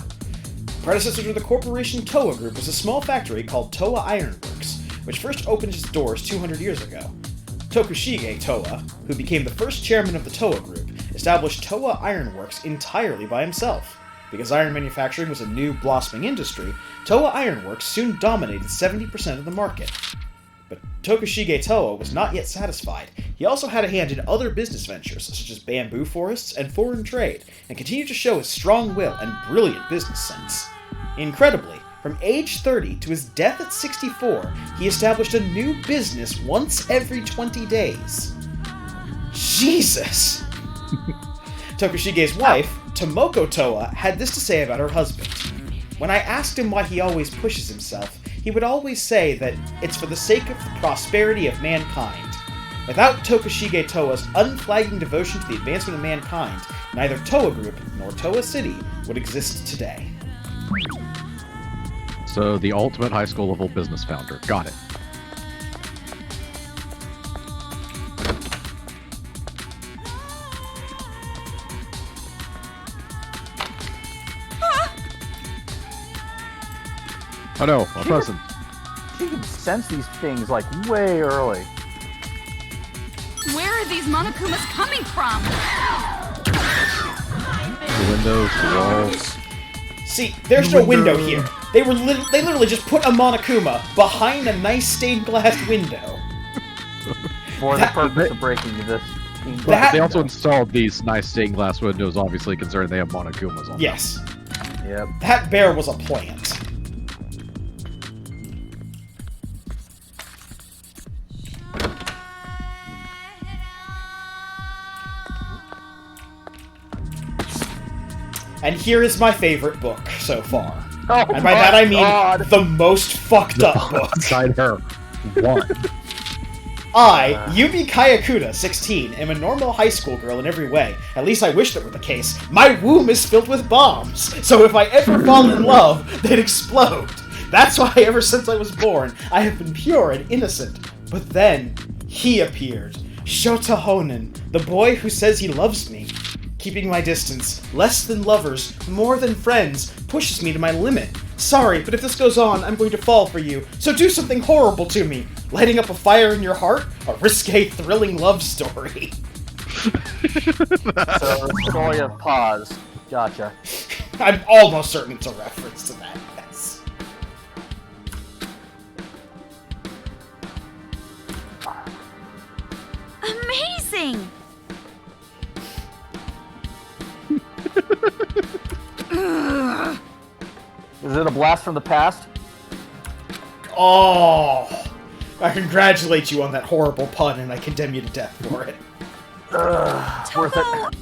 A: Predecessor to the Corporation Toa Group was a small factory called Toa Ironworks, which first opened its doors 200 years ago. Tokushige Toa, who became the first chairman of the Toa Group, established Toa Ironworks entirely by himself. Because iron manufacturing was a new, blossoming industry, Toa Ironworks soon dominated 70% of the market. But Tokushige Toa was not yet satisfied. He also had a hand in other business ventures, such as bamboo forests and foreign trade, and continued to show his strong will and brilliant business sense. Incredibly, from age 30 to his death at 64, he established a new business once every 20 days. Jesus! Tokushige's wife, Tomoko Toa, had this to say about her husband. When I asked him why he always pushes himself, he would always say that it's for the sake of the prosperity of mankind. Without Tokushige Toa's unflagging devotion to the advancement of mankind, neither Toa Group nor Toa City would exist today.
C: So, the ultimate high school level business founder. Got it. Oh no, a present.
D: You can sense these things like way early.
J: Where are these Monokumas coming from?
C: The windows, the walls.
A: See, there's no window here. They literally just put a Monokuma behind a nice stained glass window.
D: For the purpose of breaking this.
C: But they also installed these nice stained glass windows, obviously considering they have Monokumas on them.
A: Yes.
D: Yep.
A: That bear was a plant. And here is my favorite book so far.
D: Oh,
A: and by that I mean the most fucked up book.
C: Inside her. One.
A: I, Yumi Kayakuda, 16, am a normal high school girl in every way. At least I wish that were the case. My womb is filled with bombs, so if I ever fall in love, they'd explode. That's why ever since I was born, I have been pure and innocent. But then, he appeared. Shota Honen, the boy who says he loves me. Keeping my distance, less than lovers, more than friends, pushes me to my limit. Sorry, but if this goes on, I'm going to fall for you. So do something horrible to me. Lighting up a fire in your heart? A risque, thrilling love story.
D: So, the story of Pause. Gotcha.
A: I'm almost certain it's a reference to that, yes.
H: Amazing!
D: Is it a blast from the past?
A: Oh, I congratulate you on that horrible pun, and I condemn you to death for it.
D: Worth it.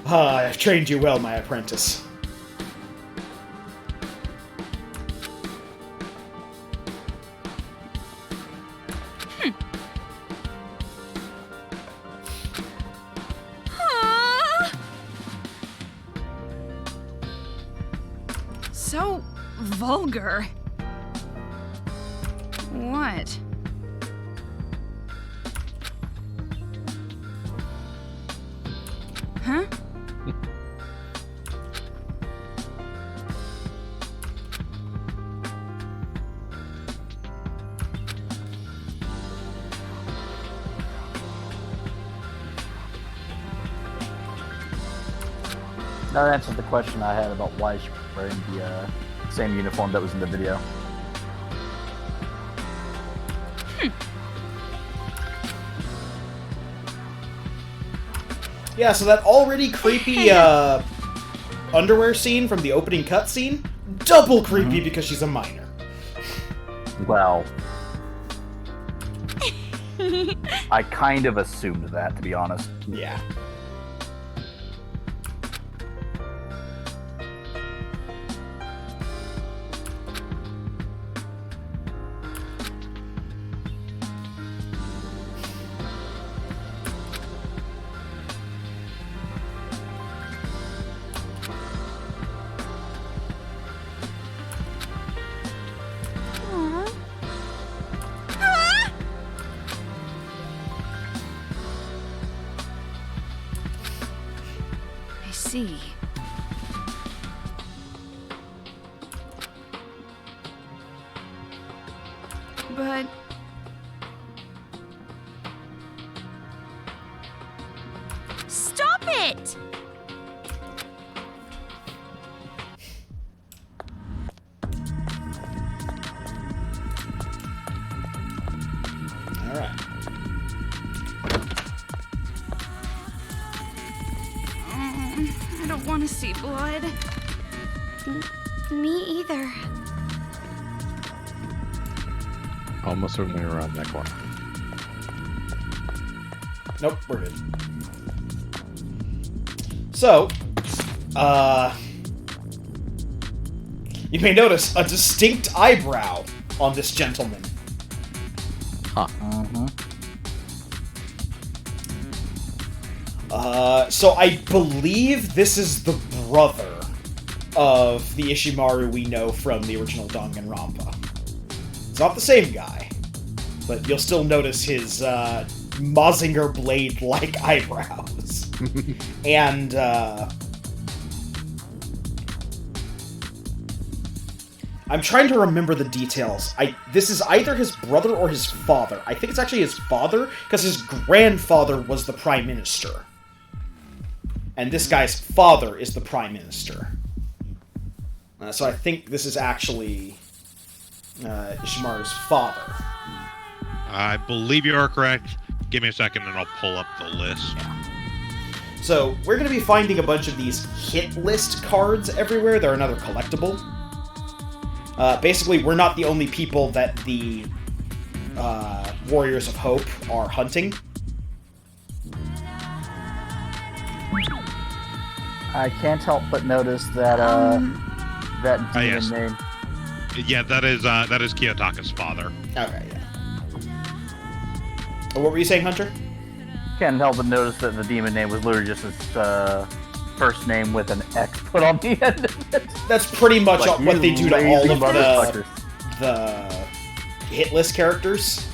A: I've trained you well, my apprentice.
J: vulgar. What? Huh?
D: That answers the question I had about why she's wearing the same uniform that was in the video.
A: Yeah, so that already creepy underwear scene from the opening cutscene, double creepy because she's a minor.
D: Well, I kind of assumed that, to be honest.
A: Yeah.
J: I see. But...
E: Stop it!
A: Alright.
J: I don't want to see blood.
E: Me either.
C: Almost certainly around that corner.
A: Nope, we're good. So, you may notice a distinct eyebrow on this gentleman.
C: Huh.
A: So I believe this is the brother of the Ishimaru we know from the original Danganronpa. It's not the same guy, but you'll still notice his Mazinger blade-like eyebrows. And I'm trying to remember the details. This is either his brother or his father. I think it's actually his father, because his grandfather was the Prime Minister. And this guy's father is the Prime Minister. So I think this is actually Ishimaru's father.
B: I believe you are correct. Give me a second and I'll pull up the list.
A: So we're going to be finding a bunch of these hit list cards everywhere. They're another collectible. Basically, we're not the only people that the Warriors of Hope are hunting.
D: I can't help but notice that that demon
B: yes.
D: name.
B: Yeah, that is Kiyotaka's father.
A: Okay, yeah. What were you saying, Hunter?
D: Can't help but notice that the demon name was literally just his first name with an X put on the end of it.
A: That's pretty much
D: Like,
A: what they do to all of
D: motherfuckers.
A: the hit list characters.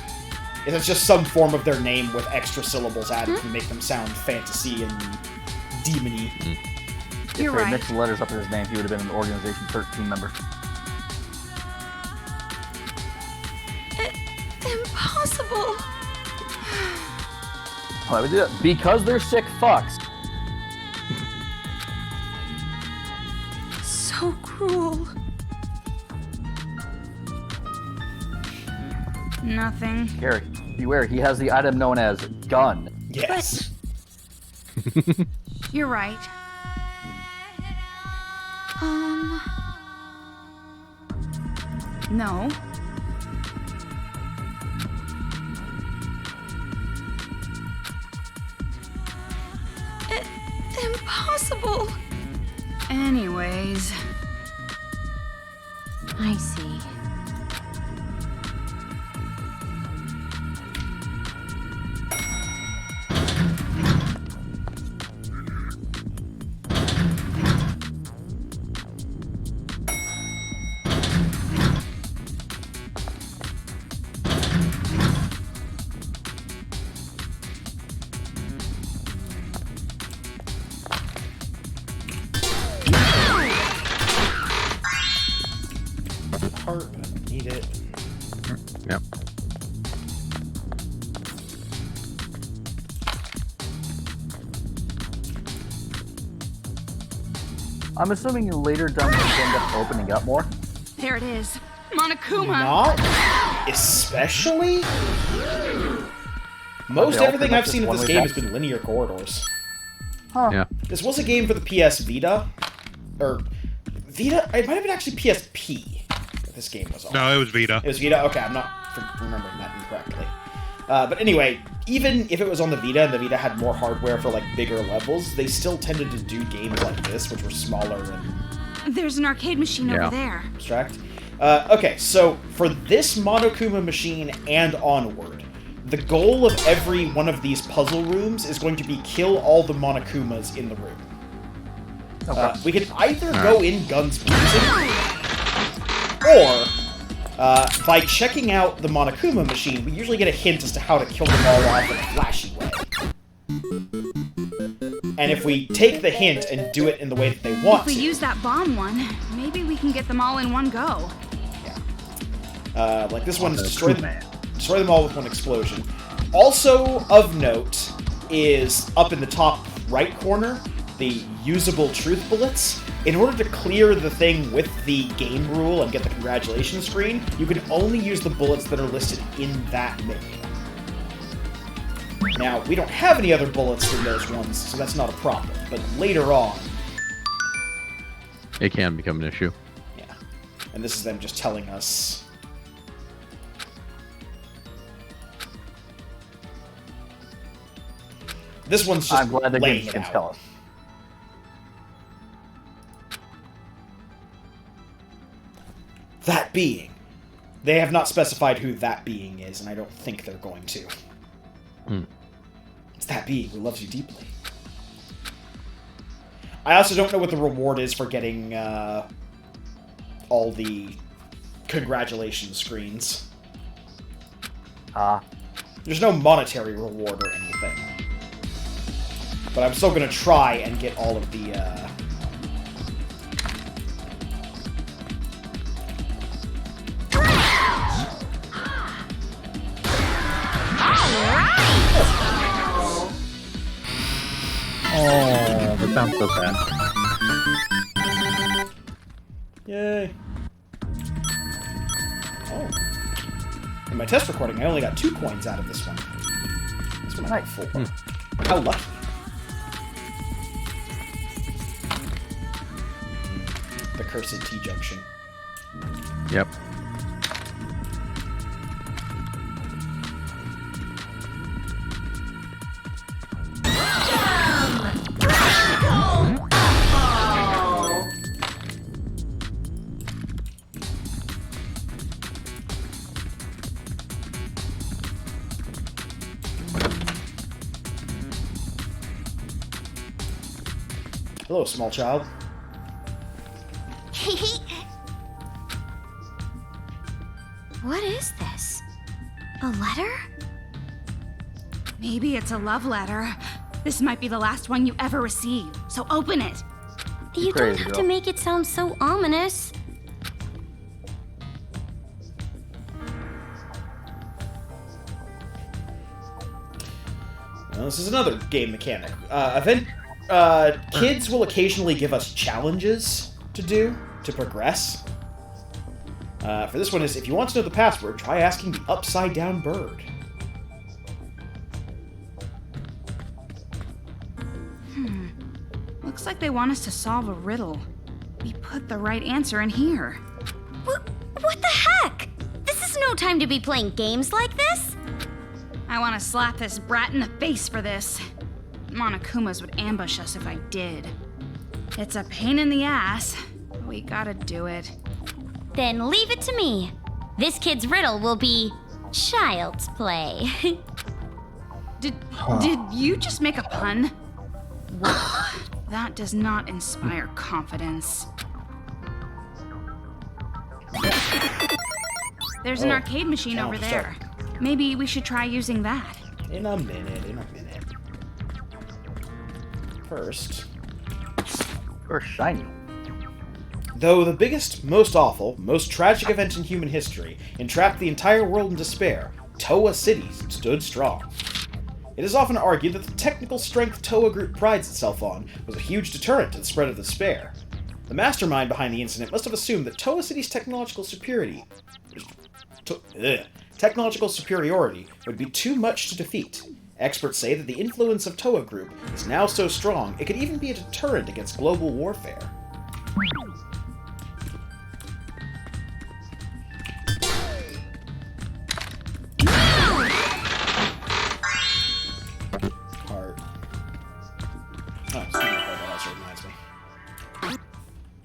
A: It's just some form of their name with extra syllables added to make them sound fantasy and demony.
J: You're
D: If they
J: right.
D: mixed the letters up in his name, he would have been an Organization 13 member.
J: Impossible.
D: Why would we do that? Because they're sick fucks.
J: So cruel. Nothing.
D: Gary, beware, he has the item known as gun.
A: Yes.
J: You're right. No. Impossible. Anyways.
E: I see.
D: I'm assuming in later dungeons end up opening up more.
J: There it is. Monokuma!
A: Not especially. Most
D: Okay,
A: everything I've seen of this
D: one-way
A: game has
D: path.
A: been linear corridors.
D: Huh.
C: Yeah.
A: This was a game for the PS Vita. Or, Vita? It might have been actually PSP that this game was on.
B: No, it was Vita.
A: It was Vita? Okay, I'm not remembering that incorrectly. But anyway, even if it was on the Vita and the Vita had more hardware for like bigger levels, they still tended to do games like this, which were smaller and
J: There's an arcade machine over there.
A: abstract. Okay, so for this Monokuma machine and onward, the goal of every one of these puzzle rooms is going to be kill all the Monokumas in the room. We can either go in guns blazing, or by checking out the Monokuma machine, we usually get a hint as to how to kill them all off in a flashy way. And if we take the hint and do it in the way that they want
J: If we use that bomb one, maybe we can get them all in one go.
A: like this one is destroy them all with one explosion. Also of note is up in the top right corner, the usable truth bullets. In order to clear the thing with the game rule and get the congratulations screen, you can only use the bullets that are listed in that menu. Now, we don't have any other bullets than those ones, so that's not a problem. But later on...
C: It can become an issue.
A: Yeah. And this is them just telling us... This one's just
D: I'm glad the
A: laying
D: game
A: it
D: can
A: out.
D: tell us.
A: That being. They have not specified who that being is, and I don't think they're going to. It's that being who loves you deeply. I also don't know what the reward is for getting all the congratulations screens. There's no monetary reward or anything. But I'm still going to try and get all of the...
G: Oh, that sounds so sad.
A: Yay. Oh. In my test recording, I only got 2 coins out of this one. This one I got 4. How lucky. The cursed T-junction.
C: Yep.
A: Hello, small child.
J: What is this? A letter? Maybe it's a love letter. This might be the last one you ever receive, so open it.
E: You don't have to make it sound so ominous.
A: Well, this is another game mechanic. Kids will occasionally give us challenges to do, to progress. For this one is, if you want to know the password, try asking the upside-down bird.
J: Looks like they want us to solve a riddle. We put the right answer in here.
E: What the heck? This is no time to be playing games like this.
J: I want to slap this brat in the face for this. Monokumas would ambush us if I did. It's a pain in the ass, but we gotta do it.
E: Then leave it to me. This kid's riddle will be child's play.
J: Did you just make a pun? Well, that does not inspire confidence. There's an arcade machine over there. Maybe we should try using that.
A: In a minute. First,
D: shiny.
A: Though the biggest, most awful, most tragic event in human history entrapped the entire world in despair, Toa City stood strong. It is often argued that the technical strength Toa Group prides itself on was a huge deterrent to the spread of despair. The mastermind behind the incident must have assumed that Toa City's technological superiority would be too much to defeat. Experts say that the influence of Toa Group is now so strong it could even be a deterrent against global warfare. Heart. Oh, speaking of heart, that also reminds me.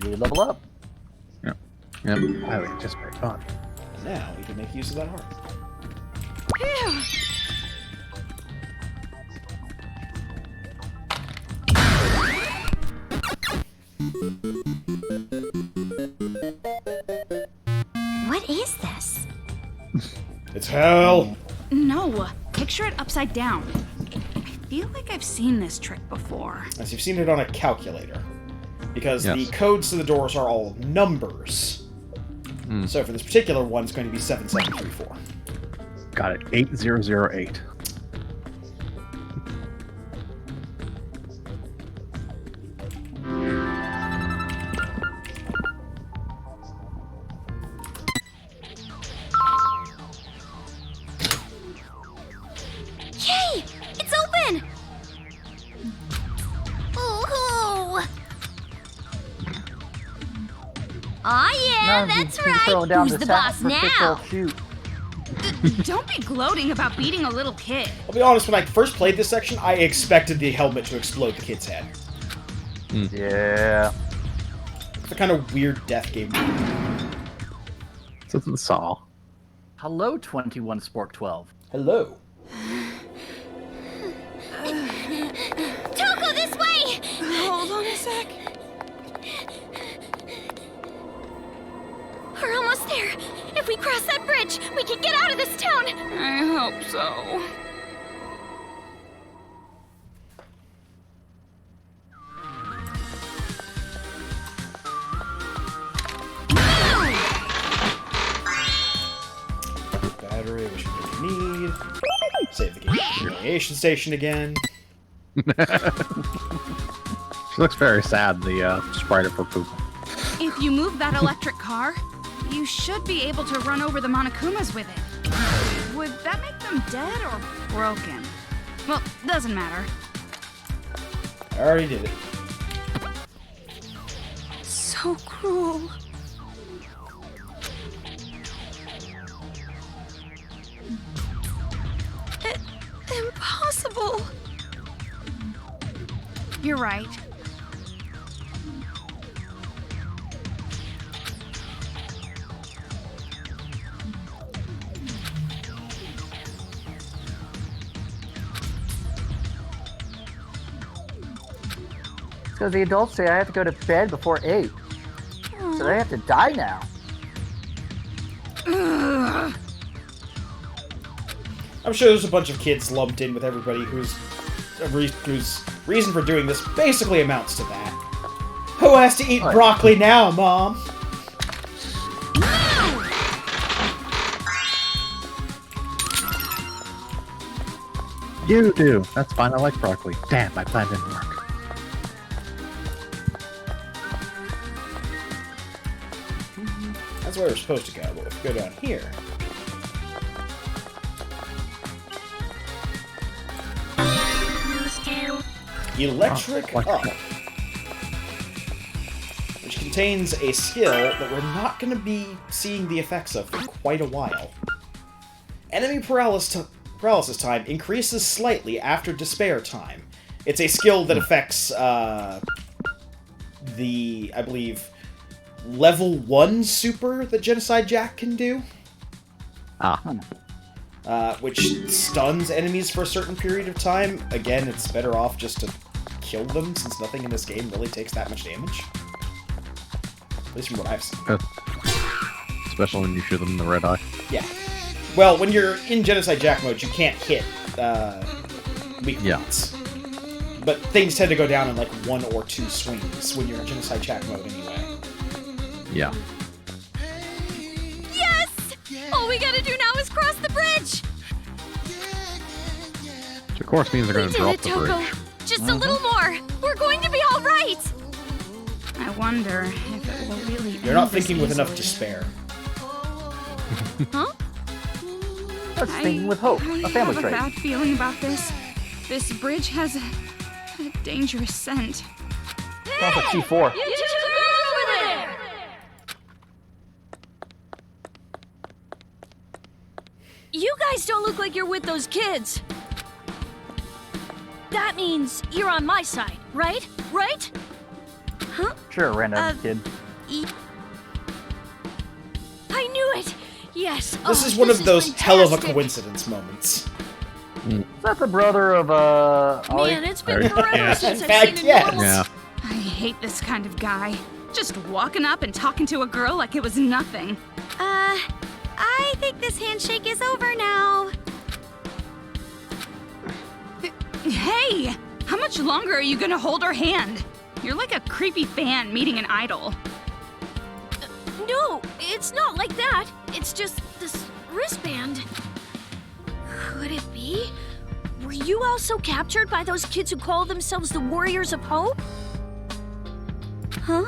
D: You level up.
G: Yep. I would just very fun.
A: And now we can make use of that heart.
J: Phew.
E: What is this?
A: It's hell!
J: No, picture it upside down. I feel like I've seen this trick before.
A: As you've seen it on a calculator. Because
C: Yes.
A: the codes to the doors are all numbers. So for this particular one, it's going to be 7734.
G: Got it. 8008.
E: Yay! It's open! Ooh! Aw yeah, that's right!
J: Down
E: Who's the boss now?
J: Shoot. Don't be gloating about beating a little kid.
A: I'll be honest, when I first played this section, I expected the helmet to explode the kid's head.
D: Yeah.
A: It's a kind of weird death game.
G: So it's the saw.
D: Hello, 21 Spork 12.
A: Hello.
E: Toko, this way!
J: Hold on a sec.
E: We're almost there. If we cross that bridge, we can get out of this town.
J: I hope so.
A: Battery, which we don't need. Save the game. Humiliation station again.
G: She looks very sad, the sprite of her poop.
J: If you move that electric car, you should be able to run over the Monokumas with it. Would that make them dead or broken? Well, doesn't matter.
A: I already did it.
J: So cruel. Impossible. You're right.
D: Because the adults say I have to go to bed before 8. So they have to die now.
A: I'm sure there's a bunch of kids lumped in with everybody whose reason for doing this basically amounts to that. Who has to eat broccoli now, Mom?
G: You do. That's fine. I like broccoli. Damn, my plan didn't work.
A: That's where we're supposed to go, but if we go down here... Electric Up, which contains a skill that we're not going to be seeing the effects of for quite a while. Enemy paralysis time increases slightly after despair time. It's a skill that affects I believe, level 1 super that Genocide Jack can do. Which stuns enemies for a certain period of time. Again, it's better off just to kill them, since nothing in this game really takes that much damage. At least from what I've seen.
C: Especially when you shoot them in the red eye.
A: Yeah. Well, when you're in Genocide Jack mode, you can't hit weak points. But things tend to go down in like 1 or 2 swings when you're in Genocide Jack mode anyway.
C: Yeah.
J: Yes! All we gotta do now is cross the bridge!
C: Which of course means they're going to drop the bridge.
E: Just a little more. We're going to be all right.
J: I wonder if it will really.
A: You're not thinking with enough despair.
J: Huh?
D: That's thinking with hope. A family
J: I
D: trait.
J: have a bad feeling about this. This bridge has a dangerous scent.
D: Sounds like C4.
I: You two girls over there!
H: You guys don't look like you're with those kids. That means you're on my side, right? Right? Huh?
D: Sure, random kid.
H: I knew it! Yes.
A: This
H: oh,
A: is one
H: this
A: of those hell of a
H: fantastic.
A: coincidence moments.
D: Is that the brother of Ollie?
H: Man, it's been forever
A: Yeah.
H: since
A: In
H: I've
A: fact,
H: seen a
A: yes.
H: normal...
C: Yeah.
J: I hate this kind of guy. Just walking up and talking to a girl like it was nothing.
E: I think this handshake is over now.
J: Hey! How much longer are you gonna hold her hand? You're like a creepy fan meeting an idol.
H: No, it's not like that. It's just this wristband. Could it be? Were you also captured by those kids who call themselves the Warriors of Hope? Huh?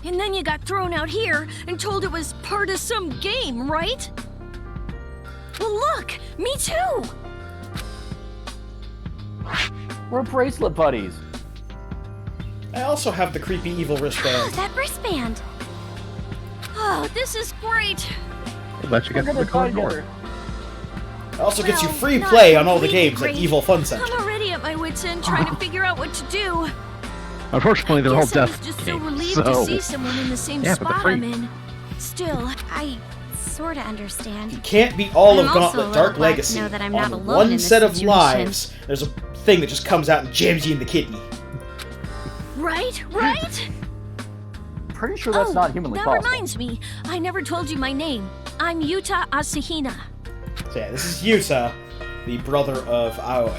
H: And then you got thrown out here and told it was part of some game, right? Well, look! Me too!
D: We're bracelet buddies.
A: I also have the creepy evil wristband.
E: That wristband.
H: Oh, this is great!
C: I'll let you get to the car door.
A: It also gets you
H: Well,
A: free
H: not
A: play on all the
H: completely
A: games at
H: great.
A: Evil Fun Center.
H: I'm already at my wit's end trying to figure out what to do.
C: Unfortunately, they're all
H: Guess I was
C: death
H: just so
C: games,
H: relieved
C: so...
H: to see someone in the same
C: Yeah, but they're
H: spot
C: free.
H: I'm in. Still,
E: I sorta understand.
A: You can't beat all
E: I'm
A: of
E: also a
A: Gauntlet
E: little
A: Dark
E: glad to
A: Legacy.
E: know that I'm not
A: On
E: alone
A: one
E: in this
A: set of
E: situation.
A: lives, there's a thing that just comes out and jams you in the kidney.
H: right? Right?
D: Pretty sure that's not humanly
H: that
D: possible.
H: reminds me. I never told you my name. I'm Yuta Asahina.
A: So yeah, this is Yuta, the brother of Aoi.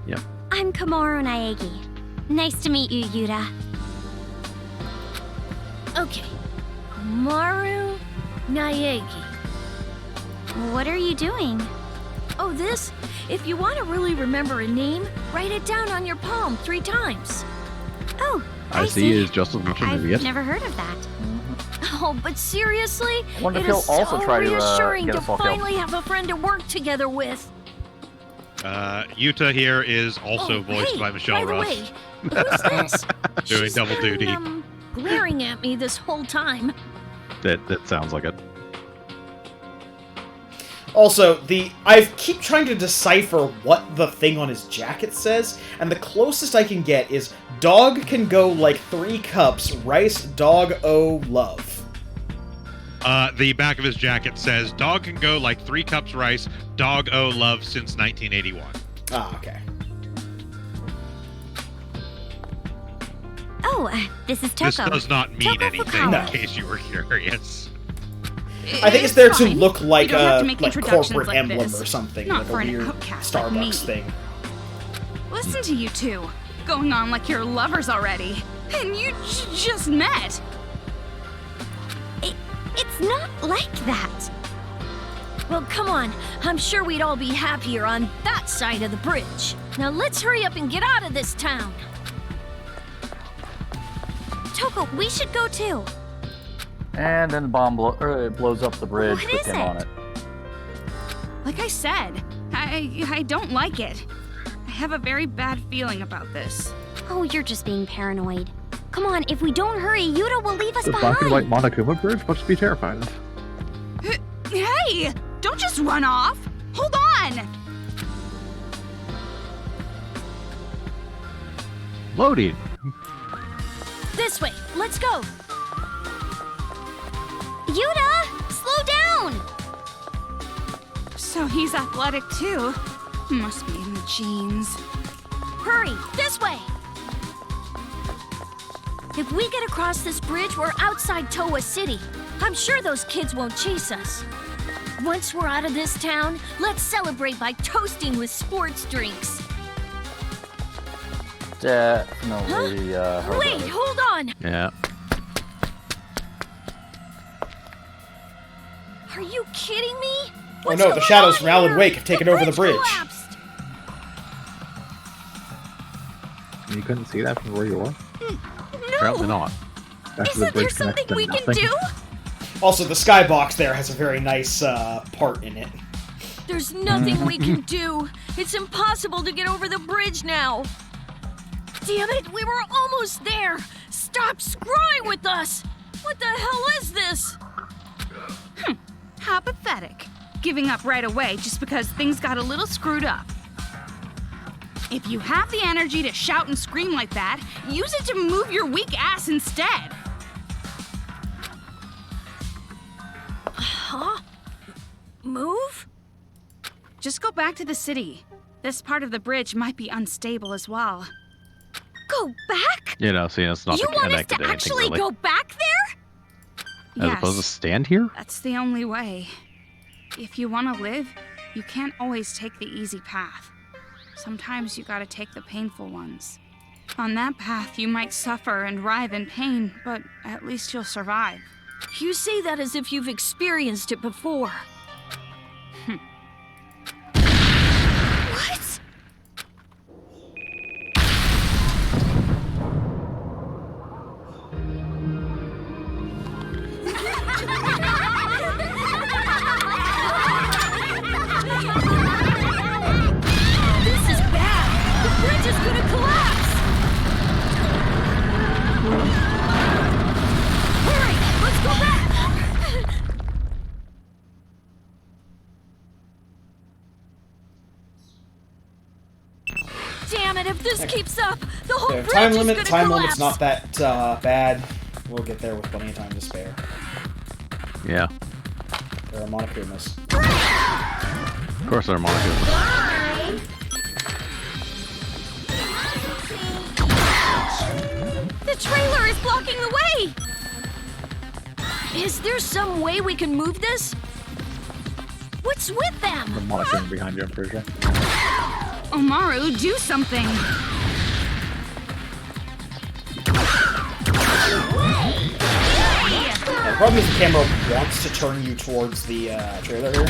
C: Yep.
E: I'm Komoro Naegi. Nice to meet you, Yuta.
H: Okay. Maru Naegi.
E: What are you doing?
H: Oh, this? If you want to really remember a name, write it down on your palm 3 times.
E: Oh,
C: I see is just as much an
E: I've
C: idiot.
E: never heard of that.
H: Oh, but seriously?
D: I wonder if
H: It
D: he'll
H: is
D: also
H: so
D: try to,
H: reassuring
D: get
H: to
D: us all killed.
H: finally have a friend to work together with.
B: Yuta here is also
H: Oh,
B: voiced
H: hey,
B: by Michelle
H: by the
B: Ruff.
H: way, who's this?
B: Doing
H: She's
B: double
H: been,
B: duty.
H: glaring at me this whole time.
C: That sounds like it.
A: Also, I keep trying to decipher what the thing on his jacket says, and the closest I can get is dog can go like 3 cups, rice, dog, oh, love.
B: The back of his jacket says, "Dog can go like 3 cups rice. Dog oh love since 1981."
A: Ah, okay.
E: Oh, this is Toko.
B: This does not mean
E: Toko
B: anything,
E: Fukawa.
B: in case you were curious.
A: I think it's there to
J: fine.
A: look like
J: You don't have
A: a
J: to make
A: like
J: introductions
A: corporate
J: like
A: emblem
J: this.
A: or something,
J: Not
A: like
J: for
A: a
J: an
A: weird
J: outcast like me.
A: Starbucks thing.
J: Listen to you two, going on like you're lovers already. And you just met.
E: It's not like that.
H: Well, come on. I'm sure we'd all be happier on that side of the bridge. Now let's hurry up and get out of this town.
E: Toko, we should go too.
D: And then the bomb blows up the bridge
E: What
D: with
E: is
D: him
E: it?
D: on it.
J: Like I said, I don't like it. I have a very bad feeling about this.
E: Oh, you're just being paranoid. Come on, if we don't hurry, Yuta will leave us
C: The black and white
E: behind.
C: Monokuma bridge? What's to be terrified of?
J: Hey, don't just run off. Hold on.
C: Loading.
H: This way. Let's go.
E: Yuta, slow down.
J: So he's athletic too. Must be in the genes.
H: Hurry. This way. If we get across this bridge, we're outside Towa City. I'm sure those kids won't chase us. Once we're out of this town, let's celebrate by toasting with sports drinks.
D: Definitely, her
H: Wait,
D: brother.
H: hold on.
C: Yeah.
H: Are you kidding me?
A: Oh no, the shadows from Alan Wake have taken over the bridge.
H: Collapsed.
G: You couldn't see that from where you were?
C: Apparently not.
J: Isn't there something we can do?
A: Also, the skybox there has a very nice part in it.
I: There's nothing we can do. It's impossible to get over the bridge now. Damn it, we were almost there. Stop screwing with us. What the hell is this?
J: How pathetic. Giving up right away just because things got a little screwed up. If you have the energy to shout and scream like that, use it to move your weak ass instead.
I: Huh? Move?
J: Just go back to the city. This part of the bridge might be unstable as well.
I: Go back?
C: You know, seeing it's not
J: You want us
C: connected
J: to
C: anything
J: actually
C: really.
J: go back there?
C: As opposed to stand here?
J: That's the only way. If you want to live, you can't always take the easy path. Sometimes you gotta take the painful ones. On that path, you might suffer and writhe in pain, but at least you'll survive.
I: You say that as if you've experienced it before.
J: What?
I: This is bad. The bridge is gonna collapse. Hurry, let's go back. Damn it, if this keeps up, the whole bridge
A: Time
I: is
A: limit.
I: gonna
A: Time
I: collapse.
A: limit's not that bad. We'll get there with plenty of time to spare.
C: Yeah.
A: There are Monokumas.
C: Of course there are Monokumas.
I: The trailer is blocking the way! Is there some way we can move this? What's with them?
G: The Monokuma behind you, I'm pretty sure.
J: Omaru, do something!
A: Yeah, the problem is the camera wants to turn you towards the trailer here.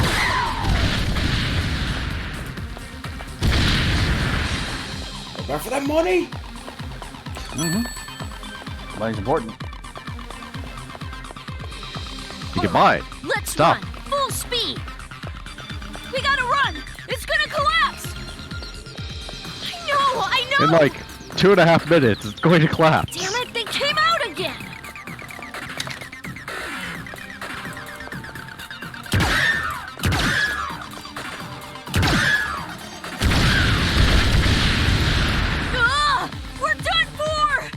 A: Go back for that money!
D: Money's important.
C: You can buy it.
I: Let's
C: Stop.
I: run! Full speed! We gotta run! It's gonna collapse! I know!
C: In like 2.5 minutes, it's going to collapse.
I: Damn it, they came out again! Ah! We're done for!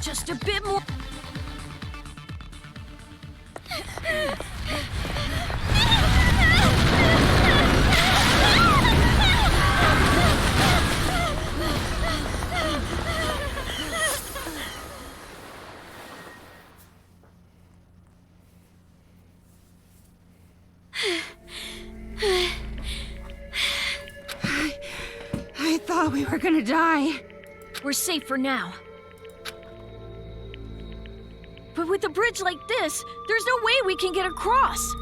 I: Just a bit more.
J: I thought we were gonna die.
I: We're safe for now. But with a bridge like this, there's no way we can get across.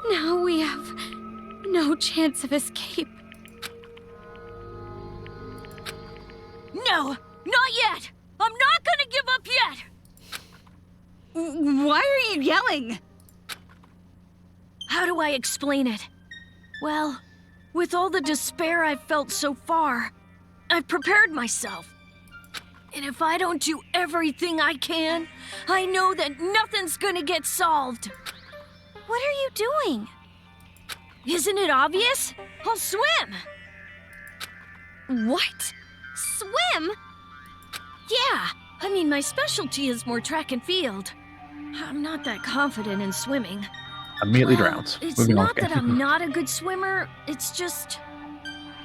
J: Now we have no chance of escape.
I: No, not yet! I'm not gonna give up yet!
J: Why are you yelling?
I: How do I explain it? Well, with all the despair I've felt so far, I've prepared myself. And if I don't do everything I can, I know that nothing's gonna get solved.
E: What are you doing?
I: Isn't it obvious? I'll swim!
E: What? Swim?
I: Yeah, I mean, my specialty is more track and field. I'm not that confident in swimming.
G: Immediately drowns.
I: It's
G: Moving
I: not
G: on.
I: that I'm not a good swimmer, it's just...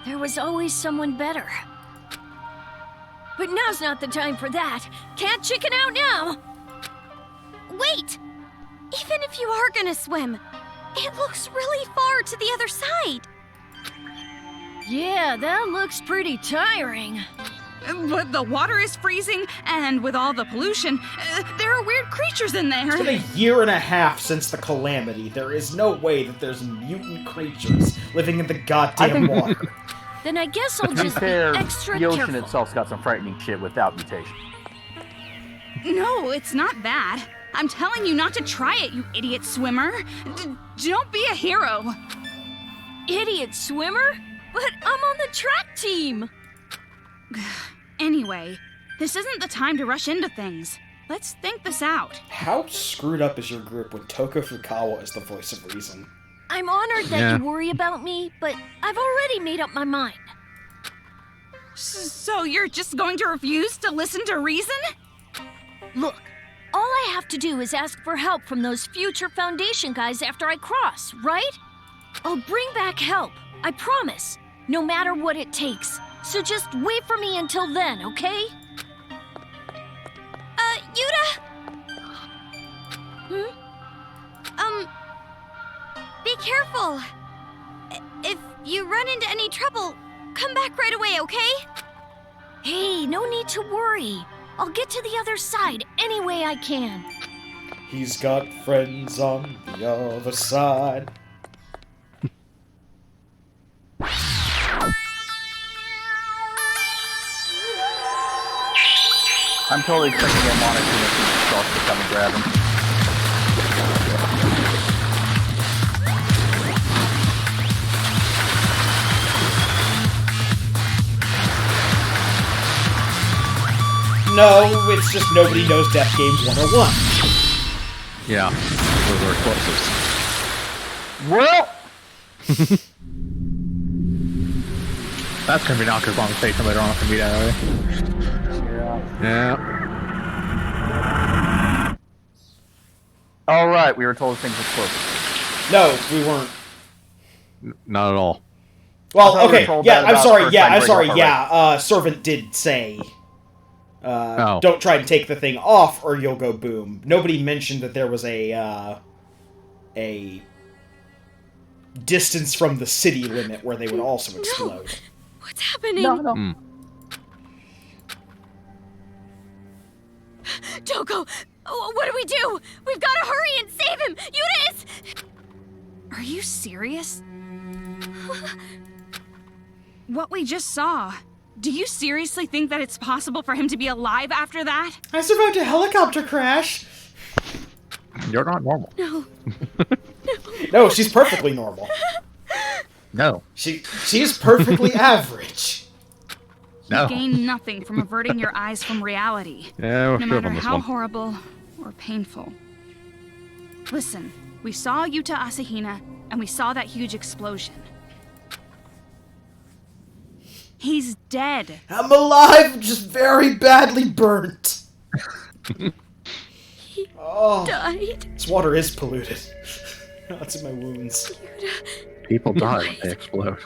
I: there was always someone better. But now's not the time for that. Can't chicken out now!
E: Wait! Even if you are gonna swim, it looks really far to the other side.
I: Yeah, that looks pretty tiring.
J: But the water is freezing, and with all the pollution, there are weird creatures in there.
A: It's been a year and a half since the calamity. There is no way that there's mutant creatures living in the goddamn water.
I: Then I guess I'll
D: To be
I: just
D: fair,
I: be extra
D: the ocean
I: careful.
D: itself's got some frightening shit without mutation.
J: No, it's not that. I'm telling you not to try it, you idiot swimmer. Don't be a hero.
I: Idiot swimmer? But I'm on the track team.
J: Anyway, this isn't the time to rush into things. Let's think this out.
A: How screwed up is your group when Toko Fukawa is the voice of reason?
I: I'm honored that you worry about me, but I've already made up my mind.
J: So you're just going to refuse to listen to reason?
I: Look, all I have to do is ask for help from those future Foundation guys after I cross, right? I'll bring back help, I promise, no matter what it takes. So just wait for me until then, okay?
E: Yuta! Be careful. If you run into any trouble, come back right away, okay?
I: Hey, no need to worry. I'll get to the other side any way I can.
A: He's got friends on the other side.
D: I'm totally expecting a monitor to come and grab him.
A: No, it's just nobody knows Death Game 101.
C: Yeah, those are explosives.
D: Well!
G: That's gonna be Naka's on station later on if we meet anyway.
C: Yeah.
D: Alright, we were told things were explosive.
A: No, we weren't.
C: Not at all.
A: Well,
D: I thought we were
A: okay,
D: told
A: yeah,
D: that
A: I'm
D: about
A: sorry,
D: first
A: yeah,
D: time
A: I'm
D: breaking
A: sorry,
D: up our
A: yeah, Servant did say, don't try to take the thing off or you'll go boom. Nobody mentioned that there was a distance from the city limit where they would also explode.
J: What's happening?
D: No.
J: Toko, what do we do? We've got to hurry and save him! Yuta is... Are you serious? What we just saw. Do you seriously think that it's possible for him to be alive after that?
A: I survived a helicopter crash!
G: You're not normal.
J: No.
A: No, she's perfectly normal.
G: No.
A: She's perfectly average.
J: You gain nothing from averting your eyes from reality.
C: Yeah, we're
J: no
C: sure
J: matter
C: on this
J: how
C: one.
J: horrible or painful. Listen, we saw Yuta Asahina, and we saw that huge explosion. He's dead.
A: I'm alive, just very badly burnt. Oh,
J: died.
A: This water is polluted. It's in my wounds.
G: People die when they explode.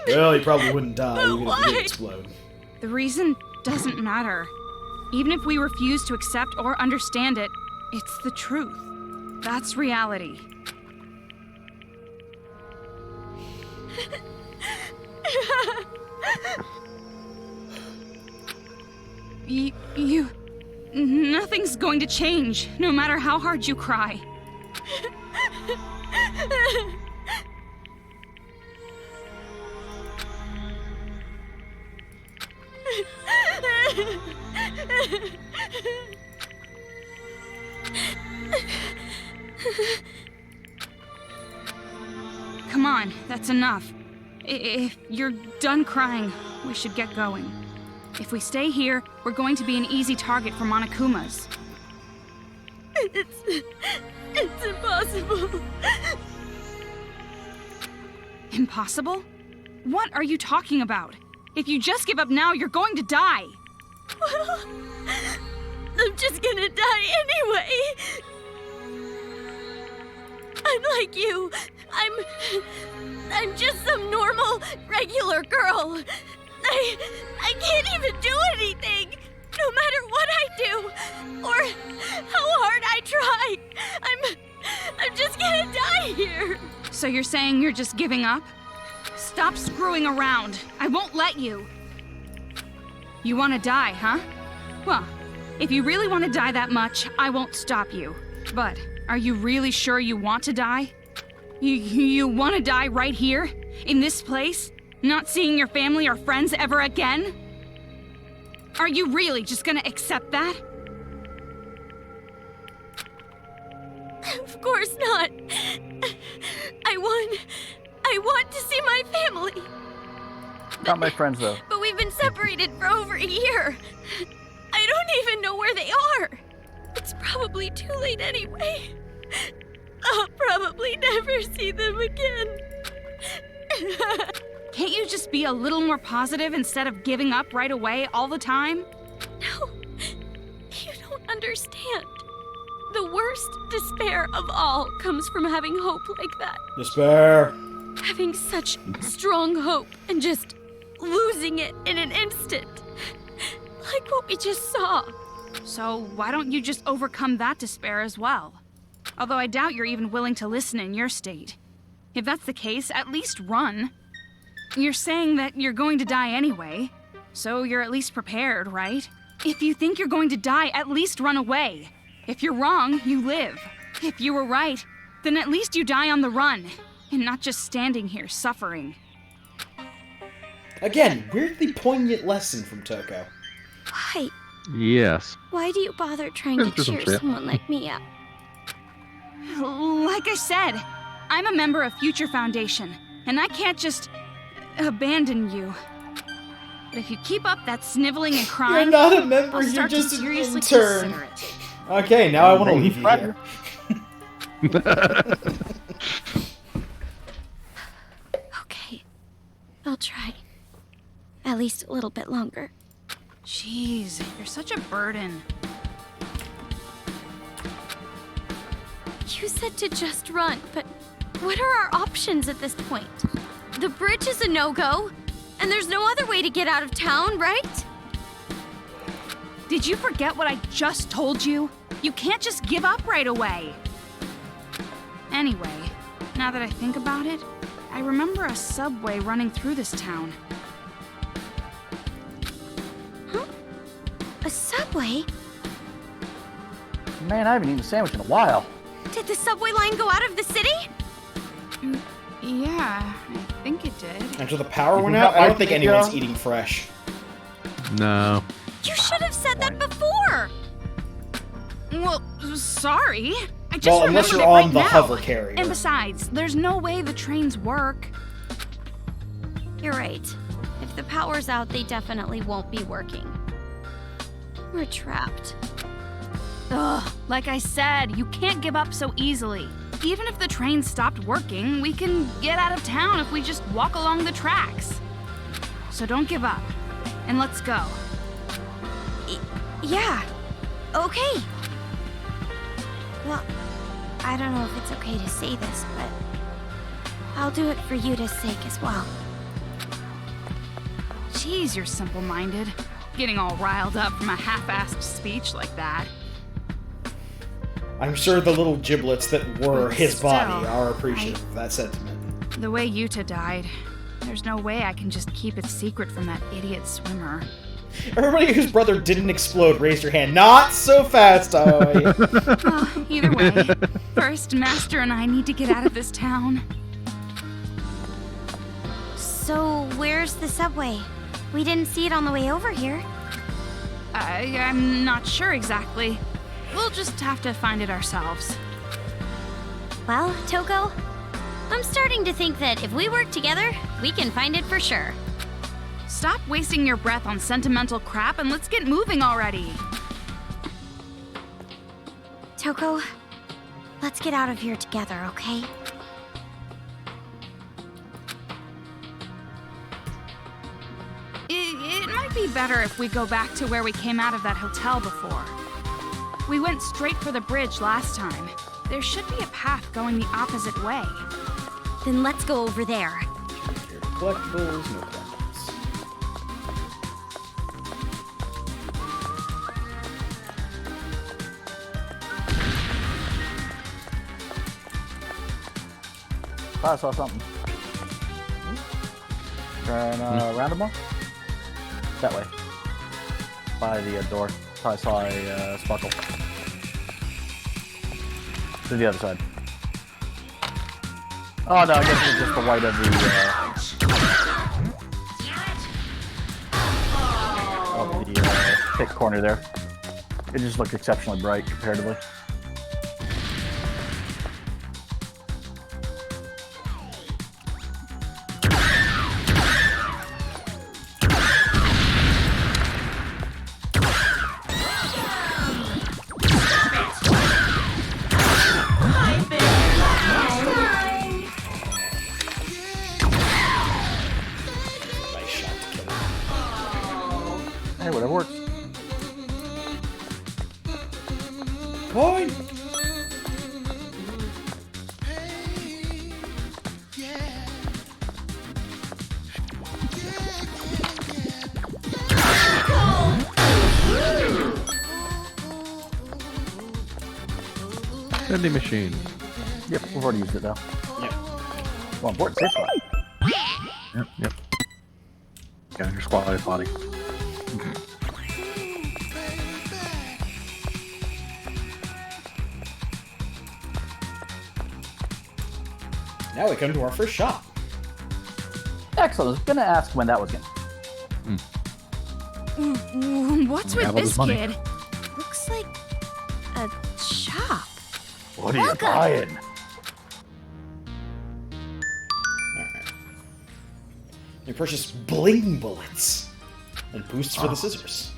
A: Well, he probably wouldn't die
J: But
A: even if he
J: why?
A: did explode.
J: The reason doesn't matter. Even if we refuse to accept or understand it, it's the truth. That's reality. Nothing's going to change, no matter how hard you cry. Come on, that's enough. If you're done crying, we should get going. If we stay here, we're going to be an easy target for Monokumas.
I: It's impossible.
J: Impossible? What are you talking about? If you just give up now, you're going to die.
I: Well, I'm just gonna die anyway. I'm like you. I'm just some normal, regular girl. I can't even do anything, no matter what I do, or how hard I try. I'm just gonna die here.
J: So you're saying you're just giving up? Stop screwing around. I won't let you. You want to die, huh? Well, if you really want to die that much, I won't stop you. But are you really sure you want to die? You want to die right here? In this place?
H: Not seeing your family or friends ever again? Are you really just gonna accept that?
I: Of course not. I want to see my family.
D: Not my friends, though.
I: But we've been separated for over a year. I don't even know where they are. It's probably too late anyway. I'll probably never see them again.
H: Can't you just be a little more positive instead of giving up right away all the time?
I: No, you don't understand. The worst despair of all comes from having hope like that.
A: Despair.
I: Having such strong hope and just losing it in an instant. Like what we just saw.
H: So why don't you just overcome that despair as well? Although I doubt you're even willing to listen in your state. If that's the case, at least run. You're saying that you're going to die anyway, so you're at least prepared, right? If you think you're going to die, at least run away. If you're wrong, you live. If you were right, then at least you die on the run, and not just standing here suffering.
A: Again, weirdly poignant lesson from Toko.
I: Why?
C: Yes.
I: Why do you bother trying to cheer someone like me up?
H: Like I said, I'm a member of Future Foundation, and I can't just abandon you. But if you keep up that sniveling and crying,
A: You're not a member,
H: I'll
A: you're
H: start
A: just
H: to
A: an
H: seriously
A: intern.
H: consider it.
A: Okay, now I want to leave you here.
I: Okay, I'll try. At least a little bit longer.
H: Jeez, you're such a burden.
I: You said to just run, but what are our options at this point? The bridge is a no-go, and there's no other way to get out of town, right?
H: Did you forget what I just told you? You can't just give up right away. Anyway, now that I think about it, I remember a subway running through this town.
I: Huh? A subway?
D: Man, I haven't eaten a sandwich in a while.
I: Did the subway line go out of the city?
H: Yeah, I think it did.
A: After the power went out, I don't think anyone's eating fresh.
C: No.
I: You should have said that before!
H: Well, sorry. I just
A: Well, unless
H: remembered
A: you're
H: it
A: on
H: right
A: the
H: now.
A: hover carrier.
H: And besides, there's no way the trains work.
I: You're right. If the power's out, they definitely won't be working. We're trapped.
H: Ugh, like I said, you can't give up so easily. Even if the train stopped working, we can get out of town if we just walk along the tracks. So don't give up, and let's go.
I: Yeah. Okay. Well, I don't know if it's okay to say this, but I'll do it for Yuta's sake as well.
H: Jeez, you're simple-minded. Getting all riled up from a half-assed speech like that.
A: I'm sure the little giblets that were his body
H: Still,
A: are appreciative of that sentiment.
H: The way Yuta died, there's no way I can just keep it secret from that idiot swimmer.
A: Everybody whose brother didn't explode, raise your hand. Not so fast, Aoi.
H: Well, either way, first, Master and I need to get out of this town.
E: So, where's the subway? We didn't see it on the way over here.
H: I'm not sure exactly. We'll just have to find it ourselves.
E: Well, Toko, I'm starting to think that if we work together, we can find it for sure.
H: Stop wasting your breath on sentimental crap and let's get moving already.
E: Toko, let's get out of here together, okay?
H: It might be better if we go back to where we came out of that hotel before. We went straight for the bridge last time. There should be a path going the opposite way.
E: Then let's go over there.
A: Collectibles, no collectibles.
D: Thought I saw something. Turn around a more? That way. By the door. Thought I saw a sparkle. To the other side. Oh no, I guess it was just the white of the the thick corner there. It just looked exceptionally bright comparatively. Hey, whatever works.
A: Coin!
C: Vending machine.
D: Yep, we've already used it though.
A: Yep.
D: Well, important safe spot.
G: Yep. Got your squatty potty.
A: Now we come to our first shop.
D: Excellent. I was gonna ask when that was gonna.
J: What's
G: Yeah,
J: with
G: all
J: this
G: this money.
J: kid? Looks like a shop.
D: What are you
J: Welcome.
D: buying?
A: Alright. You purchase bling bullets and boosts for the scissors.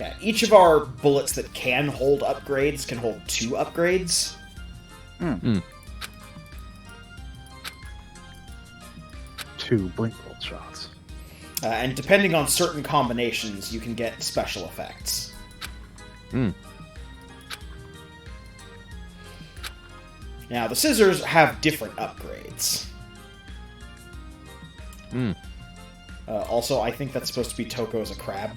A: Yeah, each of our bullets that can hold upgrades can hold 2 upgrades.
G: Two blink bolt shots.
A: And depending on certain combinations, you can get special effects. Now, the scissors have different upgrades. Also, I think that's supposed to be Toko as a crab.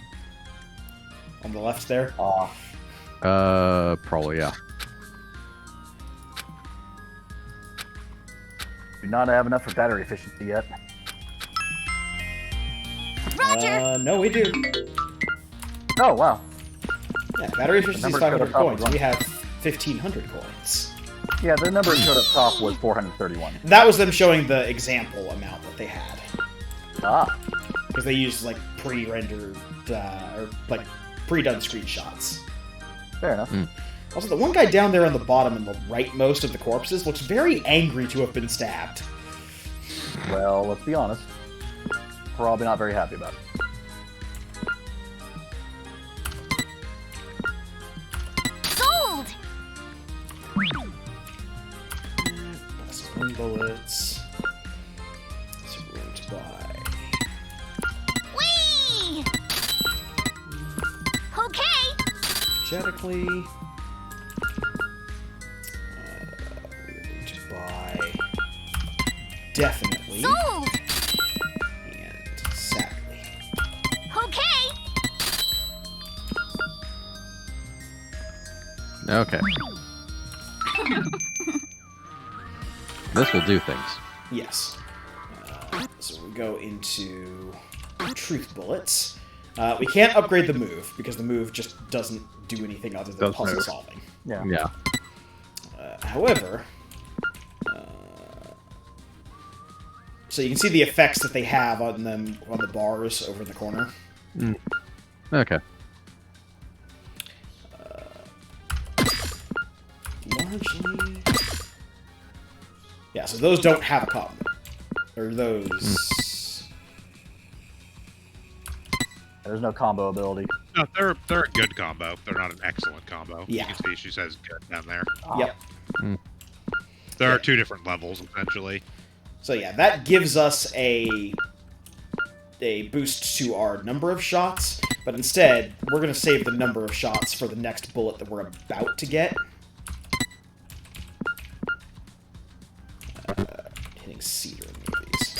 A: On the left there.
C: Probably, yeah.
D: Do not have enough for battery efficiency yet.
A: No, we do.
D: Oh, wow.
A: Yeah, battery efficiency is
D: number showed
A: 500
D: up top
A: coins.
D: was
A: We have 1,500 coins.
D: Yeah, the number that showed up top was 431.
A: That was them showing the example amount that they had.
D: Ah.
A: Because they used, like, pre-rendered, or, like, pre-done screenshots.
D: Fair enough.
A: Also, the one guy down there on the bottom and the rightmost of the corpses looks very angry to have been stabbed.
D: Well, let's be honest. Probably not very happy about it.
E: Sold!
A: Some bullets. Some room to buy.
E: Whee! Okay.
A: Energetically. Room to buy. Definitely.
E: Sold!
A: And sadly.
E: Okay.
C: Okay. This will do things.
A: Yes. So we go into truth bullets. We can't upgrade the move, because the move just doesn't do anything other than puzzle
G: move.
A: solving.
D: Yeah.
A: However, so you can see the effects that they have on them on the bars over in the corner.
C: Okay.
A: Largely, yeah. So those don't have a combo, or those.
D: There's no combo ability.
B: No, they're a good combo. They're not an excellent combo.
A: Yeah.
B: You can see she says good down there.
A: Yep.
B: There are 2 different levels, essentially.
A: So yeah, that gives us a boost to our number of shots, but instead, we're going to save the number of shots for the next bullet that we're about to get. Hitting cedar in movies.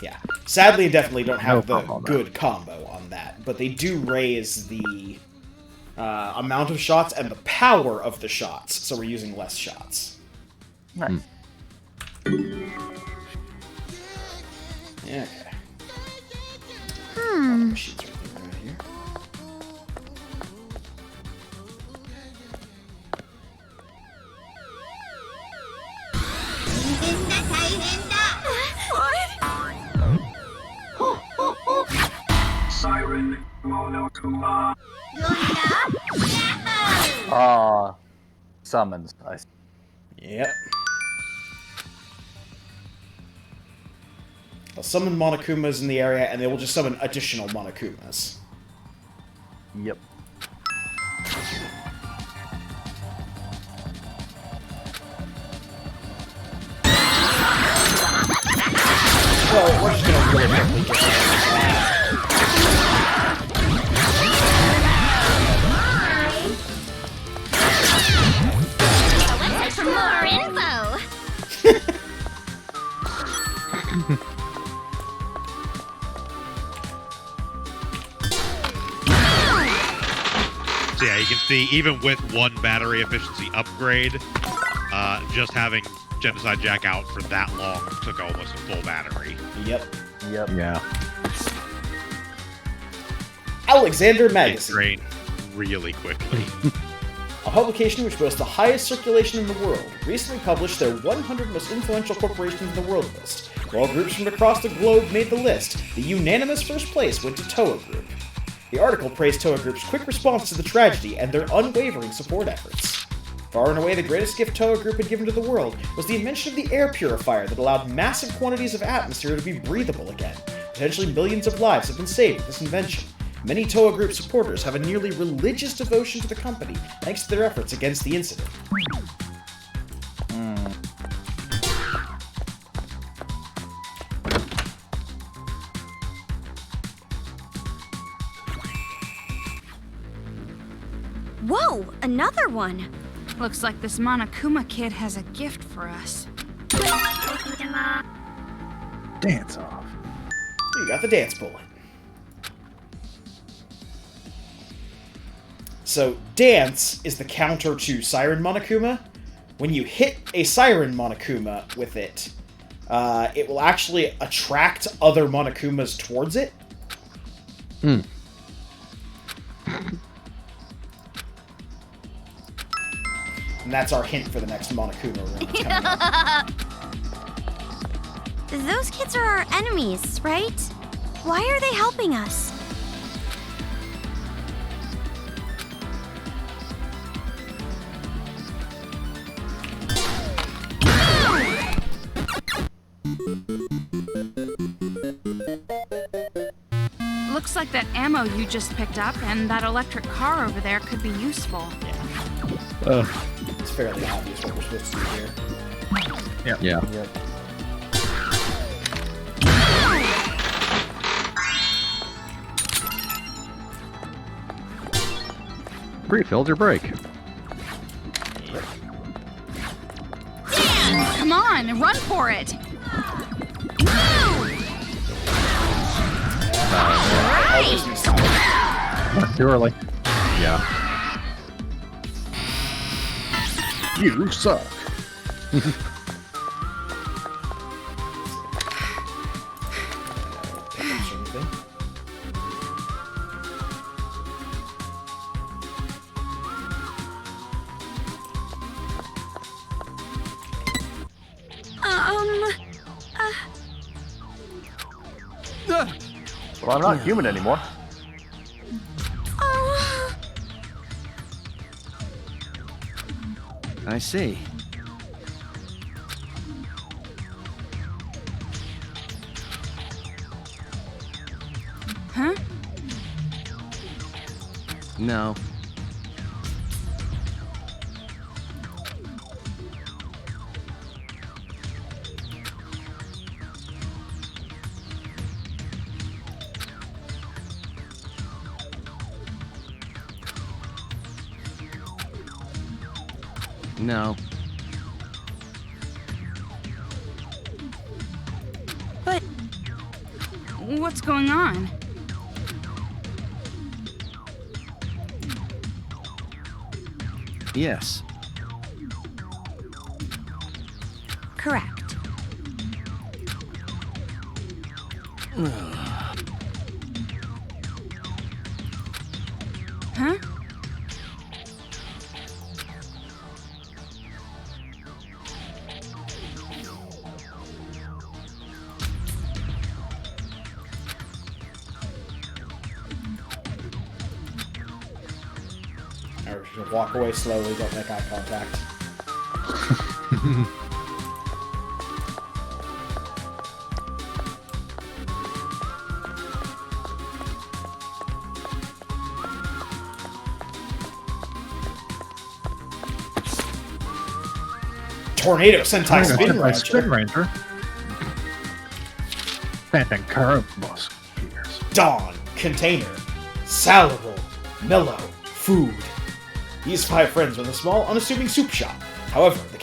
A: Yeah. Sadly and definitely don't have the good combo on that, but they do raise the amount of shots and the power of the shots, so we're using less shots.
D: Nice.
A: Yeah. Machine's right here.
F: Siren Monokuma.
D: Summons. I see.
A: Yep. They'll summon Monokumas in the area, and they will just summon additional Monokumas.
D: Yep.
A: Well, we're just gonna really quickly get
E: For more info.
B: So yeah, you can see even with one battery efficiency upgrade, just having Genocide Jack out for that long took almost a full battery.
A: Yep.
C: Yeah.
A: Alexander
B: It
A: Magazine.
B: drained really quickly.
A: A publication which boasts the highest circulation in the world, recently published their 100 most influential corporations in the world list. While groups from across the globe made the list, the unanimous first place went to Toa Group. The article praised Toa Group's quick response to the tragedy and their unwavering support efforts. Far and away the greatest gift Toa Group had given to the world was the invention of the air purifier that allowed massive quantities of atmosphere to be breathable again. Potentially millions of lives have been saved with this invention. Many Toa Group supporters have a nearly religious devotion to the company, thanks to their efforts against the incident.
J: Whoa, another one! Looks like this Monokuma kid has a gift for us.
C: Dance off.
A: You got the dance bullet. So, Dance is the counter to Siren Monokuma. When you hit a Siren Monokuma with it, it will actually attract other Monokumas towards it.
C: Hmm.
A: And that's our hint for the next Monokuma room that's coming up.
E: Those kids are our enemies, right? Why are they helping us?
J: Looks like that ammo you just picked up and that electric car over there could be useful.
A: It's fairly obvious what we're supposed to do here.
C: Yeah. Yeah.
D: Yep.
C: Refilled your break.
J: Come on, run for it!
C: Too early. Yeah.
G: You suck.
D: Well, I'm not human anymore.
M: I see.
J: Huh?
M: No. No.
J: But what's going on?
M: Yes.
E: Correct.
A: You walk away slowly, don't make eye contact. Tornado Sentai Spin Ranger.
G: Phantom Curve Musketeers.
A: Dawn, Container, Salable, Mellow, Food. These 5 friends run a small, unassuming soup shop. However, the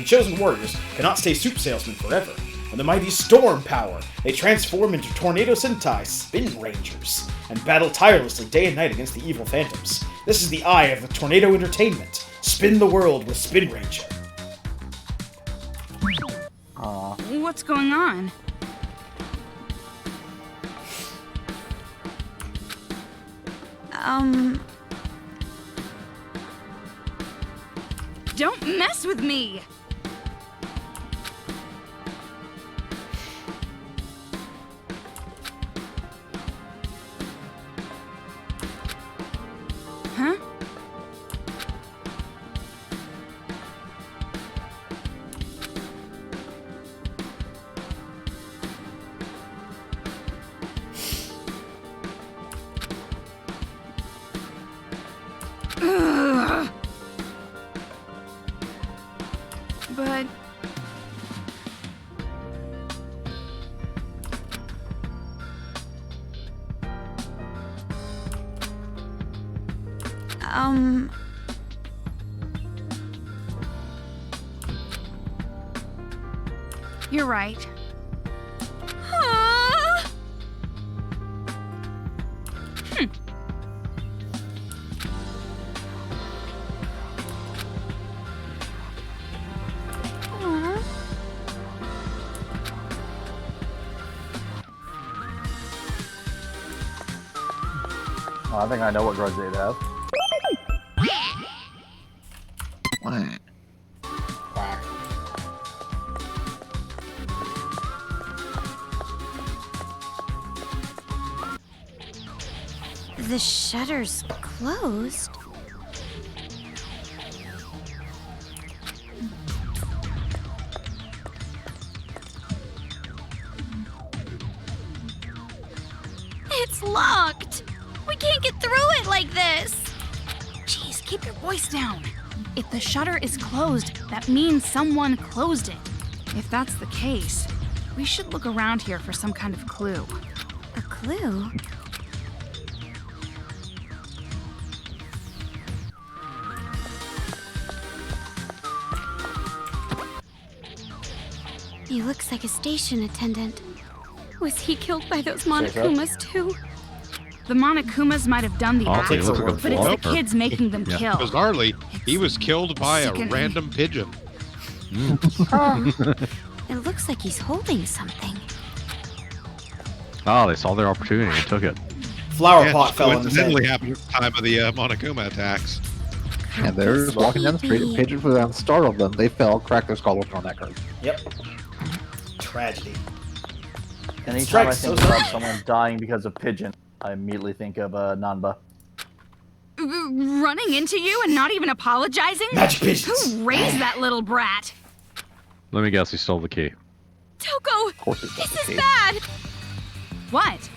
A: Chosen Warriors cannot stay soup salesmen forever. When the mighty Storm Power, they transform into Tornado Sentai Spin Rangers and battle tirelessly day and night against the evil phantoms. This is the eye of the Tornado Entertainment. Spin the world with Spin Ranger.
J: What's going on? Don't mess with me! Huh? But... You're right.
D: I think I know what grudge they'd have.
E: The shutter's closed. It's locked! We can't get through it like this!
J: Jeez, keep your voice down. If the shutter is closed, that means someone closed it. If that's the case, we should look around here for some kind of clue.
E: A clue? He looks like a station attendant. Was he killed by those Monokumas too?
J: The Monokumas might have done the act, but it's the kids making them kill.
B: Bizarrely, he was killed by a random pigeon.
E: It looks like he's holding something.
C: Oh, they saw their opportunity and took it.
A: Flower pot fell in the sand.
B: Coincidentally happened at the time of the Monokuma attacks.
G: And they were just walking down the street, a pigeon flew down and startled them. They fell, cracked their skull open on that curve.
A: Yep. Tragedy.
D: Anytime I think about someone dying because of pigeon, I immediately think of Nanba.
J: Running into you and not even apologizing?
A: Magic pigeons!
J: Who raised that little brat?
C: Let me guess, he stole the key.
J: Toko! This is bad! What?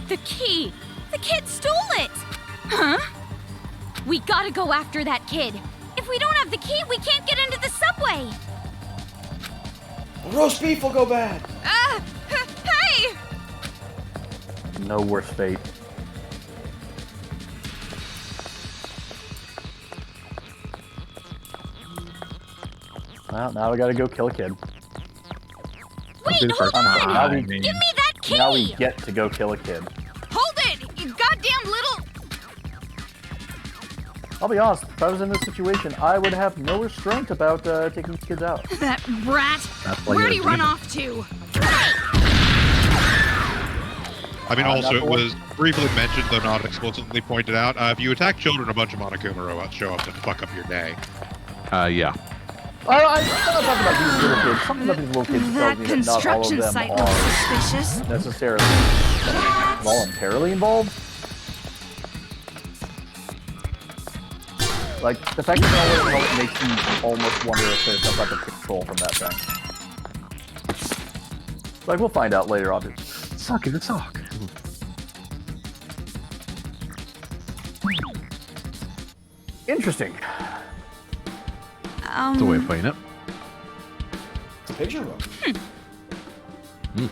O: The key! The kid stole it! Huh? We gotta go after that kid. If we don't have the key, we can't get into the subway!
A: Roast beef will go bad!
J: Hey!
D: No worse fate. Well, now we gotta go kill a kid.
O: Wait, hold on! Give me that key!
D: Now we get to go kill a kid.
J: Hold it! You goddamn little...
D: I'll be honest, if I was in this situation, I would have no restraint about taking kids out.
J: That brat! Where'd he run off to?
B: I mean, also, it was briefly mentioned, though not explicitly pointed out, if you attack children, a bunch of Monokuma robots show up and fuck up your day.
C: Yeah.
D: I'm not talking about these little kids. Something about these little kids tells me that not all of them
J: site
D: are
J: suspicious.
D: necessarily voluntarily involved. Like, the fact that they're all wearing helmet makes you almost wonder if there's some type of control from that thing. Like, we'll find out later, obviously.
C: Suck it, sock.
D: Interesting.
C: That's a way of playing it.
A: It's a picture book.
C: Hmm.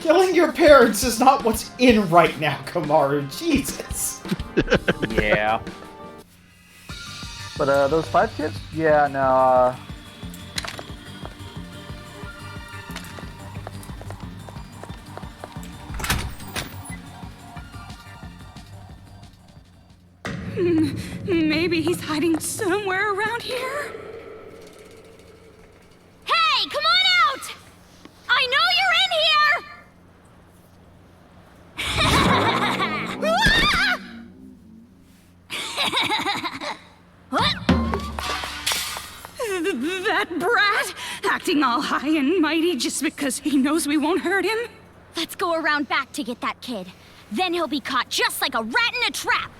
A: Killing your parents is not what's in right now, Kamaru. Jesus.
D: Yeah. But, those 5 kids? Yeah, no,
J: Maybe he's hiding somewhere around here.
O: Hey, come on out! I know you're in here! What?
J: That brat, acting all high and mighty just because he knows we won't hurt him.
O: Let's go around back to get that kid. Then he'll be caught just like a rat in a trap.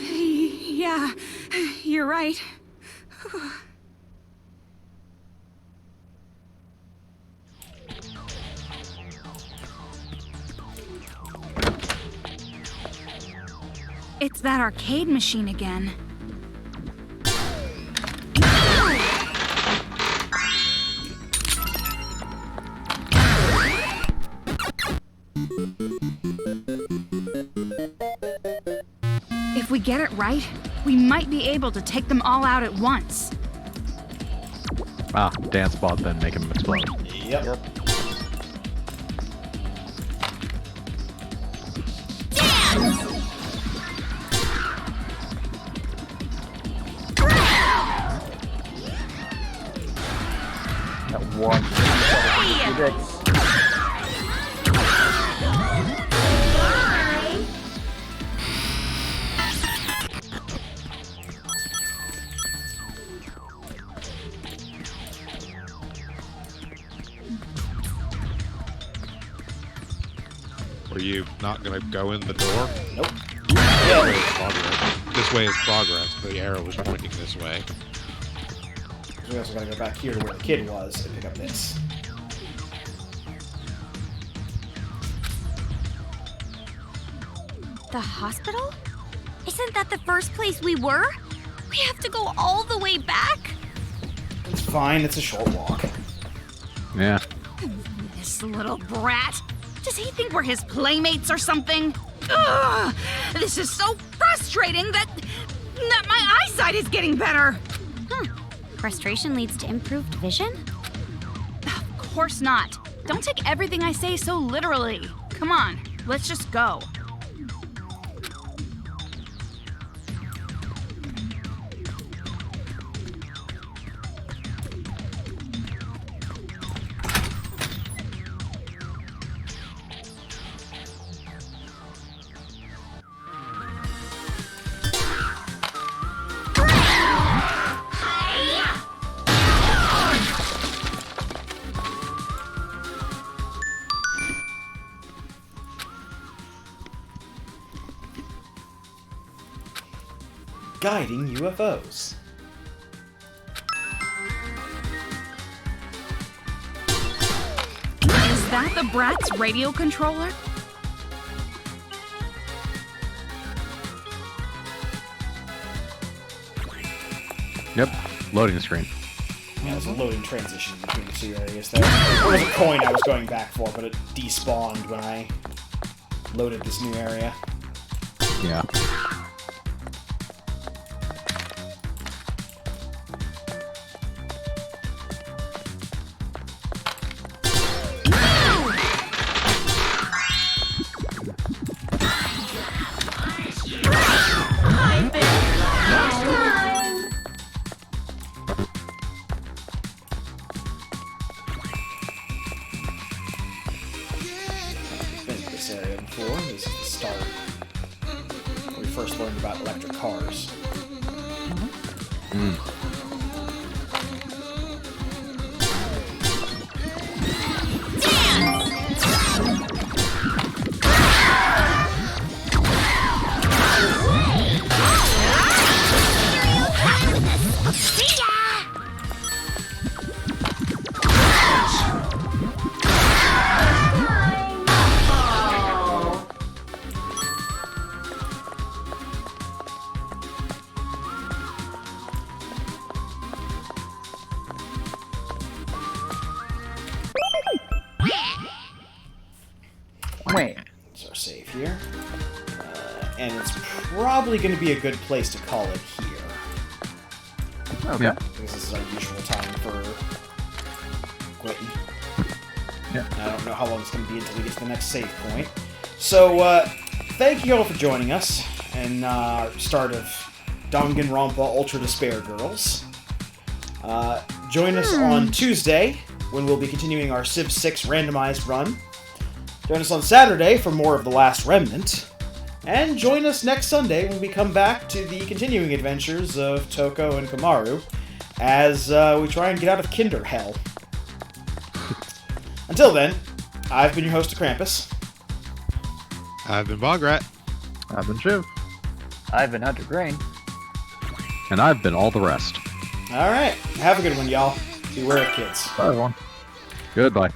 J: Yeah, you're right. It's that arcade machine again. If we get it right, we might be able to take them all out at once.
C: Ah, dance bot then make him explode.
A: Yep.
D: That one.
B: Were you not gonna go in the door?
A: Nope.
B: This way is progress. The arrow was pointing this way.
A: We also gotta go back here to where the kid was and pick up this.
E: The hospital? Isn't that the first place we were? We have to go all the way back?
A: It's fine, it's a short walk.
C: Yeah.
J: This little brat. Does he think we're his playmates or something? Ugh! This is so frustrating that my eyesight is getting better.
E: Frustration leads to improved vision?
J: Of course not. Don't take everything I say so literally. Come on, let's just go.
A: Guiding UFOs.
J: Is that the brat's radio controller?
C: Yep. Loading screen.
A: Yeah, there's a loading transition between the two areas there. There was a coin I was going back for, but it despawned when I loaded this new area.
C: Yeah.
A: This area before. This is the start where we first learned about electric cars. here. And it's probably going to be a good place to call it here.
D: Okay.
C: Yeah.
A: Because this is our usual time for quitting.
G: Yeah.
A: I don't know how long it's going to be until we get to the next save point. So, thank you all for joining us and start of Danganronpa Ultra Despair Girls. Join us on Tuesday when we'll be continuing our Civ 6 randomized run. Join us on Saturday for more of The Last Remnant. And join us next Sunday when we come back to the continuing adventures of Toko and Kamaru as we try and get out of Kinder Hell. Until then, I've been your host, Krampus.
B: I've been Bograt.
C: I've been Shiv.
D: I've been Hunter Crane.
C: And I've been all the rest.
A: Alright, have a good one, y'all. Beware of kids.
G: Bye, everyone.
C: Goodbye.